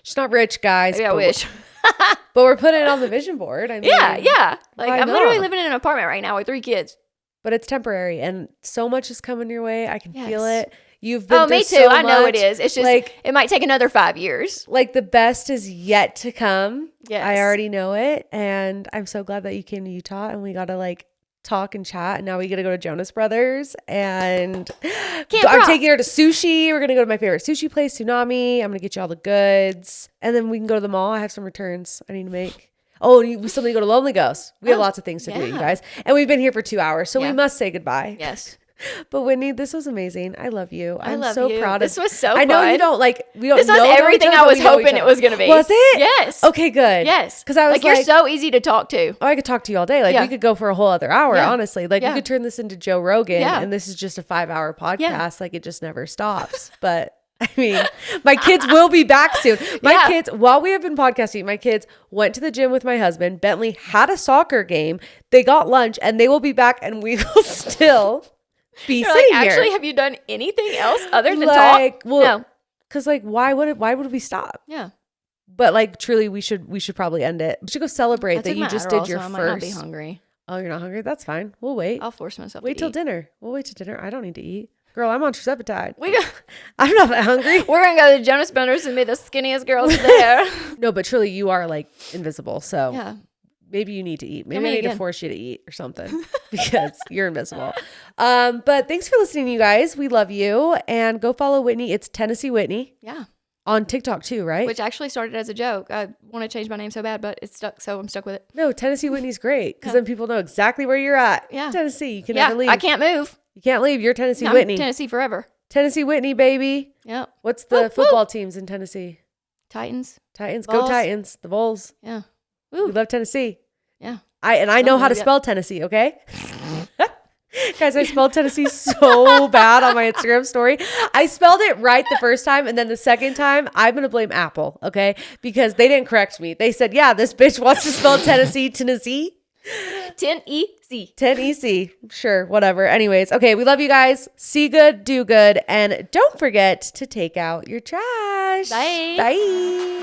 She's not rich, guys. Maybe I wish. But we're putting it on the vision board. I mean, yeah. Like I'm literally living in an apartment right now with 3 kids. But it's temporary and so much is coming your way. I can feel it. You've been through me too. So I know much. it is. It's just like it might take another 5 years. Like the best is yet to come. Yes. I already know it. And I'm so glad that you came to Utah and we got to like talk and chat. And now we get to go to Jonas Brothers and I'm taking her to sushi. We're going to go to my favorite sushi place, Tsunami. I'm going to get you all the goods. And then we can go to the mall. I have some returns I need to make. Oh, we still need to go to Lonely Ghost. We have lots of things to do, you guys. And we've been here for 2 hours, so we must say goodbye. Yes. But Whitney, this was amazing. I love you. I'm love so you. proud of this. Was so fun. I know you don't like. We don't. This was everything I was hoping it was going to be. Was it? Yes. Okay, good. Yes. Because I was like, you're so easy to talk to. Oh, I could talk to you all day. Like we could go for a whole other hour. Honestly, like we could turn this into Joe Rogan, and this is just a 5-hour podcast. Yeah. Like it just never stops. But I mean, my kids will be back soon. My kids, while we have been podcasting, my kids went to the gym with my husband. Bentley had a soccer game. They got lunch, and they will be back, and we will still be sitting here. Actually, have you done anything else other than talk? Well, no. Because like, why would we stop? Yeah. But like, truly, we should probably end it. We should go celebrate that you just did your so first. I might not be hungry. Oh, you're not hungry? That's fine. We'll wait. I'll force myself. Wait till dinner. We'll wait till dinner. I don't need to eat. Girl, I'm on Tirzepatide. I'm not that hungry. We're going to go to Jonas Brothers and be the skinniest girls there. No, but truly, you are like invisible. So yeah. Maybe you need to eat. Maybe I need to force you to eat or something because you're invisible. But thanks for listening, you guys. We love you. And go follow Whitney. It's Tennessee Whitney. Yeah. On TikTok too, right? Which actually started as a joke. I want to change my name so bad, but it's stuck. So I'm stuck with it. No, Tennessee Whitney's great because then people know exactly where you're at. Yeah. Tennessee. You can never leave. I can't move. You can't leave. You're Tennessee Whitney. Tennessee forever. Tennessee Whitney, baby. Yep. What's the football teams in Tennessee? Titans. Titans. Vols. Go Titans. The Vols. Yeah. Ooh. We love Tennessee. Yeah. I know how to spell Tennessee, okay? Guys, I spelled Tennessee so bad on my Instagram story. I spelled it right the first time, and then the second time, I'm going to blame Apple, okay? Because they didn't correct me. They said, yeah, this bitch wants to spell Tennessee. 10-E-C. 10-E-C. Sure, whatever. Anyways, okay, we love you guys. See good, do good, and don't forget to take out your trash. Bye. Bye.